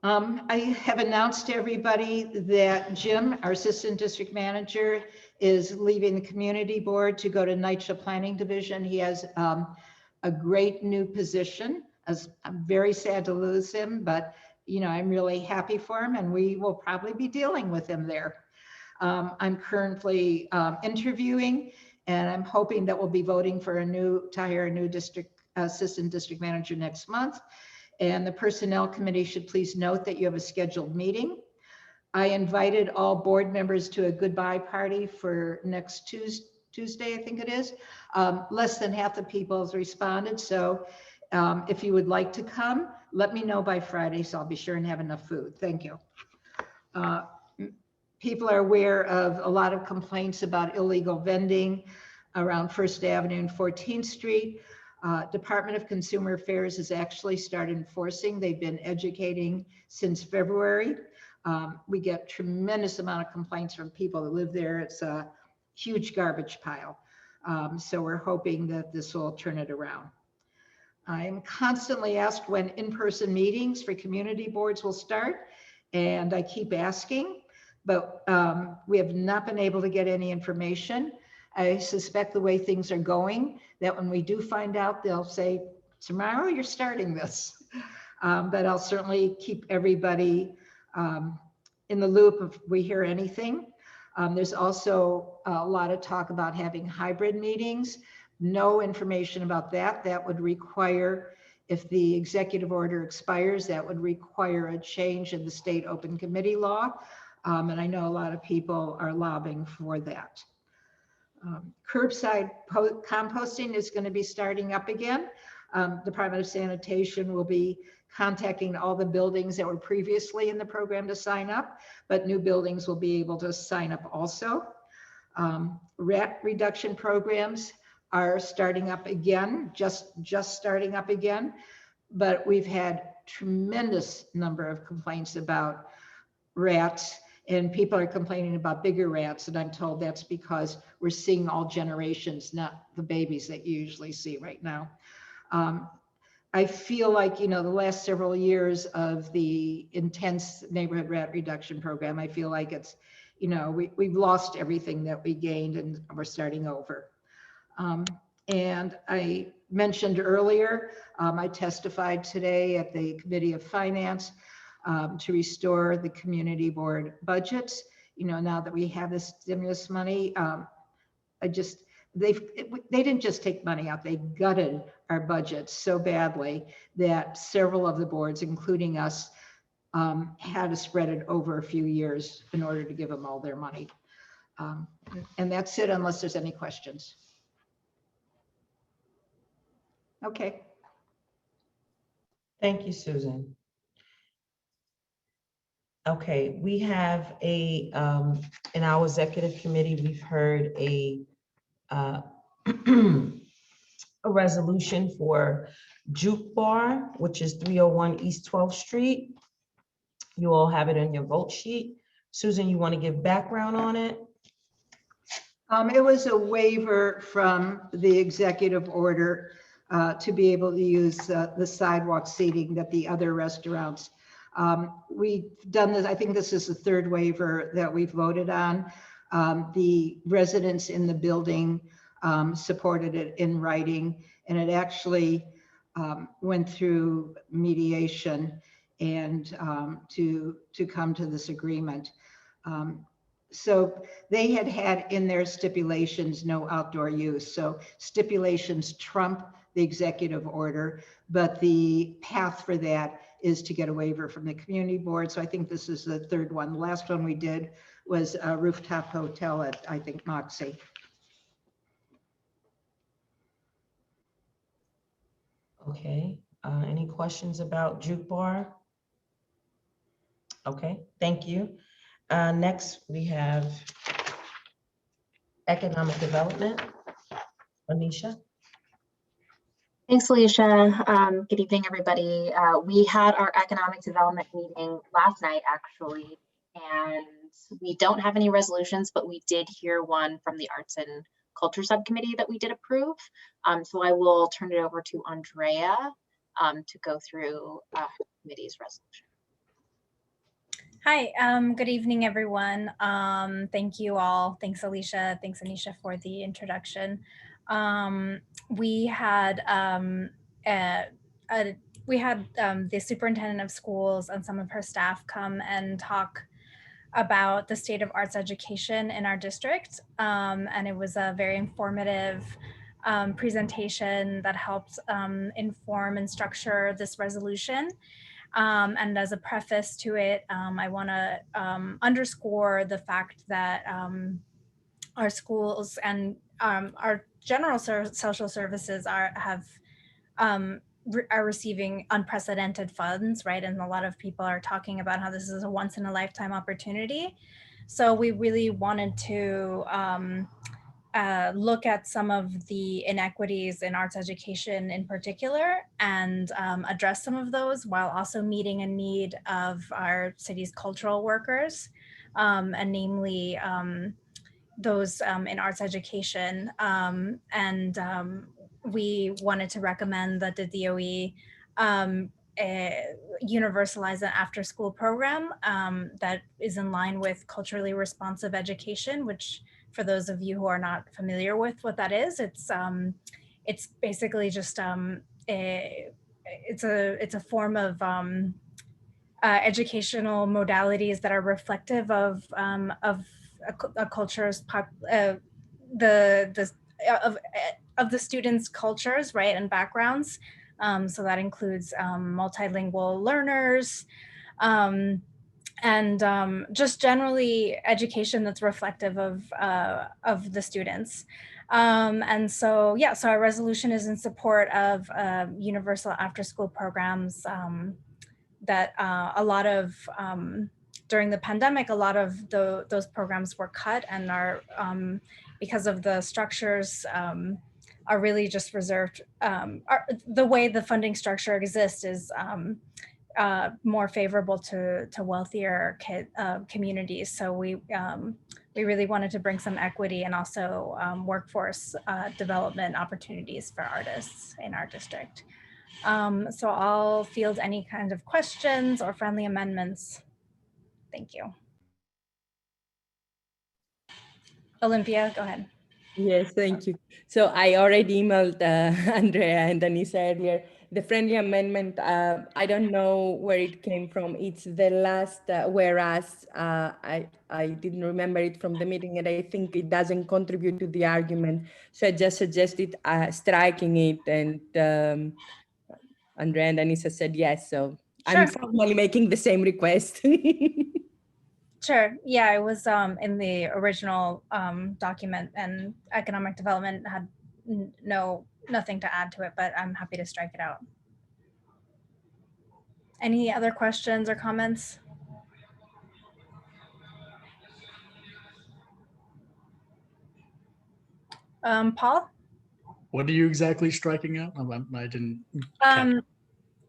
I have announced to everybody that Jim, our assistant district manager, is leaving the community board to go to NYCHA Planning Division. He has a great new position. I'm very sad to lose him, but I'm really happy for him, and we will probably be dealing with him there. I'm currently interviewing, and I'm hoping that we'll be voting for to hire a new assistant district manager next month. And the Personnel Committee should please note that you have a scheduled meeting. I invited all board members to a goodbye party for next Tuesday, I think it is. Less than half the people has responded. So if you would like to come, let me know by Friday, so I'll be sure and have enough food. Thank you. People are aware of a lot of complaints about illegal vending around First Avenue and 14th Street. Department of Consumer Affairs has actually started enforcing. They've been educating since February. We get tremendous amount of complaints from people that live there. It's a huge garbage pile. So we're hoping that this will turn it around. I am constantly asked when in-person meetings for community boards will start, and I keep asking, but we have not been able to get any information. I suspect the way things are going, that when we do find out, they'll say, tomorrow you're starting this. But I'll certainly keep everybody in the loop if we hear anything. There's also a lot of talk about having hybrid meetings. No information about that. That would require, if the executive order expires, that would require a change in the state open committee law. And I know a lot of people are lobbying for that. Curbside composting is going to be starting up again. Department of Sanitation will be contacting all the buildings that were previously in the program to sign up, but new buildings will be able to sign up also. Rat reduction programs are starting up again, just starting up again, but we've had tremendous number of complaints about rats, and people are complaining about bigger rats, and I'm told that's because we're seeing all generations, not the babies that you usually see right now. I feel like, the last several years of the intense neighborhood rat reduction program, I feel like it's, we've lost everything that we gained and we're starting over. And I mentioned earlier, I testified today at the Committee of Finance to restore the community board budgets. Now that we have this stimulus money, they didn't just take money out, they gutted our budgets so badly that several of the boards, including us, had to spread it over a few years in order to give them all their money. And that's it, unless there's any questions. Okay. Thank you, Susan. Okay, we have in our executive committee, we've heard a resolution for Juke Bar, which is 301 East 12th Street. You all have it in your vote sheet. Susan, you want to give background on it? It was a waiver from the executive order to be able to use the sidewalk seating that the other restaurants. We've done this, I think this is the third waiver that we've voted on. The residents in the building supported it in writing, and it actually went through mediation. and to come to this agreement. So they had in their stipulations no outdoor use. So stipulations trump the executive order, but the path for that is to get a waiver from the community board. So I think this is the third one. The last one we did was a rooftop hotel at, I think, Moxie. Okay, any questions about Juke Bar? Okay, thank you. Next, we have economic development. Anisha? Thanks, Alicia. Good evening, everybody. We had our economic development meeting last night, actually, and we don't have any resolutions, but we did hear one from the Arts and Culture Subcommittee that we did approve. So I will turn it over to Andrea to go through the committee's resolution. Hi, good evening, everyone. Thank you all. Thanks, Alicia. Thanks, Anisha, for the introduction. We had the superintendent of schools and some of her staff come and talk about the state of arts education in our district. And it was a very informative presentation that helped inform and structure this resolution. And as a preface to it, I want to underscore the fact that our schools and our general social services are receiving unprecedented funds, right? And a lot of people are talking about how this is a once in a lifetime opportunity. So we really wanted to look at some of the inequities in arts education in particular and address some of those while also meeting a need of our city's cultural workers, and namely those in arts education. We wanted to recommend that the DOE universalize an after-school program that is in line with culturally responsive education, which for those of you who are not familiar with what that is, it's basically just it's a form of educational modalities that are reflective of a culture's of the students' cultures, right, and backgrounds. So that includes multilingual learners, and just generally education that's reflective of the students. And so, yeah, so our resolution is in support of universal after-school programs that a lot of, during the pandemic, a lot of those programs were cut and are, because of the structures, are really just reserved, the way the funding structure exists is more favorable to wealthier communities. So we really wanted to bring some equity and also workforce development opportunities for artists in our district. So I'll field any kind of questions or friendly amendments. Thank you. Olympia, go ahead. Yes, thank you. So I already emailed Andrea and Anissa earlier. The friendly amendment, I don't know where it came from. It's the last whereas I didn't remember it from the meeting, and I think it doesn't contribute to the argument. So I just suggested striking it, and Andrea and Anissa said yes. So Sure. I'm formally making the same request. Sure. Yeah, it was in the original document, and economic development had nothing to add to it, but I'm happy to strike it out. Any other questions or comments? Paul? What are you exactly striking out? I didn't.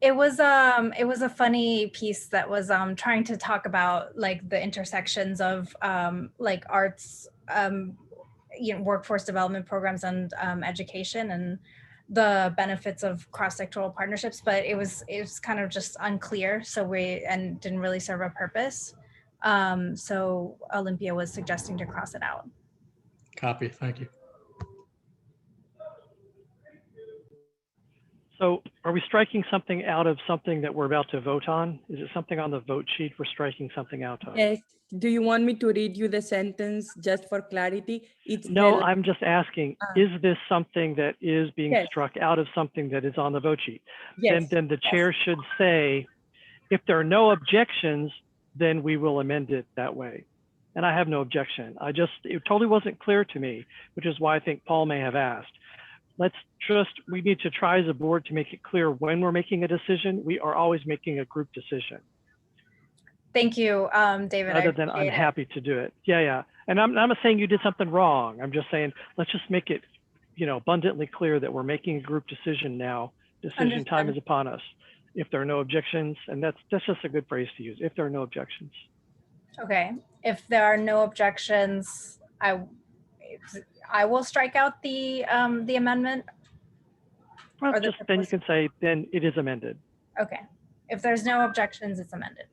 It was a funny piece that was trying to talk about like the intersections of like arts, workforce development programs and education and the benefits of cross-sectoral partnerships, but it was kind of just unclear. So and didn't really serve a purpose. So Olympia was suggesting to cross it out. Copy, thank you. So are we striking something out of something that we're about to vote on? Is it something on the vote sheet we're striking something out of? Yes. Do you want me to read you the sentence just for clarity? It's No, the, I'm just asking, is this something that is being Yes. struck out of something that is on the vote sheet? Yes. Then the chair should say, if there are no objections, then we will amend it that way. And I have no objection. It totally wasn't clear to me, which is why I think Paul may have asked. We need to try as a board to make it clear when we're making a decision. We are always making a group decision. Thank you, David. I Other than I'm appreciate it. happy to do it. Yeah. And I'm not saying you did something wrong. I'm just saying, let's just make it, abundantly clear that we're making a group decision now. Decision time is upon us. If there are no objections, and that's just a good phrase to use. If there are no objections. Okay, if there are no objections, I will strike out the amendment. Well, then you can say, then it is amended. Okay, if there's no objections, it's amended.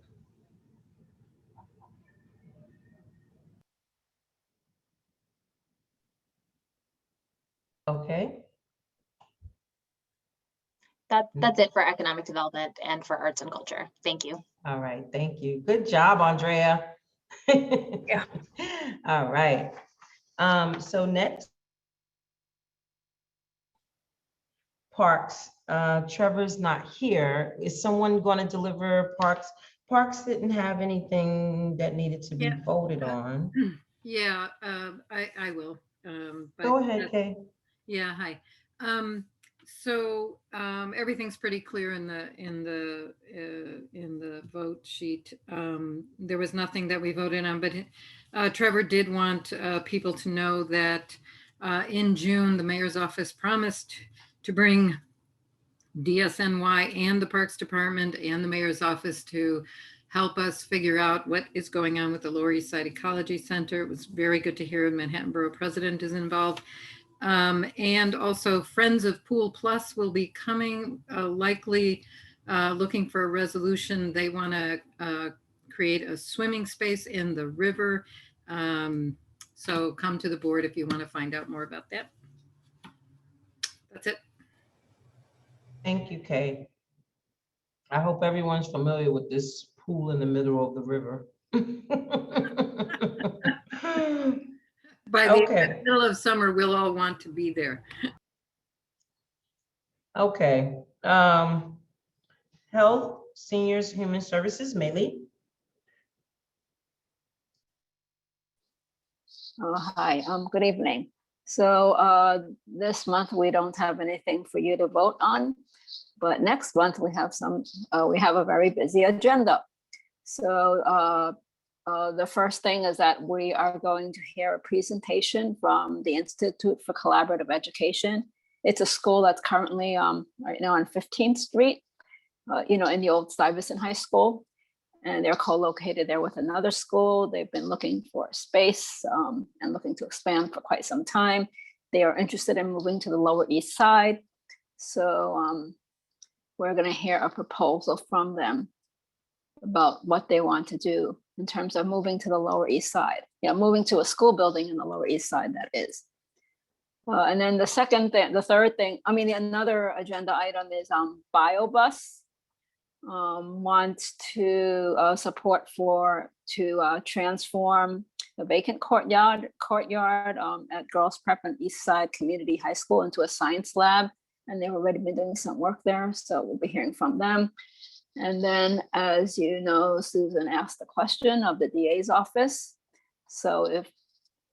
Okay. That's it for economic development and for arts and culture. Thank you. All right, thank you. Good job, Andrea. Yeah. All right. So next, Parks. Trevor's not here. Is someone going to deliver Parks? Parks didn't have anything that needed to be voted on. Yeah, I will. Go ahead, Kay. Yeah, hi. So everything's pretty clear in the vote sheet. There was nothing that we voted on, but Trevor did want people to know that in June, the mayor's office promised to bring DSNY and the Parks Department and the mayor's office to help us figure out what is going on with the Lower East Side Ecology Center. It was very good to hear Manhattan Borough President is involved. And also Friends of Pool Plus will be coming, likely looking for a resolution. They want to create a swimming space in the river. So come to the board if you want to find out more about that. That's it. Thank you, Kay. I hope everyone's familiar with this pool in the middle of the river. By the middle of summer, we'll all want to be there. Okay. Health, Seniors, Human Services, Maylee. Hi, good evening. So this month we don't have anything for you to vote on, but next month we have we have a very busy agenda. So the first thing is that we are going to hear a presentation from the Institute for Collaborative Education. It's a school that's currently right now on 15th Street, in the old Stuyvesant High School. And they're co-located there with another school. They've been looking for a space and looking to expand for quite some time. They are interested in moving to the Lower East Side. So we're gonna hear a proposal from them about what they want to do in terms of moving to the Lower East Side. Moving to a school building in the Lower East Side, that is. And then the third thing, another agenda item is BioBus. Wants to support to transform the vacant courtyard at Girls Prep and East Side Community High School into a science lab. And they've already been doing some work there, so we'll be hearing from them. And then, as you know, Susan asked the question of the DA's office. So if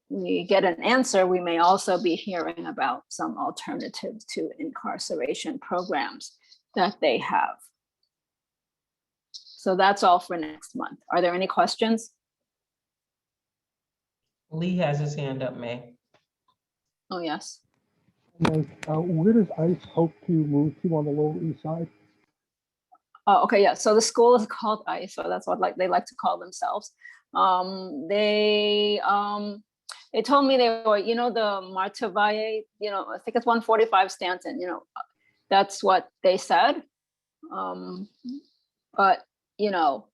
we get an answer, we may also be hearing about some alternatives to incarceration programs that they have. So that's all for next month. Are there any questions? Lee has his hand up, May. Oh, yes. Where does ICE hope to move to on the Lower East Side? Oh, okay, yeah. So the school is called ICE, so that's what they like to call themselves. They told me they were, the Marta Valle, I think it's 145 Stanton, that's what they said. But so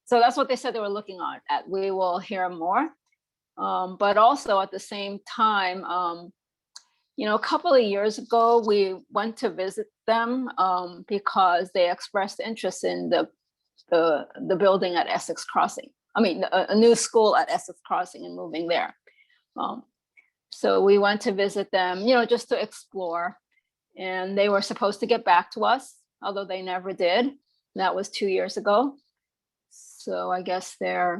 that's what they said they were looking at. We will hear more. But also at the same time, you know, a couple of years ago, we went to visit them because they expressed interest in the building at Essex Crossing. I mean, a new school at Essex Crossing and moving there. So we went to visit them, you know, just to explore. And they were supposed to get back to us, although they never did. That was 2 years ago. So I guess they're,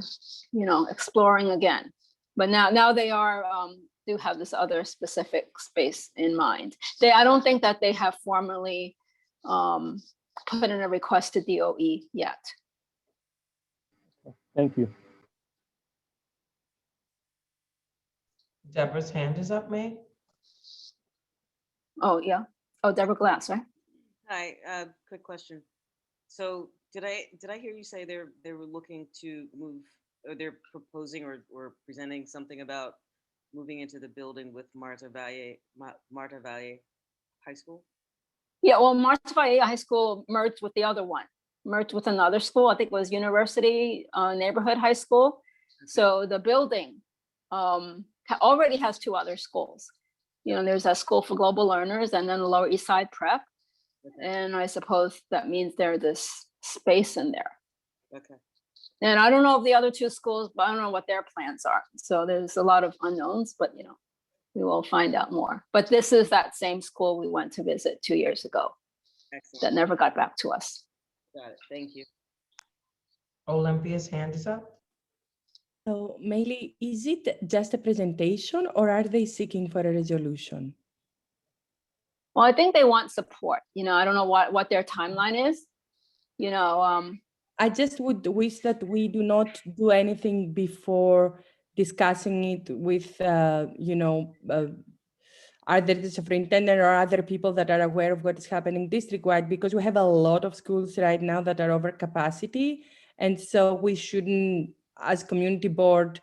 you know, exploring again. But now they are do have this other specific space in mind. I don't think that they have formally put in a request to DOE yet. Thank you. Deborah's hand is up, May. Oh, yeah. Oh, Deborah Glass, right? Hi, quick question. So did I hear you say they were looking to move, or they're proposing or presenting something about moving into the building with Marta Valle High School? Yeah, well, Marta Valle High School merged with the other one, merged with another school. I think it was University Neighborhood High School. Okay. So the building already has 2 other schools. You know, there's a school for global learners and then the Lower East Side Prep. Okay. And I suppose that means there's this space in there. Okay. And I don't know if the other 2 schools, but I don't know what their plans are. So there's a lot of unknowns, but you know, we will find out more. But this is that same school we went to visit 2 years ago. Excellent. That never got back to us. Got it. Thank you. Olympia's hand is up. So Meili, is it just a presentation or are they seeking for a resolution? Well, I think they want support. You know, I don't know what their timeline is. You know, I just would wish that we do not do anything before discussing it with, you know, either the superintendent or other people that are aware of what is happening district-wide, because we have a lot of schools right now that are over capacity. And so we shouldn't, as community board,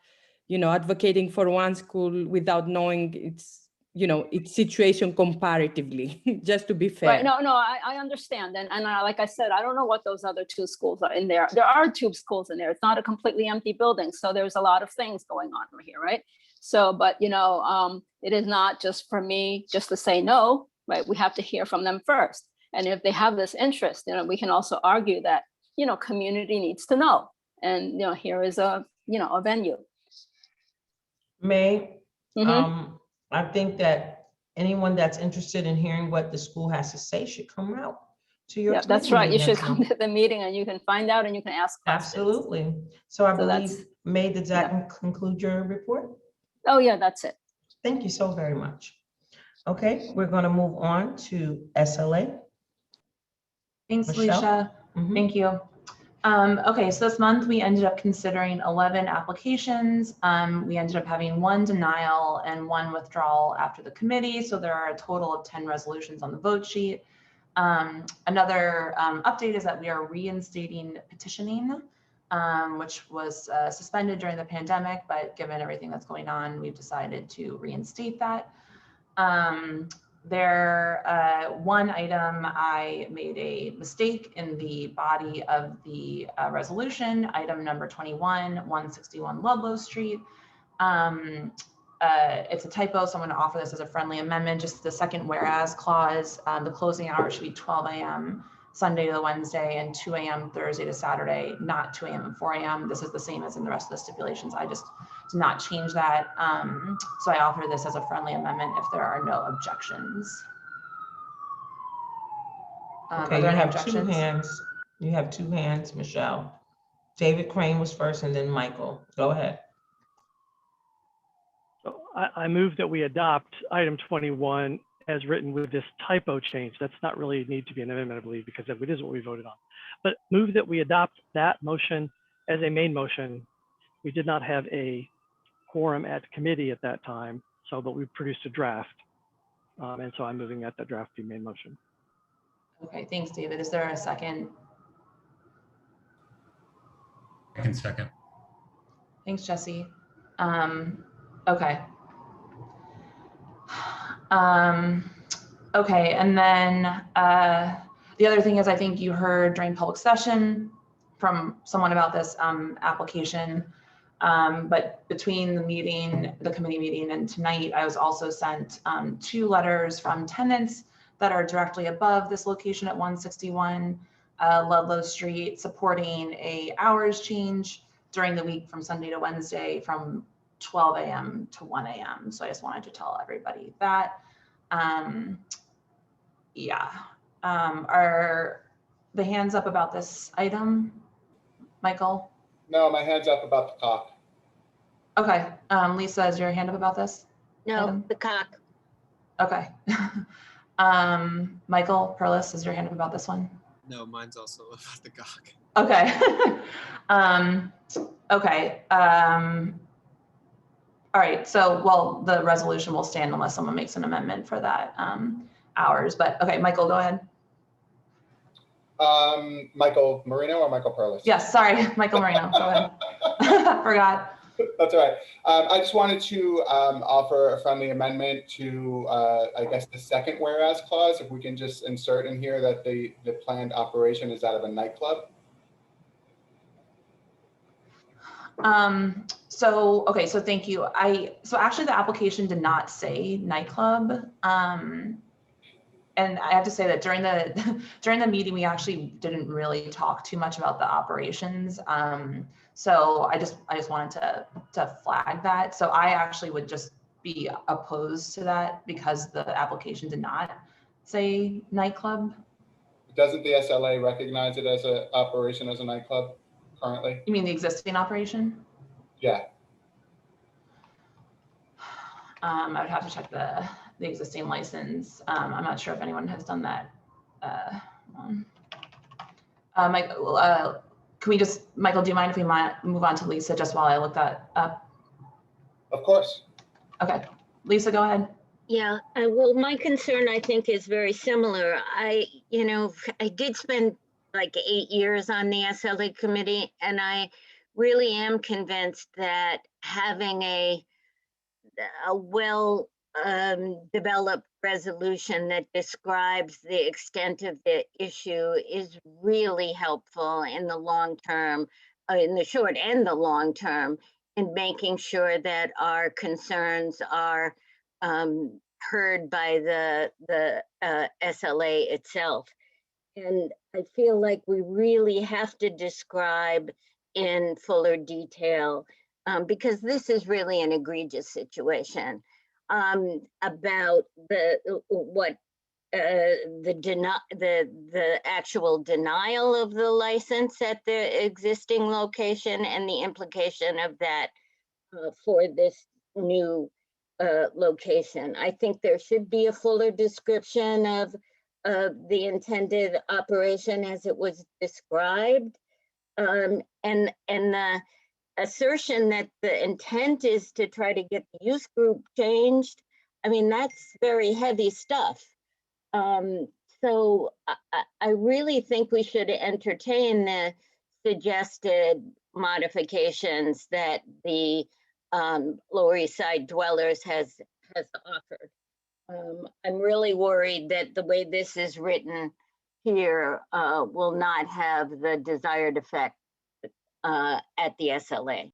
you know, advocating for one school without knowing its, you know, its situation comparatively, just to be fair. Right, no, I understand. And like I said, I don't know what those other 2 schools are in there. There are 2 schools in there. It's not a completely empty building. So there's a lot of things going on over here, right? So, but, you know, it is not just for me just to say no, right? We have to hear from them first. And if they have this interest, you know, we can also argue that, you know, community needs to know. And, you know, here is a, you know, a venue. May, I think that anyone that's interested in hearing what the school has to say should come out to your. Yeah, that's right. You should come to the meeting and you can find out and you can ask questions. Absolutely. So I believe, May, did that conclude your report? Oh, yeah, that's it. Thank you so very much. Okay, we're going to move on to SLA. Thanks, Michelle? Alicia. Thank you. Okay, so this month we ended up considering 11 applications. We ended up having 1 denial and 1 withdrawal after the committee. So there are a total of 10 resolutions on the vote sheet. Another update is that we are reinstating petitioning, which was suspended during the pandemic, but given everything that's going on, we've decided to reinstate that. One item, I made a mistake in the body of the resolution, item number 21, 161 Ludlow Street. It's a typo, so I'm going to offer this as a friendly amendment, just the second whereas clause. The closing hours should be 12 a.m. Sunday to Wednesday and 2 a.m. Thursday to Saturday, not 2 a.m. and 4 a.m. This is the same as in the rest of the stipulations. I just did not change that. So I offer this as a friendly amendment if there are no objections. Okay, you have 2 hands. You have 2 hands, Michelle. David Crane was first and then Michael. Go ahead. So I move that we adopt item 21 as written with this typo change. That's not really need to be an amendment, I believe, because it is what we voted on. But move that we adopt that motion as a main motion. We did not have a quorum at committee at that time, but we produced a draft. And so I'm moving that the draft be main motion. Okay, thanks, David. Is there a second? I can second. Thanks, Jesse. Okay. Okay, and then the other thing is, I think you heard during public session from someone about this application. But between the meeting, the committee meeting and tonight, I was also sent 2 letters from tenants that are directly above this location at 161 Ludlow Street, supporting a hours change during the week from Sunday to Wednesday from 12 a.m. to 1 a.m. So I just wanted to tell everybody that. Yeah. Are the hands up about this item, Michael? No, my hand's up about the cock. Okay. Lisa, is your hand up about this? No, item? the cock. Okay. Michael Perlis, is your hand up about this one? No, mine's also about the cock. Okay. Okay. All right. So, well, the resolution will stand unless someone makes an amendment for that hours. But okay, Michael, go ahead. Michael Marino or Michael Perlis? Yes, sorry, Michael Marino. Go ahead. Forgot. That's all right. I just wanted to offer a friendly amendment to, I guess, the second whereas clause. If we can just insert in here that the planned operation is that of a nightclub. Okay, so thank you. So actually the application did not say nightclub. And I have to say that during the meeting, we actually didn't really talk too much about the operations. So I just wanted to flag that. So I actually would just be opposed to that because the application did not say nightclub. Doesn't the SLA recognize it as an operation as a nightclub currently? You mean the existing operation? Yeah. I would have to check the existing license. I'm not sure if anyone has done that. Mike, can we just, Michael, do you mind if we might move on to Lisa just while I look that up? Of course. Okay, Lisa, go ahead. Yeah, well, my concern, I think, is very similar. I did spend like 8 years on the SLA committee, and I really am convinced that having a well developed resolution that describes the extent of the issue is really helpful in the long term, in the short and the long term, in making sure that our concerns are heard by the SLA itself. And I feel like we really have to describe in fuller detail because this is really an egregious situation about the actual denial of the license at the existing location and the implication of that for this new location. I think there should be a fuller description of the intended operation as it was described, and the assertion that the intent is to try to get the use group changed. I mean, that's very heavy stuff. So I really think we should entertain the suggested modifications that the Lower East Side Dwellers has offered. I'm really worried that the way this is written here will not have the desired effect at the SLA.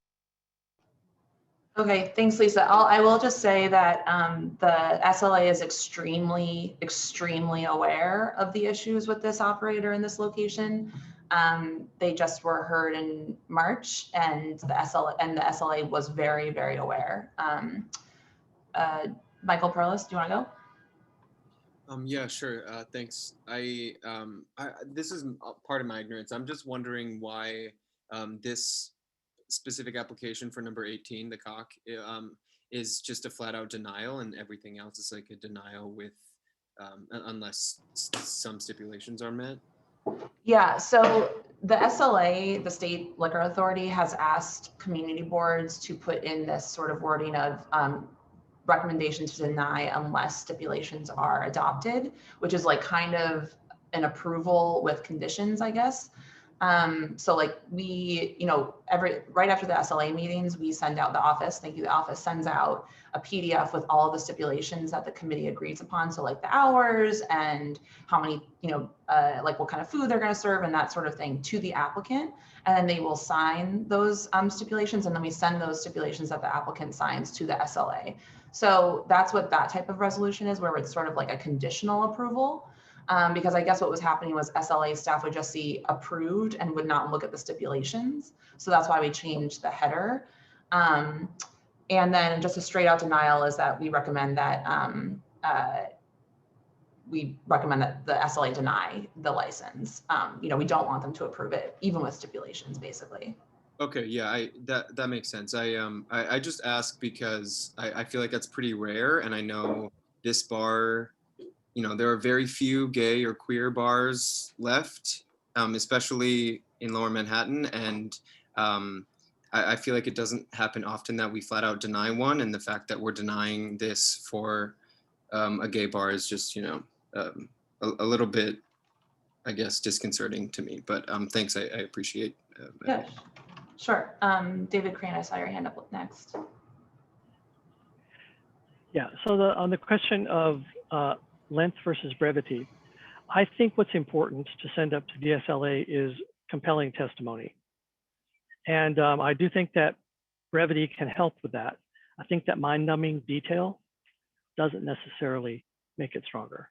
Okay, thanks, Lisa. I will just say that the SLA is extremely aware of the issues with this operator in this location. They just were heard in March, and the SLA was very aware. Michael Perlis, do you want to go? Yeah, sure. Thanks. This is part of my ignorance. I'm just wondering why this specific application for number 18, the cock, is just a flat out denial, and everything else is like a denial with unless some stipulations are met. Yeah, so the SLA, the State Liquor Authority, has asked community boards to put in this sort of wording of recommendation to deny unless stipulations are adopted, which is like kind of an approval with conditions, I guess. So like we, right after the SLA meetings, we send out the office sends out a PDF with all of the stipulations that the committee agrees upon. So like the hours and how many, like what kind of food they're going to serve and that sort of thing to the applicant. And then they will sign those stipulations. And then we send those stipulations that the applicant signs to the SLA. So that's what that type of resolution is, where it's sort of like a conditional approval. Because I guess what was happening was SLA staff would just see approved and would not look at the stipulations. So that's why we changed the header. And then just a straight out denial is that we recommend that the SLA deny the license. We don't want them to approve it, even with stipulations, basically. Okay, yeah, that makes sense. I just asked because I feel like that's pretty rare, and I know this bar, there are very few gay or queer bars left, especially in Lower Manhattan, and I feel like it doesn't happen often that we flat out deny one, and the fact that we're denying this for a gay bar is just, a little bit, I guess, disconcerting to me. But thanks, I appreciate. Yeah, sure. David Crane, I saw your hand up next. Yeah. So on the question of length versus brevity, I think what's important to send up to the SLA is compelling testimony. And I do think that brevity can help with that. I think that mind-numbing detail doesn't necessarily make it stronger.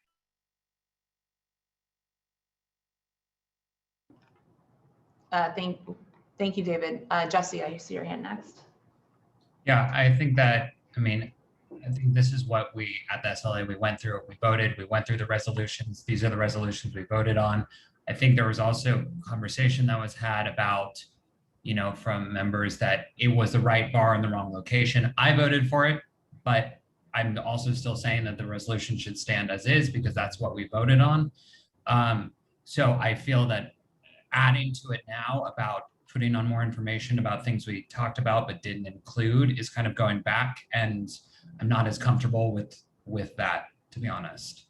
Thank you, David. Jesse, I see your hand next. Yeah, I think this is what we, at the SLA, we went through, we voted, we went through the resolutions. These are the resolutions we voted on. I think there was also conversation that was had about, from members that it was the right bar in the wrong location. I voted for it, but I'm also still saying that the resolution should stand as is because that's what we voted on. So I feel that adding to it now about putting on more information about things we talked about but didn't include is kind of going back, and I'm not as comfortable with that, to be honest.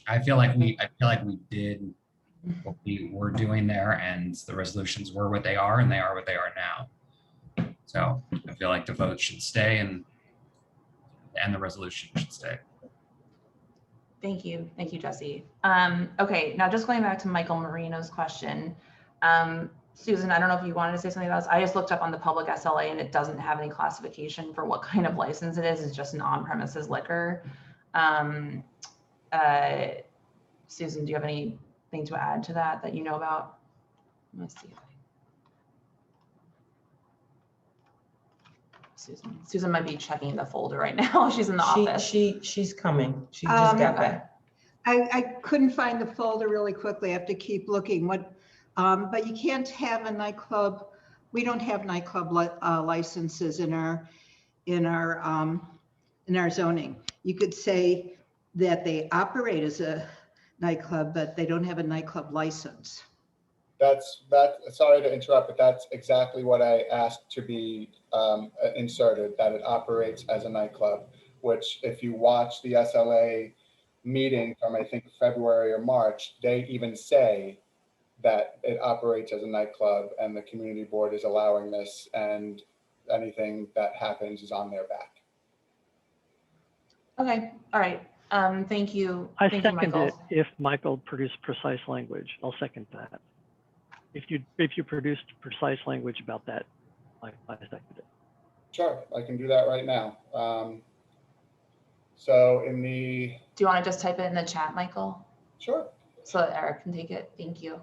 I feel like we did what we were doing there, and the resolutions were what they are, and they are what they are now. So I feel like the vote should stay, and the resolution should stay. Thank you, Jesse. Okay, now just going back to Michael Marino's question. Susan, I don't know if you wanted to say something about this. I just looked up on the public SLA and it doesn't have any classification for what kind of license it is. It's just an on-premises liquor. Susan, do you have anything to add to that you know about? Let's see. Susan might be checking the folder right now. She's in the office. She's coming. She just got back. I couldn't find the folder really quickly. I have to keep looking. But you can't have a nightclub. We don't have nightclub licenses in our zoning. You could say that they operate as a nightclub, but they don't have a nightclub license. Sorry to interrupt, but that's exactly what I asked to be inserted, that it operates as a nightclub, which if you watch the SLA meeting from, I think, February or March, they even say that it operates as a nightclub and the community board is allowing this, and anything that happens is on their back. Okay, all right. Thank you. I Thank second you, Michael. it if Michael produced precise language. I'll second that. If you produced precise language about that, I second it. Sure, I can do that right now. So in the... Do you want to just type it in the chat, Michael? Sure. So that Eric can take it. Thank you.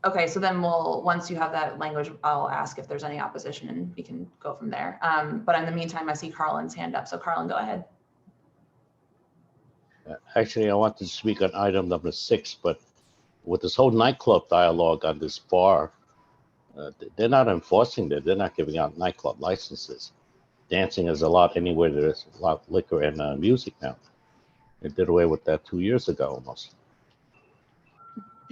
Okay, so then once you have that language, I'll ask if there's any opposition and we can go from there. But in the meantime, I see Carlin's hand up. So Carlin, go ahead. Actually, I want to speak on item number 6, but with this whole nightclub dialogue on this bar, they're not enforcing it. They're not giving out nightclub licenses. Dancing is allowed anywhere there's a lot of liquor and music now. They did away with that 2 years ago almost.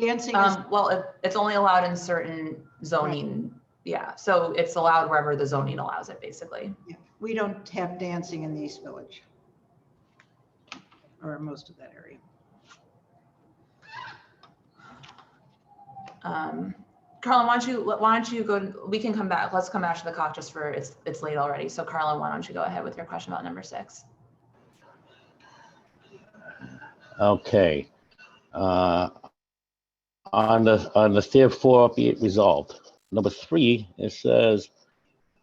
Dancing well, it's only allowed in certain zoning. Right. Yeah, so it's allowed wherever the zoning allows it, basically. Yeah. We don't have dancing in the East Village or most of that area. Carlin, why don't you go, we can come back, let's come back to the COC just for, it's late already. So Carlin, why don't you go ahead with your question about number 6? Okay. On the tier 4, be it resolved. Number 3, it says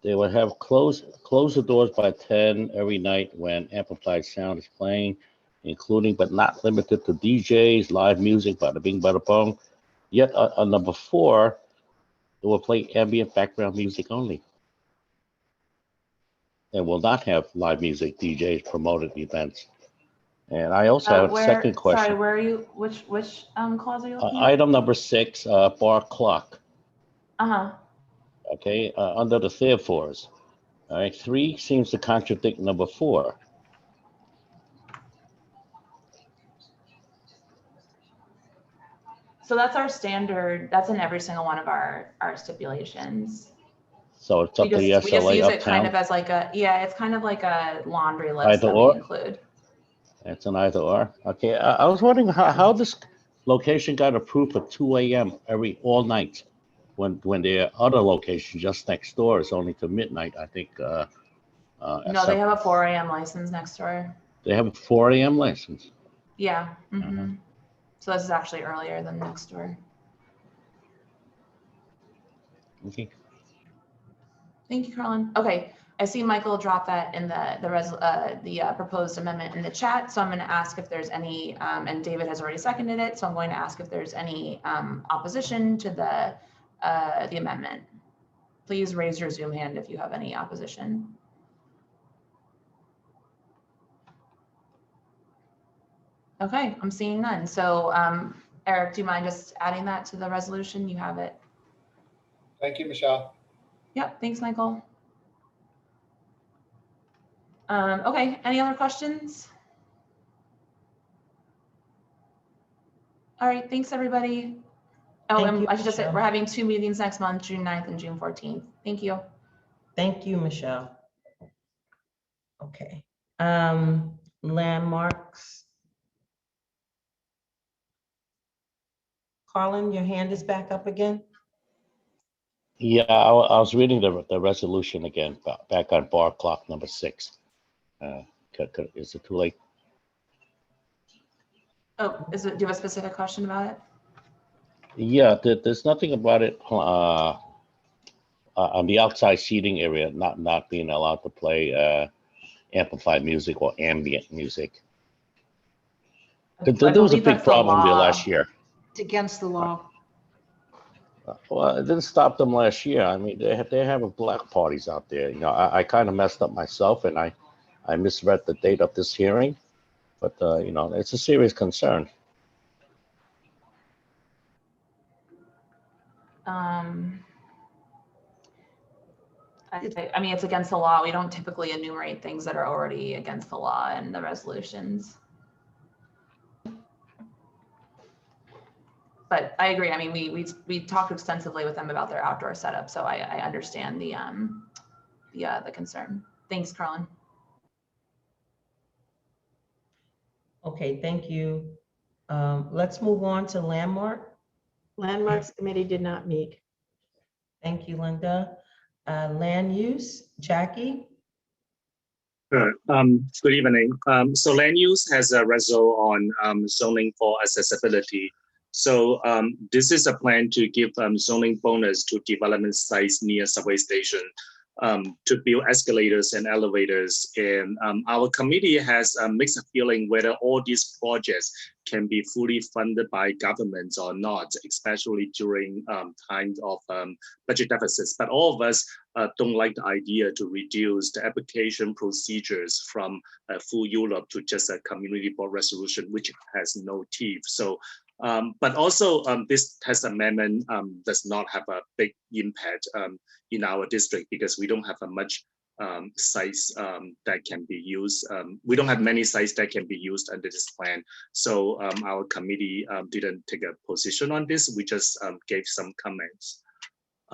they will have close the doors by 10 every night when amplified sound is playing, including but not limited to DJs, live music, bada bing, bada bong. Yet on number 4, it will play ambient background music only. And will not have live music, DJs, promoted events. And I also have a second question. Sorry, where are you, which clause are you looking at? Item number 6, bar clock. Uh-huh. Okay, under the therefores. All right, 3 seems to contradict number 4. So that's our standard, that's in every single one of our stipulations. So it's up to the We just SLA use it kind uptown. of as like a, yeah, it's kind of like a laundry list Either that we or? include. It's an either or. Okay, I was wondering how this location got approved for 2 a.m. all night, when their other location just next door is only to midnight. I think. No, they have a 4 a.m. license next door. They have a 4 a.m. license. Yeah. Mm-hmm. So this is actually earlier than next door. Okay. Thank you, Carlin. Okay, I see Michael drop that in the proposed amendment in the chat. So I'm going to ask if there's any, and David has already seconded it. So I'm going to ask if there's any opposition to the amendment. Please raise your Zoom hand if you have any opposition. Okay, I'm seeing none. So Eric, do you mind just adding that to the resolution? You have it. Thank you, Michelle. Yep, thanks, Michael. Okay, any other questions? All right, thanks, everybody. Oh, Thank and you, I should just say, Michelle. we're having 2 meetings next month, June 9th and June 14th. Thank you. Thank you, Michelle. Okay. Landmarks. Carlin, your hand is back up again. Yeah, I was reading the resolution again, back on bar clock number 6. Is it too late? Oh, do you have a specific question about it? Yeah, there's nothing about it on the outside seating area not being allowed to play amplified music or ambient music. There was a big problem there last year. It's against the law. Well, it didn't stop them last year. I mean, they're having black parties out there. You know, I kind of messed up myself, and I misread the date of this hearing, but you know, it's a serious concern. I mean, it's against the law. We don't typically enumerate things that are already against the law in the resolutions. But I agree. I mean, we talked extensively with them about their outdoor setup, so I understand the concern. Thanks, Carlin. Okay, thank you. Let's move on to Landmark. Landmarks Committee did not meet. Thank you, Linda. Land use, Jackie. Sure. Good evening. So land use has a result on zoning for accessibility. So this is a plan to give zoning bonus to development sites near subway station to build escalators and elevators. And our committee has a mixed feeling whether all these projects can be fully funded by governments or not, especially during times of budget deficits. But all of us don't like the idea to reduce the application procedures from full Europe to just a community board resolution, which has no teeth. So, but also this text amendment does not have a big impact in our district because we don't have a much sites that can be used. We don't have many sites that can be used under this plan. So our committee didn't take a position on this. We just gave some comments.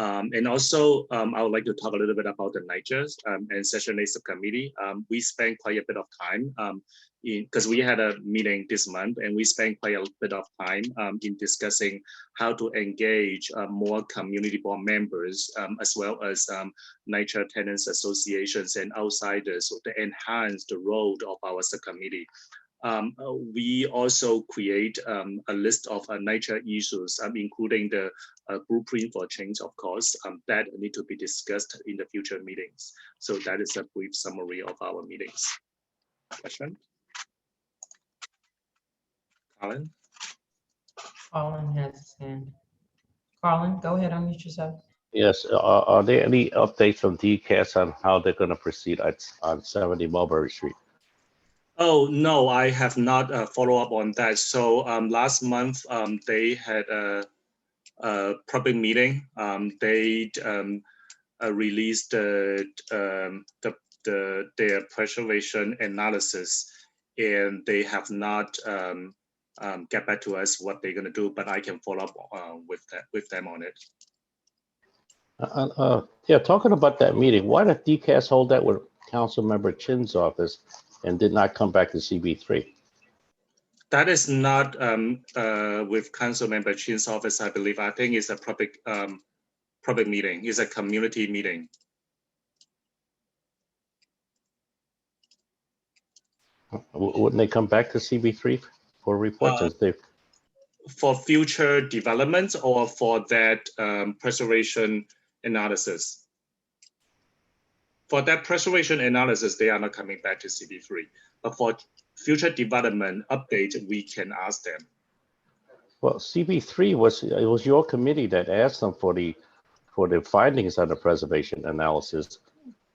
And also, I would like to talk a little bit about the NYCHA and Session A Subcommittee. We spent quite a bit of time because we had a meeting this month, and we spent quite a bit of time in discussing how to engage more community board members, as well as NYCHA tenants associations and outsiders to enhance the role of our subcommittee. We also create a list of NYCHA issues, including the blueprint for change, of course, that need to be discussed in the future meetings. So that is a brief summary of our meetings. Question? Colin? Colin has his hand. Colin, go ahead, unmute yourself. Yes, are there any updates from DCAS on how they're going to proceed on 70 Mulberry Street? Oh, no, I have not followed up on that. So last month, they had a public meeting. They released their preservation analysis, and they have not get back to us what they're going to do, but I can follow up with them on it. Yeah, talking about that meeting, why did DCAS hold that with Council Member Chin's office and did not come back to CB3? That is not with Council Member Chin's office, I believe. I think it's a public meeting. It's a community meeting. Wouldn't they come back to CB3 for reports? For future developments or for that preservation analysis? For that preservation analysis, they are not coming back to CB3. But for future development update, we can ask them. Well, CB3 was your committee that asked them for the findings on the preservation analysis.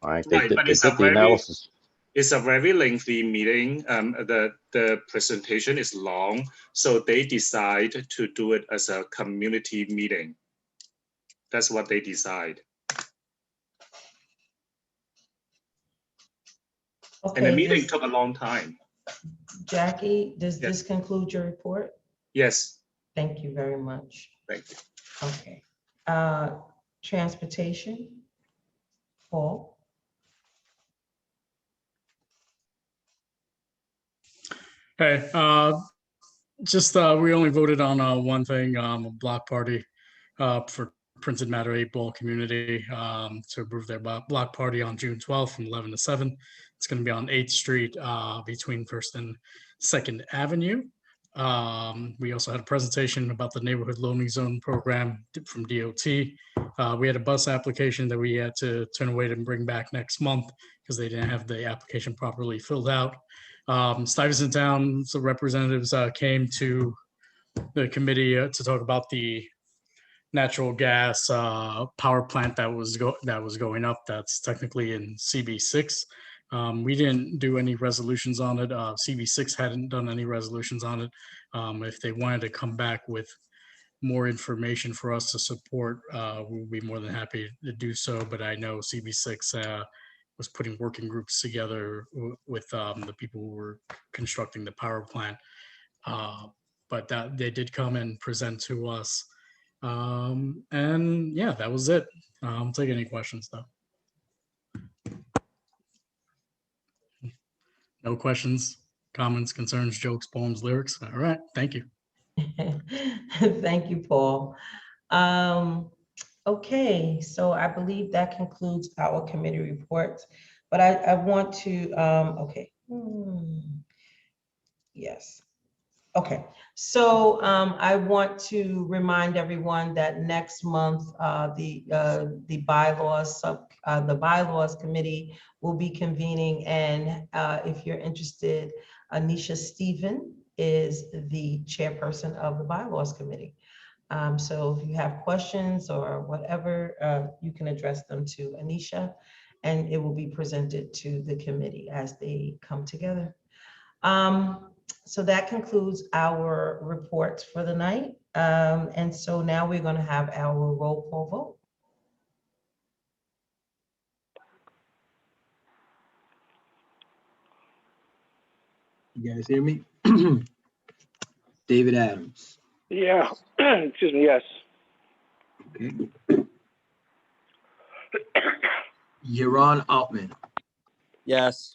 All right, they did the analysis. It's a very lengthy meeting. The presentation is long, so they decide to do it as a community meeting. That's what they decide. Okay, and the meeting took a long time. Jackie, does this conclude your report? Yes. Thank you very much. Thank you. Okay. Transportation, Paul. Hey, we only voted on one thing, a block party for printed matter 8 Ball community to approve their block party on June 12th from 11 to 7. It's going to be on 8th Street between 1st and 2nd Avenue. We also had a presentation about the neighborhood loaning zone program from DOT. We had a bus application that we had to turn away and bring back next month because they didn't have the application properly filled out. Stuyvesant Town, so representatives came to the committee to talk about the natural gas power plant that was going up. That's technically in CB6. We didn't do any resolutions on it. CB6 hadn't done any resolutions on it. If they wanted to come back with more information for us to support, we'll be more than happy to do so. But I know CB6 was putting working groups together with the people who were constructing the power plant. But that they did come and present to us. And yeah, that was it. I'll take any questions though. No questions, comments, concerns, jokes, poems, lyrics. All right, thank you. Thank you, Paul. Okay, so I believe that concludes our committee reports, but I want to, okay. Yes. Okay, so I want to remind everyone that next month the bylaws committee will be convening, and if you're interested, Anisha Stephen is the chairperson of the bylaws committee. So if you have questions or whatever, you can address them to Anisha, and it will be presented to the committee as they come together. So that concludes our reports for the night. And so now we're going to have our roll call vote. You guys hear me? David Adams. Yeah, excuse me, yes. Okay. Yaron Altman, Yes.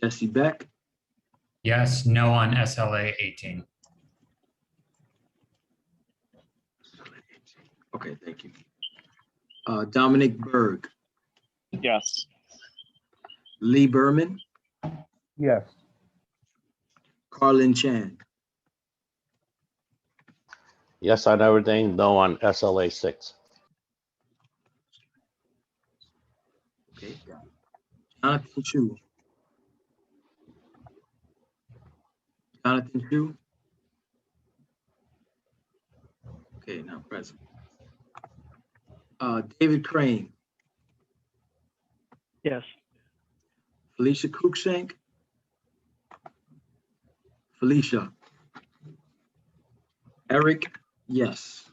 Jesse Beck, Yes, no on SLA 18. okay, thank you. Dominic Berg, Yes. Lee Berman, Yes. Carlin Chan, Yes on everything, no on SLA 6. okay. Jonathan Chu. Jonathan Chu. Okay, now present. David Crane, Yes. Felicia Cruikshank, Felicia. Eric, yes.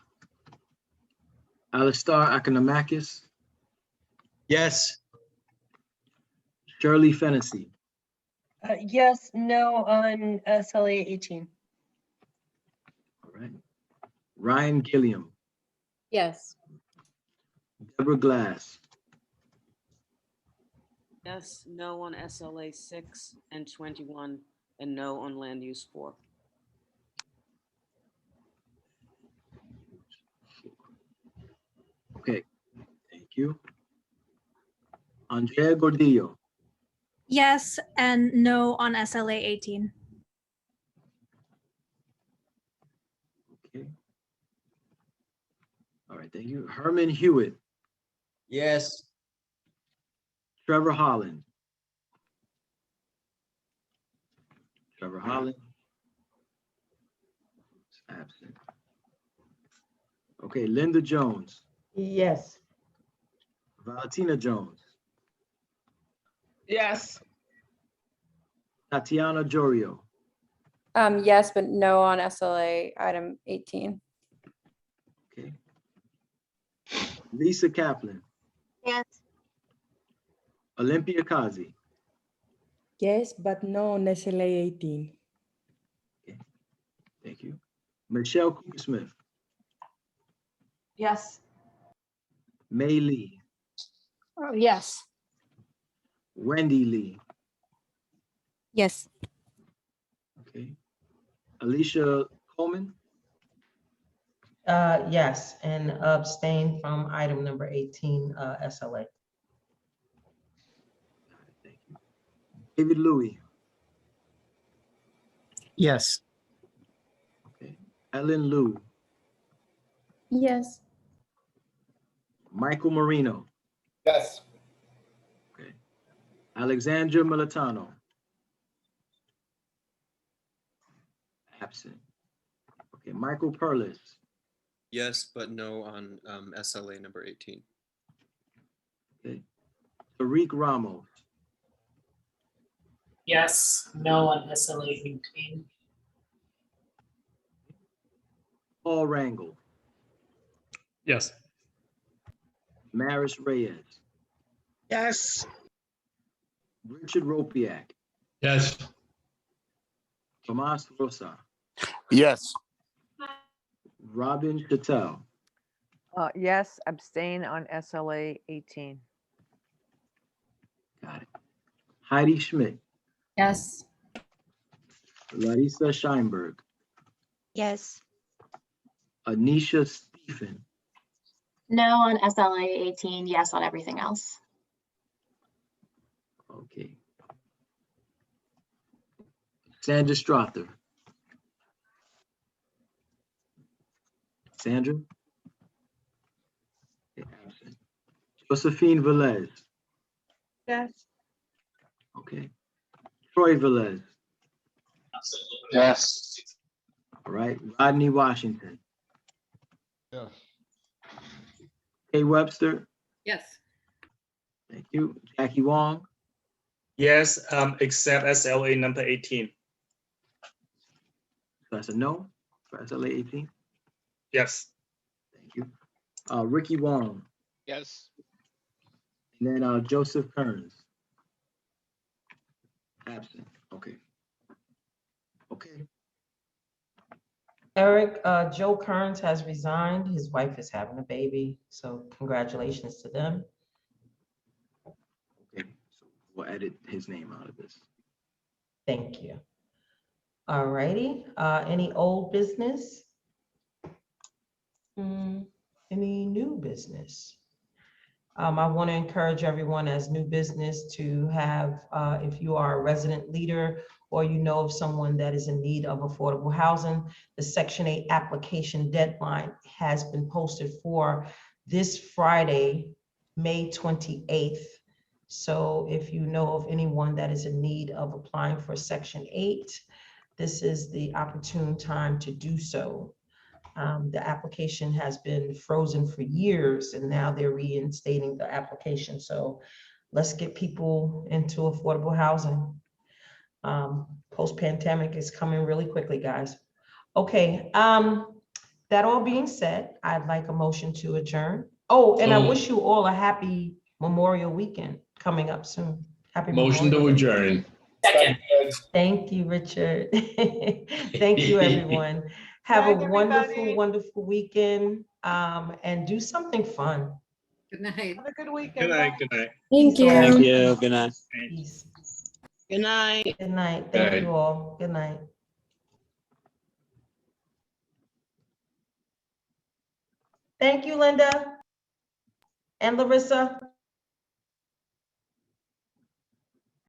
Alistar Akinomakis, Yes. Shirley Fennessy, Yes, no on SLA 18. all right. Ryan Gilliam, Yes. Deborah Glass, Yes, no on SLA 6 and 21, and no on land use 4. okay, thank you. Andrea Gordillo, Yes, and no on SLA 18. okay. All right, thank you. Herman Hewitt, Yes. Trevor Holland. Trevor Holland. Absent. Okay, Linda Jones, Yes. Valentina Jones, Yes. Tatiana Jorio, Yes, but no on SLA item 18. okay. Lisa Kaplan, Yes. Olympia Kazi, Yes, but no on SLA 18. thank you. Michelle Cooper Smith, Yes. May Lee, Oh, yes. Wendy Lee, Yes. okay. Alicia Coleman, Yes, and abstain from item number 18, SLA. David Louis, Yes. okay. Ellen Liu, Yes. Michael Marino, Yes. okay. Alexandra Militano, absent. Okay, Michael Perlis, Yes, but no on SLA number 18. okay. Tariq Ramos, Yes, no on SLA 18. Paul Rangel, Yes. Maris Reyes, Yes. Richard Ropiak, Yes. Tomas Rosa, Yes. Robin Chattel, Yes, abstain on SLA 18. got it. Heidi Schmidt, Yes. Larissa Scheinberg, Yes. Anisha Stephen, No on SLA 18, yes on everything else. okay. Sandra Strother, Sandra, okay, absent. Josephine Velez, Yes. okay. Troy Velez, Yes. all right. Rodney Washington, Yes. Kay Webster, Yes. thank you. Jackie Wong, Yes, except SLA number 18. so that's a no for SLA 18. Yes. Thank you. Ricky Wong, Yes. and then Joseph Kearns, absent. Okay. Okay. Eric, Joe Kearns has resigned. His wife is having a baby, so congratulations to them. Okay, so we'll edit his name out of this. Thank you. All righty, any old business? Any new business? I want to encourage everyone as new business to have, if you are a resident leader or you know of someone that is in need of affordable housing, the Section 8 application deadline has been posted for this Friday, May 28th. So if you know of anyone that is in need of applying for Section 8, this is the opportune time to do so. The application has been frozen for years and now they're reinstating the application. So let's get people into affordable housing. Post-pandemic is coming really quickly, guys. Okay, that all being said, I'd like a motion to adjourn. Oh, and I wish you all a happy Memorial Weekend coming up soon. Happy Motion to Memorial Day. adjourn. Second. Thank you, Richard. Thank you, everyone. Have a Night, wonderful, everybody. wonderful weekend, and do something fun. Good night. Have a good weekend. Good night, good night. Thank Peace all. Thank you. you. Good night. Peace. Good night. Good night. Thank Good you all. Good night. Thank you, Linda and Larissa.